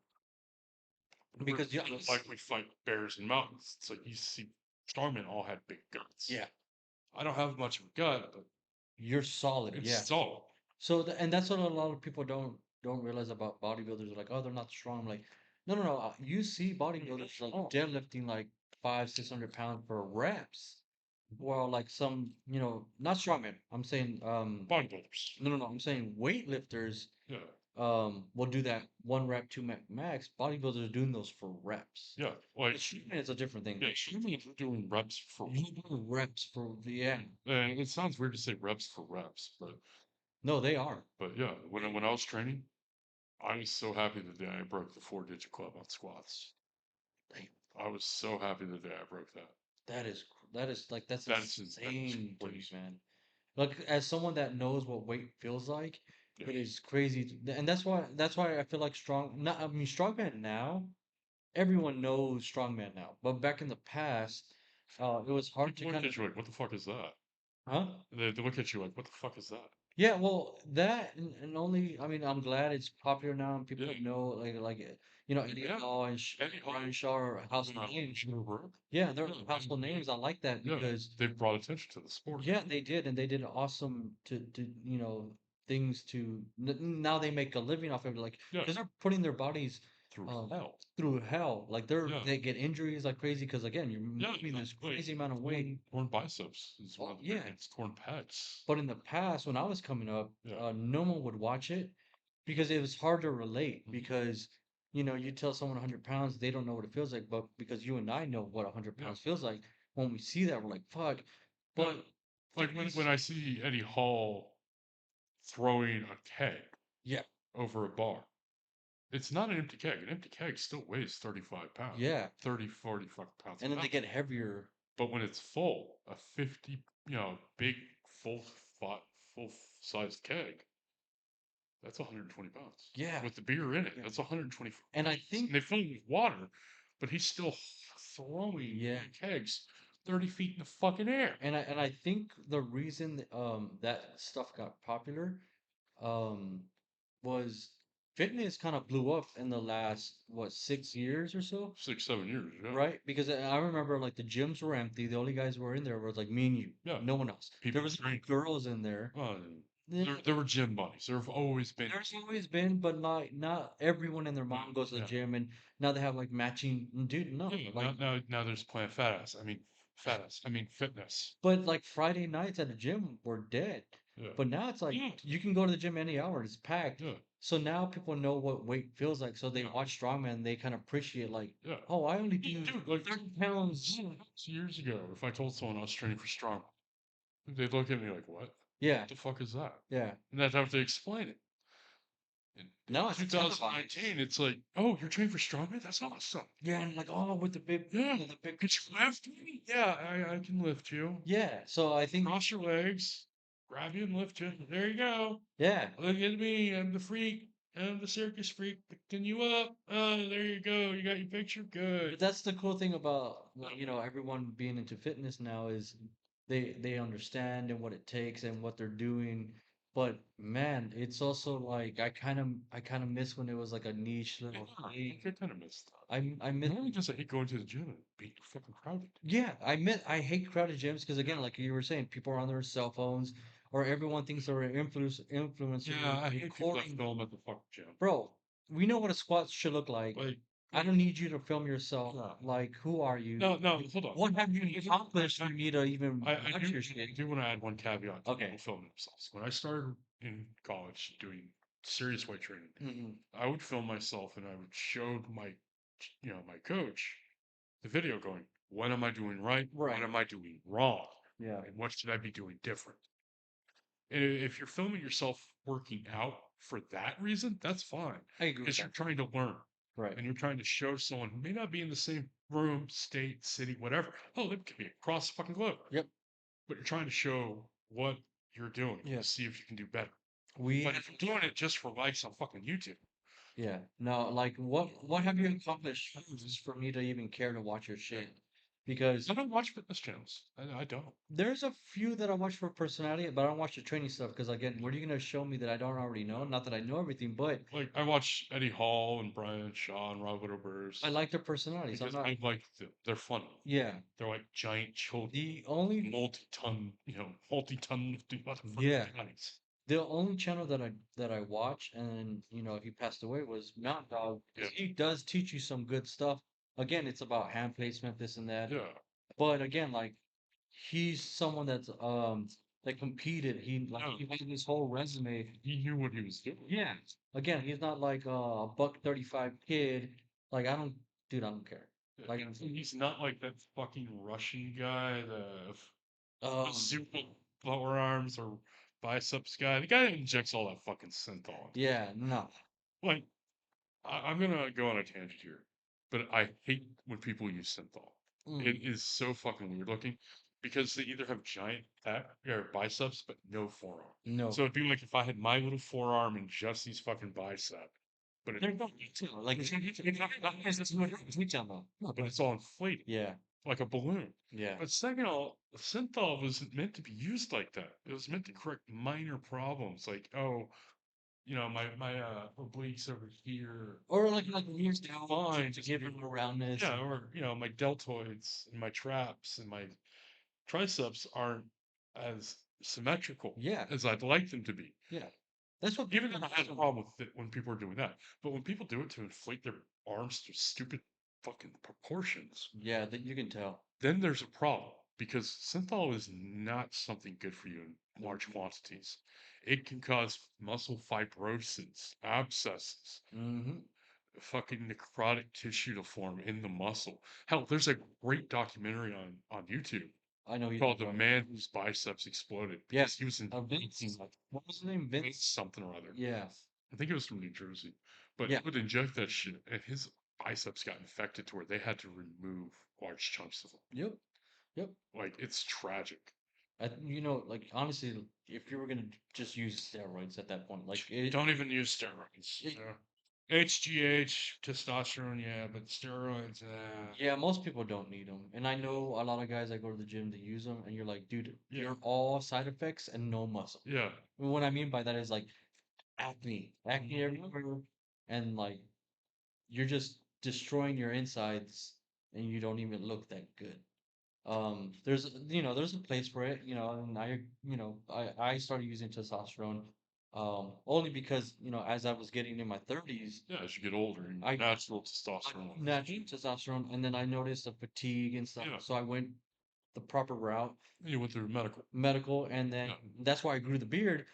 Because yeah, like we fight bears in mountains. It's like you see strongmen all have big guts. yeah, I don't have much of a gut, but you're solid. it's Yeah. solid. So and that's what a lot of people don't realize about bodybuilders. They're like, oh, they're not strong. I'm like, no, no, no. You see bodybuilders like Oh, deadlifting like 5, 600 pounds for reps, while like some, not strongmen. I'm saying bodybuilders. no, no, no. I'm saying weightlifters Yeah, will do that 1 rep, 2 max. Bodybuilders are doing those for reps. yeah. The Like, strongman is a different thing. yeah, strongmen are doing reps for. You do reps for yeah. And it sounds weird to say reps for reps, No, they are. but yeah, when I was training, I was so happy the day I broke the 4-digit club on squats. Damn. I was so happy the day I broke that. That is like that's That is insane to me, crazy. man. Like as someone that knows what weight feels like, Yeah, it is crazy, and that's why I feel like not. I mean, strongman now, everyone knows strongman now, but back in the past, it was hard to people look kind of, at you like, what the fuck is that? huh? They look at you like, what the fuck is that? Yeah, well, that and only, I mean, I'm glad it's popular now and people Yeah, know Eddie yeah. Hall and Eddie Hall, Ryan Shaw are household names. Sugar. Yeah, they're Yeah, household names. I like that yeah. because They've brought attention to the sport. yeah, they did, and they did awesome to things to now they make a living off of it, like Yeah, because they're putting their bodies through um hell. through hell, like Yeah, they get injuries like crazy because again you're yeah. moving this Like crazy amount of weight. torn biceps is one Oh of the big yeah, ones. Torn pecs. but in the past when I was coming up, Yeah. no one would watch it because it was hard to relate Mhm. because you tell someone 100 pounds they don't know what it feels like, but because you and I know what 100 Yeah. pounds feels like, when we see that we're like fuck, Yeah. but Like when fitness, I see Eddie Hall throwing a keg yeah. over a bar, it's not an empty keg. An empty keg still weighs 35 pounds, Yeah, 30, 45 pounds and then they pound. get heavier. But when it's full, a 50, big, full, full sized keg, that's 120 pounds. Yeah, With the beer in it, yeah. that's 124 And I pounds. And think they fill it with water, but he's still throwing yeah, kegs 30 feet in the fucking air. and I think the reason that stuff got popular um was fitness kind of blew up in the last what 6 years or so, 6, 7 years, yeah. right? Because I remember like the gyms were empty. The only guys who were in there was like me and you, Yeah. no one else. There People was no drink. girls in there. Uh, Yeah, there were gym buddies. There have always been. there's always been, but not everyone and their mom goes to the Yeah. gym, and now they have like matching. Dude, no, Yeah, like now there's Planet Fat Ass. I mean, fat ass. I mean, fitness. but like Friday nights at the gym were dead. Yeah. But now it's like Yeah. you can go to the gym any hour, it's packed. Yeah. So now people know what weight feels like. So they Yeah. watch strongman and they kind of appreciate like, Yeah. oh, I only Yeah, do dude, like 30 pounds. years ago, if I told someone I was training for strong, they'd look at me like, "What? Yeah, What the fuck is that?" yeah. And I'd have to explain it. In Now it's televised. 2019, it's like, "Oh, you're training for strongman? That's awesome." Yeah, and like oh with Yeah. the big Could you lift me? Yeah, I can lift you. yeah. So I think Cross your legs, grab you and lift you. There you go. yeah. Look at me. I'm the freak. I'm the circus freak. Picking you up. Oh, there you go. You got your picture? But Good. that's the cool thing about Yeah. you know everyone being into fitness now is they understand and what it takes and what they're doing. But man, it's also like I kind of miss when it was like a niche Yeah, little I thing. kind of miss that. I miss Mainly because I hate going to the gym and being fucking crowded. yeah I hate crowded gyms because again like you were saying people are on their cell phones or everyone thinks they're an influencer Yeah, I hate people that recording. film at the fucking gym. Bro, we know what a squat should look like. Like, I don't need you to film yourself. yeah. Like, who are you? No, no, hold on. What have you accomplished for me to even I watch your shit? do want to add one caveat to Okay. people filming themselves. When I started in college doing serious weight training, Hmm. I would film myself and I would show my coach the video going, what am I doing right? What Right. am I doing wrong? Yeah. And what should I be doing different? And if you're filming yourself working out for that reason, that's fine. I agree with Because you're that. trying to learn Right. and you're trying to show someone who may not be in the same room, state, city, whatever. Oh, they could be across the fucking globe. Yep. But you're trying to show what you're doing Yeah. to see if you can do better. We But if you're doing it just for likes on fucking YouTube, yeah. No, like what have you accomplished just for me to even care to watch your shit? Because I don't watch fitness channels. I don't. there's a few that I watch for personality, but I don't watch the training stuff because again, what are you gonna show me that I don't already know? Not that I know everything, but Like I watch Eddie Hall and Brian Shaw and Robert I Oberst like their personalities. I'm because not I like them. They're funny. yeah. They're like giant children, The only multi-ton lifting motherfucking yeah. guys. The only channel that I watch, and you know, he passed away, was Mountain Dog Yeah, because he does teach you some good stuff. Again, it's about hand placement, this and that. yeah, But again, like he's someone that's that competed. yeah. He made his whole resume. He knew what he was doing. Yeah. Again, he's not like a buck 35 kid. Like I don't, dude, I don't care. Yeah, Like he's not like that fucking Russian guy, the um, super lower arms or biceps guy. The guy that injects all that fucking synthol. yeah, no. Like, I'm gonna go on a tangent here, but I hate when people use synthol. Mm, It is so fucking weird looking because they either have giant or biceps but no forearm. no. So it'd be like if I had my little forearm and Jesse's fucking bicep, but They're not too. Like but it's all inflated yeah, like a balloon. yeah. But second of all, synthol wasn't meant to be used like that. It was meant to correct minor problems, like my obliques over here. Or like years down Fine, to give him a roundness. yeah, or my deltoids and my traps and my triceps aren't as symmetrical Yeah, as I'd like them to be. yeah. That's what Even people though I had a problem with it when people are doing that. But when people do it to inflate their arms to stupid fucking proportions, yeah, that you can tell. then there's a problem because synthol is not something good for you in Nope. large quantities. It can cause muscle fibrosis, abscesses, Hmm. fucking necrotic tissue to form in the muscle. Hell, there's a great documentary on YouTube I know he's called "The Man Whose Biceps Exploded" yeah. because he was in Vince. What was his name? Vince Vince. something or other. Yeah, I think it was from New Jersey, but he yeah. would inject that shit, and his biceps got infected to where they had to remove large chunks of them. Yep, yep. Like it's tragic. You know, like honestly, if you were gonna just use steroids at that point, like Don't even use steroids. it HGH, testosterone, yeah, but steroids, yeah, most people don't need them. And I know a lot of guys that go to the gym to use them, and you're like, dude, yeah, you're all side effects and no muscle. yeah. And what I mean by that is like acne Mhm. everywhere, and like you're just destroying your insides, and you don't even look that good. There's you know there's a place for it, you know, and I started using testosterone, only because you know as I was getting in my 30s, Yeah, as you get older, I natural I testosterone. natural testosterone, and then I noticed the fatigue and stuff, Yeah, so I went the proper route, You went through medical. medical, and then Yeah, that's why I grew the beard.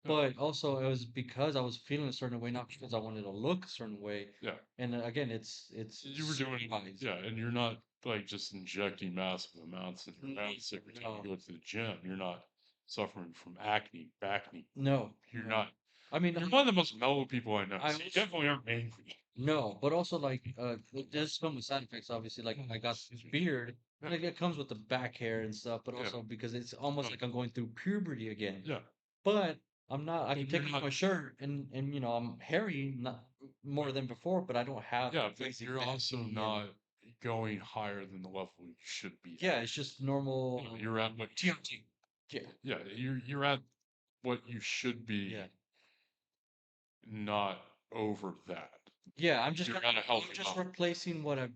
yeah, But also it was because I was feeling a certain way, not because I wanted to look a certain way. yeah. And again, it's You were doing, surprise. yeah, and you're not like just injecting massive amounts in your Mm, mouth every time no, you go to the gym. You're not suffering from acne, backne. no, You're no. not. I mean, You're one of the most mellow people I know. I So you also definitely aren't angry. no, but also like there's some side effects. Obviously, like Oh, I got this excuse me. beard, Yeah, like it comes with the back hair and stuff, but yeah, also because it's almost no, like I'm going through puberty again. yeah. But I'm not. I can But you're take off not. my shirt and I'm hairy, not more than before, but I don't have Yeah, but crazy you're also acne and not going higher than the level you should be yeah, at. it's just normal You know, you're at what you should. TRT. Yeah, Yeah, you're at what you should yeah, be, not over that. yeah. I'm just You're gonna. at a I'm healthy just level, replacing what I'm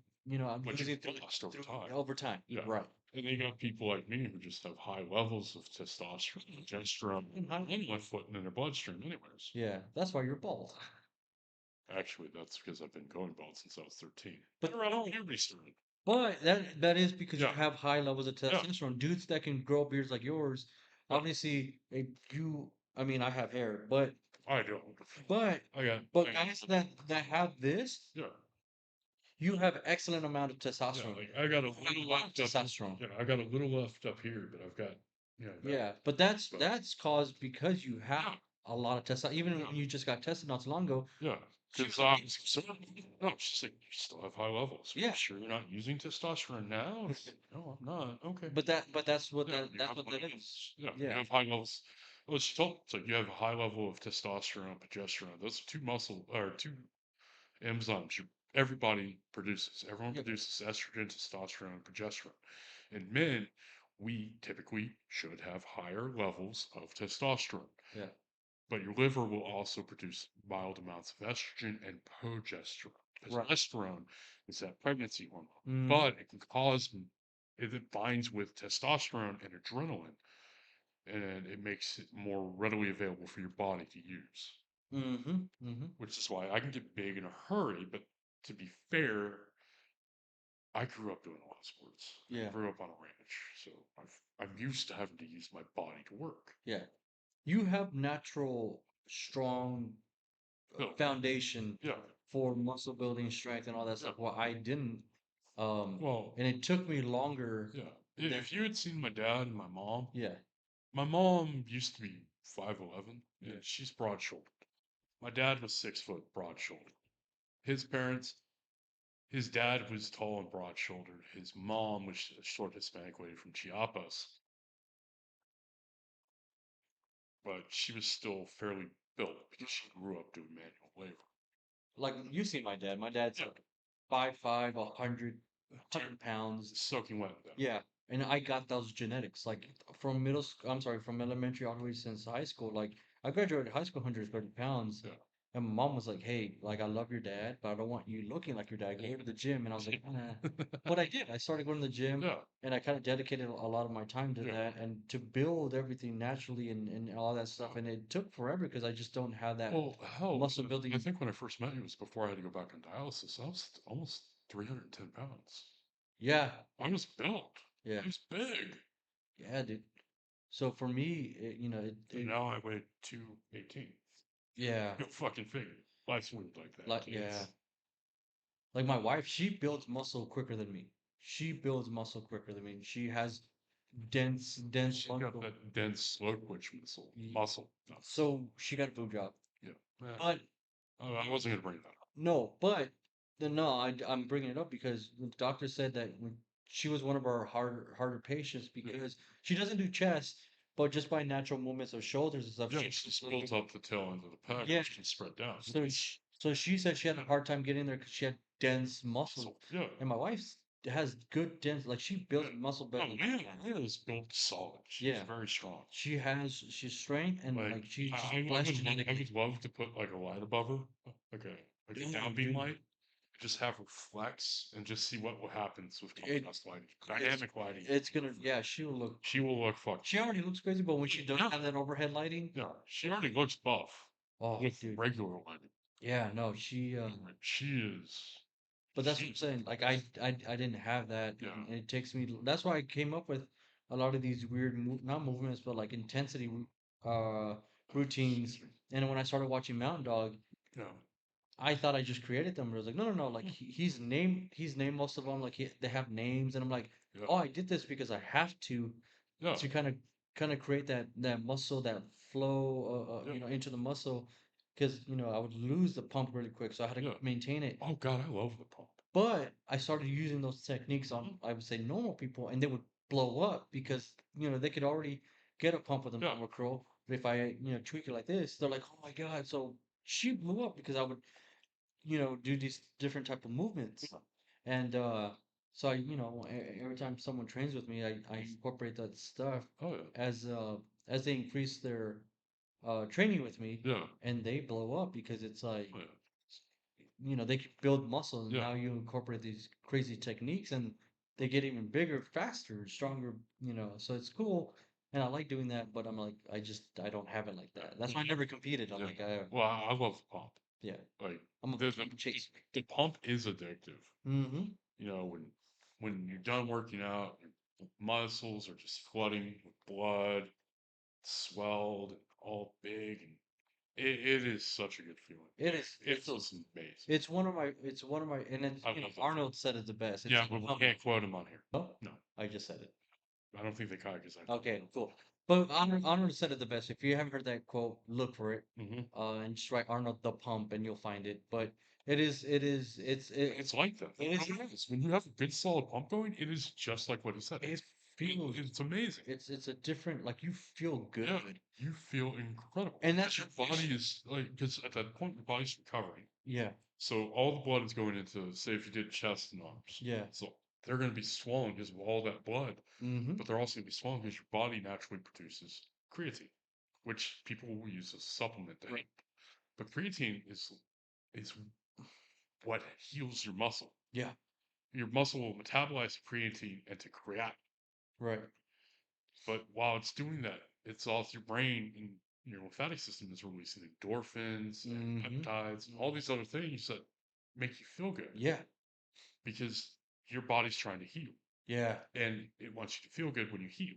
but losing you've lost over through time. over time. Yeah. Right. And then you got people like me who just have high levels of testosterone, progesterone, and my foot in their bloodstream, anyways. Yeah, that's why you're bald. Actually, that's because I've been going bald since I was 13. But But around puberty started. But that is because you Yeah, have high levels of yeah, testosterone. Dudes that can grow beards like yours, yeah. obviously, you. I mean, I have hair, but I don't. but I got, but guys that have this, yeah, you have excellent amount of yeah. testosterone. Like I got a You have little a lot of left up. testosterone. Yeah, I got a little left up here, but I've got, that. Yeah, but that's But that's caused because you have yeah, a lot of testosterone. Even yeah, when you just got tested not too long ago, yeah. she Because was like, was concerned. No, she's like, you still have high levels. Are you yeah. sure you're not using testosterone now? It's like, no, I'm not. Okay. But that's what Yeah, you that's have what high that is. levels. Yeah, you Yeah, have high levels. Well, she told it's like you have a high level of testosterone, progesterone. Those are two muscle or two enzymes everybody produces. Everyone yep, produces estrogen, testosterone, and progesterone. In men, we typically should have higher levels of testosterone, yeah, but your liver will also produce mild amounts of estrogen and progesterone. right. Progesterone is that pregnancy hormone, Mm-hmm. but it can cause if it binds with testosterone and adrenaline, and it makes it more readily available for your body to use. Mm-hmm. Mm-hmm. Which is why I can get big in a hurry, but to be fair, I grew up doing a lot of sports. I Yeah. grew up on a ranch, so I'm used to having to use my body to work. Yeah. You have natural, strong No, foundation yeah, for muscle building, strength, and all that yeah. stuff. Well, I didn't. Well, And it took me longer yeah. than, If you had seen my dad and yeah, my mom used to be 5'11", yeah, and she's broad shouldered. My dad was 6 foot, broad shouldered. His parents, his dad was tall and broad shouldered. His mom was a short Hispanic lady from Chiapas, but she was still fairly built because she grew up doing manual labor. like you see my dad. My dad's Yeah, like 5'5", 110 100 pounds. soaking wet in that. Yeah, and I got those genetics like from middle school. I'm sorry, from elementary all the way since high school. Like I graduated high school 130 pounds, Yeah. and my mom was like, "Hey, like I love your dad, but I don't want you looking like your dad. Go to the gym." And I was like, But I did. I started going to the gym, Yeah, and I kind of dedicated a lot of my time to yeah. that and to build everything naturally and all that stuff. And it took forever because I just don't have that Well, hell, muscle I building. think when I first met you was before I had to go back on dialysis. I was almost 310 pounds. Yeah, I was built. yeah, I was big. yeah, dude. So for me, And now I weigh 218. yeah, Go fucking figure. Life's weird like that, like yeah. kids. Like my wife, she builds muscle quicker than me. She builds muscle quicker than me. She has dense She's got muscle. that dense slow twitch muscle. No, So she got a boob job. yeah. Eh, But I wasn't gonna bring that up. no, but no, I'm bringing it up because the doctor said that she was one of our harder patients Yeah, because she doesn't do chest, but just by natural movements of shoulders and stuff, yeah. She just builds up the tail end of the pec yeah. and she can spread down. So she said she had a Yeah, hard time getting there because she had dense muscle, muscle. Yeah. and my wife has good dense, like she Yeah. builds muscle Oh better. man, Leah is built solid. She's Yeah, very strong. she's strength and Like like she's just I blessed I genetically. would love to put like a light above her, like a Oh, downbeam dude, light. Just have her flex and just see what happens with it contrast lighting, it's dynamic lighting. it's gonna yeah she will look. She will look fucking. She already looks crazy, but when she does Yeah, have that overhead lighting, yeah. She already looks buff oh with dude, regular lighting. yeah no she Like, she is. but that's what I'm She's saying. Like I didn't have that, yeah. and it takes me. That's why I came up with. a lot of these weird not movements, but like intensity uh routines. And when I started watching Mountain Dog, Yeah. I thought I just created them. But I was like, no, no, no. Like Hmm. he's named most of them. Like they have names, and I'm like, Yeah. oh, I did this because I have Yeah. to kind of create that muscle, that flow, Yeah. into the muscle, because I would lose the pump really quick, so I had to Yeah. maintain it. Oh God, I love the pump. But I started using those techniques on, Hmm. I would say, normal people, and they would blow up because they could already get a pump with a Yeah. normal curl. But if I tweak it like this, they're like, oh my God! So she blew up because I would do these different type of movements. And so every time someone trains with me, I incorporate that stuff Oh yeah. as as they increase their training with me, Yeah. and they blow up because it's like Oh, yeah. they can build muscle, and Yeah. now you incorporate these crazy techniques, and they get even bigger, faster, stronger, so it's cool. And I like doing that, but I'm like, I don't have it like that. That's why I never competed. I'm Yeah. like, Well, I love the pump. yeah, Like I'm a the the, paper the, chaser. the pump is addictive. Mm-hmm. You know, when you're done working out, your muscles are just flooding with blood, swelled, and all big, and it is such a good feeling. It is. It feels amazing. It's one of my, and it's, I love that feeling. Arnold said it the best. It's Yeah, like but we can't quote him on here. no, No, I just said it. I don't think they caught it because I told Okay, cool. But Arnold said it the best. If you haven't heard that quote, look for it, them. Hmm. and just write Arnold the Pump, and you'll find it. But It's like that. it is. It really is. When you have a good solid pump going, it is just like what he said. It feels. It's amazing. It's a different. Like you feel good, Yeah, you feel incredible and because that's your body is like because at that point your body's recovering. yeah, So all the blood is going into, say, if you did chest and arms. yeah. So they're going to be swollen because of all that blood, Mm-hmm. but they're also going to be swollen because your body naturally produces creatine, which people will use as a supplement to Right. help. But creatine is what heals your muscle. Yeah. Your muscle will metabolize creatine into creatinine. Right. But while it's doing that, it's also your brain and your lymphatic system is releasing endorphins and Mm-hmm. peptides and all these other things that make you feel good Yeah. because your body's trying to heal Yeah. and it wants you to feel good when you heal.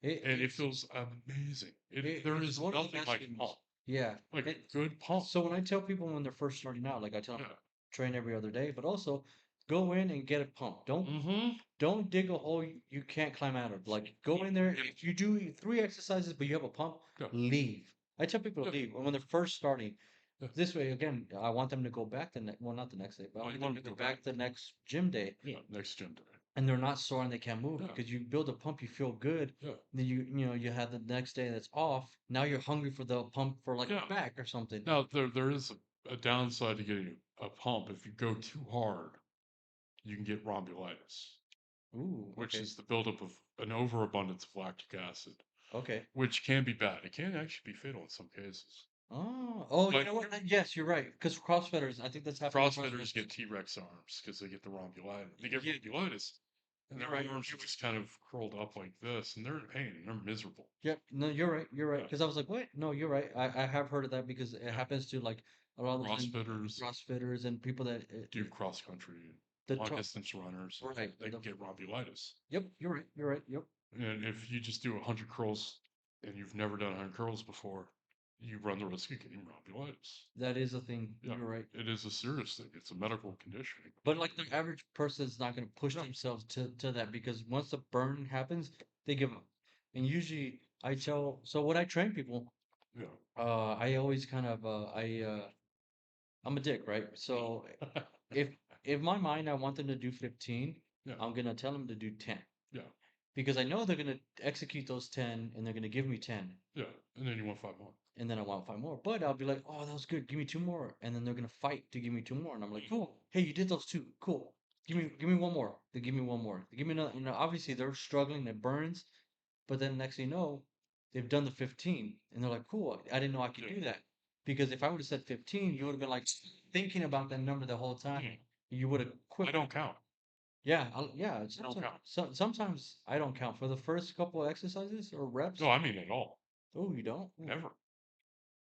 It And it it's feels amazing. There it's is one of the nothing best like feelings. pump, Yeah. like It, a good pump. so when I tell people when they're first starting out, like I tell them Yeah. train every other day, but also go in and get a pump. Mm-hmm. Don't dig a hole you can't climb out of. Like go in there. Yeah. If you do three exercises, but you have a pump, Yeah. leave. I tell people to Yeah. leave when they're first starting. Yeah. This way, again, I want them to go back the next, well, not the next day, but I Oh, you want them want to me to go go back? back the next gym day, Yeah. Next gym day. and they're not sore and they can't move Yeah. because you build a pump, you feel good. Yeah. Then you have the next day that's off. Now you're hungry for the pump for like Yeah. back or something. Now there is a downside to getting a pump. If you go too hard, you can get rhombolytis, Ooh, which okay, is the buildup of an overabundance of lactic acid, okay. which can be bad. It can actually be fatal in some cases. Oh, you But know what? Yes, you're right. Because CrossFitters, I think that's happening to CrossFitters CrossFitters. get T-Rex arms because they get the rhombolytis. They get Yeah, rhombolytis, and you're their right. arms are just kind of curled up like this, and they're in pain and they're miserable. Yep. No, you're right. You're right. Yeah, Because I was like, what? No, you're right. I have heard of that because it yeah. happens to like a lot of the time CrossFitters CrossFitters and people that do cross country and the long tro- distance runners. right. They can get rhombolytis. Yep. You're right. You're right. Yep. And if you just do 100 curls and you've never done 100 curls before, you run the risk of getting rhombolytis. That is a thing. Yeah, You're right. it is a serious thing. It's a medical condition. But like the average person is not going to push No, themselves to that because once the burn happens, they give up. And usually I tell, so when I train people, yeah, I always kind of, I'm a dick, right? So if if my mind I want them to do 15, yeah, I'm gonna tell them to do 10 yeah, because I know they're gonna execute those 10 and they're gonna give me 10, yeah. And then you want 5 more. and then I want 5 more. But I'll be like, oh, that was good. Give me 2 more, and then they're gonna fight to give me 2 more, and I'm like, cool. Hey, you did those two. Cool. Give me one more. They give me one more. They give me another. Obviously they're struggling. It burns, but then next thing you know, they've done the 15, and they're like, cool. I didn't know I could Yeah, do that because if I would have said 15, you would have been like thinking about that number the whole time. yeah. You would have quit. I don't count. Yeah, yeah. I don't count. Sometimes I don't count for the first couple of exercises or No, reps. I mean at all. Oh, you don't? Ooh. Never.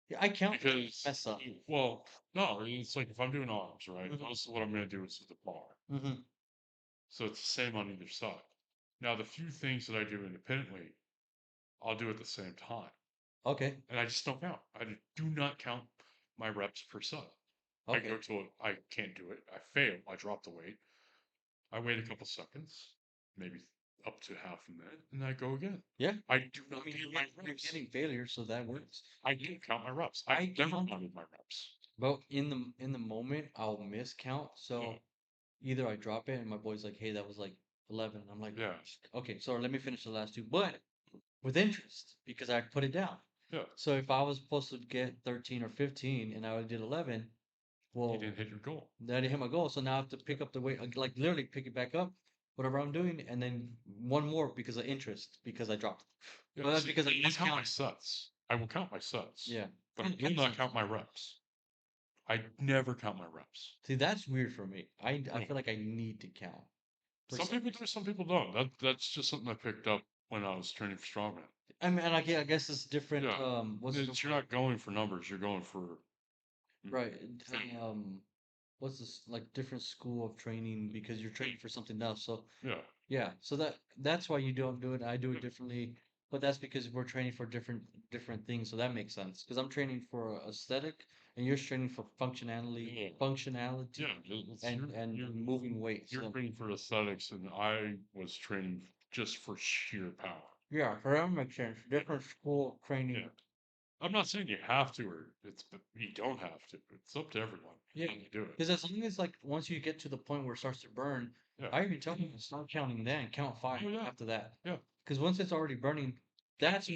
Yeah, I count when I Because, mess up. well, no, it's like if I'm doing arms, right? Hmm. Most of what I'm going to do is with the bar. Hmm. So it's the same on either side. Now, the few things that I do independently, I'll do at the same time. Okay. And I just don't count. I do not count my reps per sub. I go Okay. to I can't do it. I fail. I drop the weight. I wait a couple seconds, maybe up to half a minute, and I go again. Yeah. I do I not mean, count my you're reps. getting failure, so that works. I do count my reps. I I've never count, counted my reps. but in the moment, I'll miscount. Yeah, So either I drop it, and my boy's like, "Hey, that was like 11." I'm like, yeah, "Okay, so let me finish the last two," but with interest because I put it down. yeah. So if I was supposed to get 13 or 15 and I did 11, You well, didn't hit your goal. that didn't hit my goal. So now I have to pick up the weight, like literally pick it back up, whatever I'm doing, and then one more because of interest because I dropped. Yeah, Well, that's see, because I I count my miscounted. sets. I will count my sets, Yeah. but I That will makes not sense. count my reps. I never count my reps. See, that's weird for me. I Yeah. feel like I need to count for Some some people reason. do, some people don't. That's just something I picked up when I was training for strongman. I mean, and I guess it's different. Yeah, What's the you're not going for numbers. You're going for right? fame. What's this like different school of training because you're training for something else. So Yeah, yeah, so that's why you don't do it. I do it differently, but that's because we're training for different things. So that makes sense. Because I'm training for aesthetic, and you're training for yeah, functionality, yeah. and moving weight. You're So training for aesthetics, and I was training just for sheer power. yeah, for that makes sense. Different school of Yeah, training. I'm not saying you have to, or you don't have to. It's up to everyone Yeah, how you do it. because as long as like once you get to the point where it starts to burn, Yeah. I even tell them to start counting then, count five Oh yeah. after that. Yeah. Because once it's already burning, that's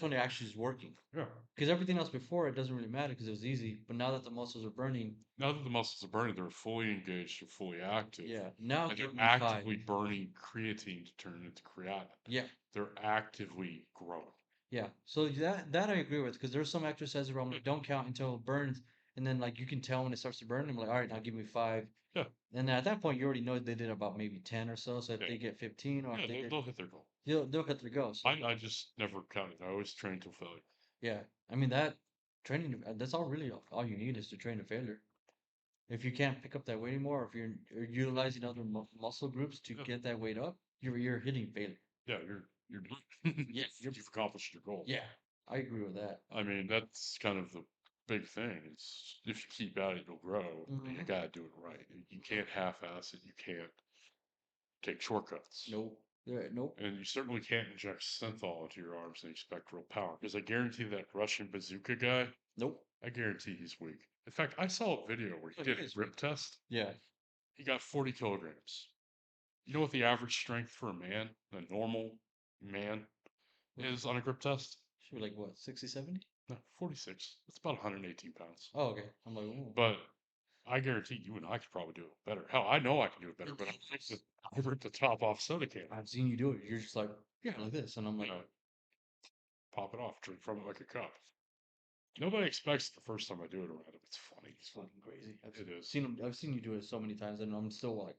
when it actually is working. Yeah. Because everything else before it doesn't really matter because it was easy. But now that the muscles are burning, Now that the muscles are burning, they're fully engaged, they're fully active, yeah, now and they're give me five. actively burning creatine to turn into creatinine. Yeah, They're actively growing. yeah. So that I agree with because there's some exercises where I'm Yeah. like, don't count until it burns, and then like you can tell when it starts to burn. I'm like, all right, now give me five. Yeah. And at that point, you already know they did about maybe 10 or so. So if Yeah. they get 15 or if Yeah. they get, They'll hit their goal. they'll hit their go. So I just never counted. I always trained till failure. yeah, I mean that training, that's all really all you need is to train to failure. If you can't pick up that weight anymore, or if you're utilizing other muscle groups to Yeah. get that weight up, you're hitting failure. Yeah. You're done. Yeah, You've accomplished your goal. yeah, I agree with that. I mean, that's kind of the big thing. It's if you keep at it, you'll grow. And you Hmm. gotta do it right. You can't half-ass it. You can't take shortcuts. Nope. Yeah, nope. And you certainly can't inject synthol into your arms and expect real power. Because I guarantee that Russian bazooka guy, Nope. I guarantee he's weak. In fact, I saw a video where he Oh, did he a is grip weak. test. Yeah. He got 40 kilograms. You know what the average strength for a man, a normal man, What- is on a grip test? Should be like what, 60, 70? No, 46. That's about 118 pounds. Oh, okay. I'm like, ooh. But I guarantee you and I could probably do it better. Hell, I know I can do it better, but I ripped the top off soda can. I've seen you do it. You're just like, yeah, like this. And I'm You like, know, pop it off, drink from it like a cup. Nobody expects the first time I do it around him. It's funny. it's fucking crazy. It is. I've seen you do it so many times and I'm still like,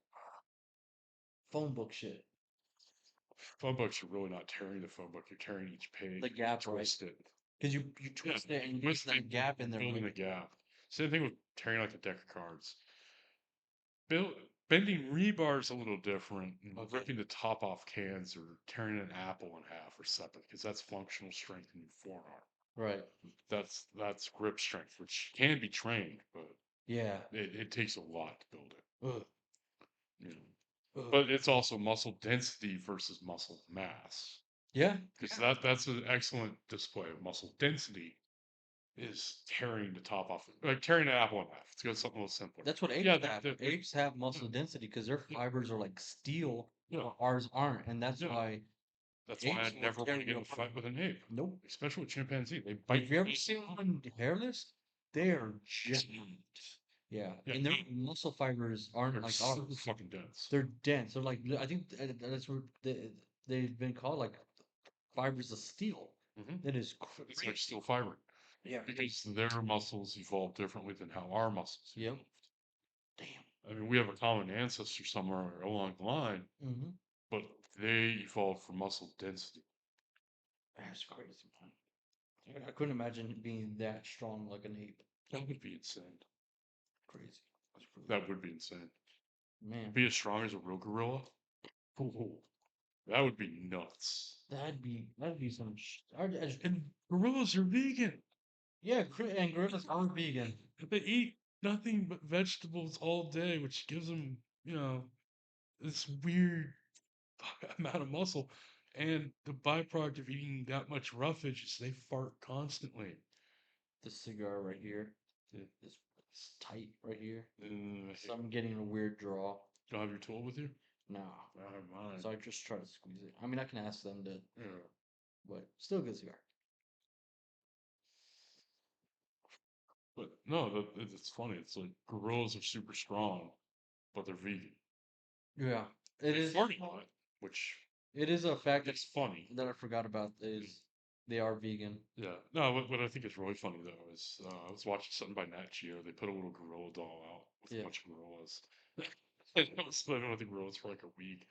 phone book shit. Phone books are really not tearing the phone book. You're tearing each page. The gap, right? Twist it. Because you Yeah, twist it and you twist leave it, that gap in there, building right? a gap. Same thing with tearing like a deck of cards. Bending rebar's a little different. And Okay. ripping the top off cans or tearing an apple in half or something because that's functional strength in your forearm. Right. That's grip strength, which can be trained, but Yeah. it takes a lot to build it. Ugh. You know. Ugh. But it's also muscle density versus muscle mass. Yeah. Because that's an excellent display of muscle density is tearing the top off, like tearing an apple in half. It's got something a little simpler. That's what Yeah, apes have. Apes have yeah, muscle density because their yeah, fibers are like steel, yeah, while ours aren't, and that's yeah. why That's why I apes will never tear want to get you in a apart. fight with an ape, Nope. especially with chimpanzee. They If bite you your ever face. see one hairless, they are giant. Yeah, Yeah, and their muscle fibers aren't they're like so ours. fucking dense. They're dense. They're like I think that's what they've been called like fibers of steel. Hmm. That is It's like crazy. steel fiber Yeah. because their muscles evolve differently than how our muscles Yep. evolved. Damn. I mean, we have a common ancestor somewhere along the line, Mm-hmm. but they evolved for muscle density. That's crazy, man. I couldn't imagine being that strong like an ape. That would be insane. Crazy. That's crazy. That would be insane. Man. Be as strong as a real gorilla. Ooh. That would be nuts. That'd be some. And gorillas are vegan. Yeah, and gorillas are vegan. They eat nothing but vegetables all day, which gives them, this weird amount of muscle. And the byproduct of eating that much roughage is they fart constantly. The cigar right here Yeah. is tight right here. Uh, So I'm getting a weird draw. do you have your tool with you? Nah. I have mine. So I just try to squeeze it. I mean, I can ask them to, Yeah. but still a good cigar. But no, it's funny. It's like gorillas are super strong, but they're vegan. Yeah, it They is. fart a lot, which It is a fact it's funny. that I forgot about. Is they are vegan. Yeah. No, what I think is really funny though is I was watching something by Nat Geo. They put a little gorilla doll out with a Yeah. bunch of gorillas. And I was living with the gorillas for like a week,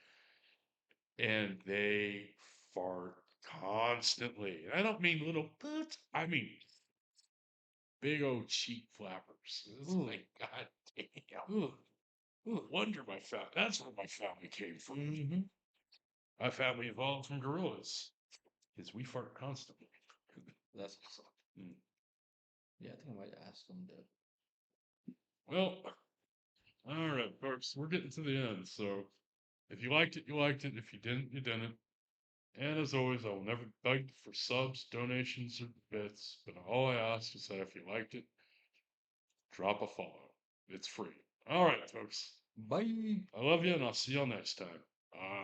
and they fart constantly. And I don't mean little boots. I mean big old cheek flappers. It's Ooh. like God damn. Ooh. No wonder my family. That's where my family came from. Mm-hmm. My family evolved from gorillas, because we fart constantly. That's awesome. Mm. Yeah, I think I might ask them to. Well, all right, folks, we're getting to the end. So if you liked it, you liked it. If you didn't, you didn't. And as always, I will never beg for subs, donations, or bits. But all I ask is that if you liked it, drop a follow. It's free. All right, folks. Bye. I love you, and I'll see y'all next time. Bye.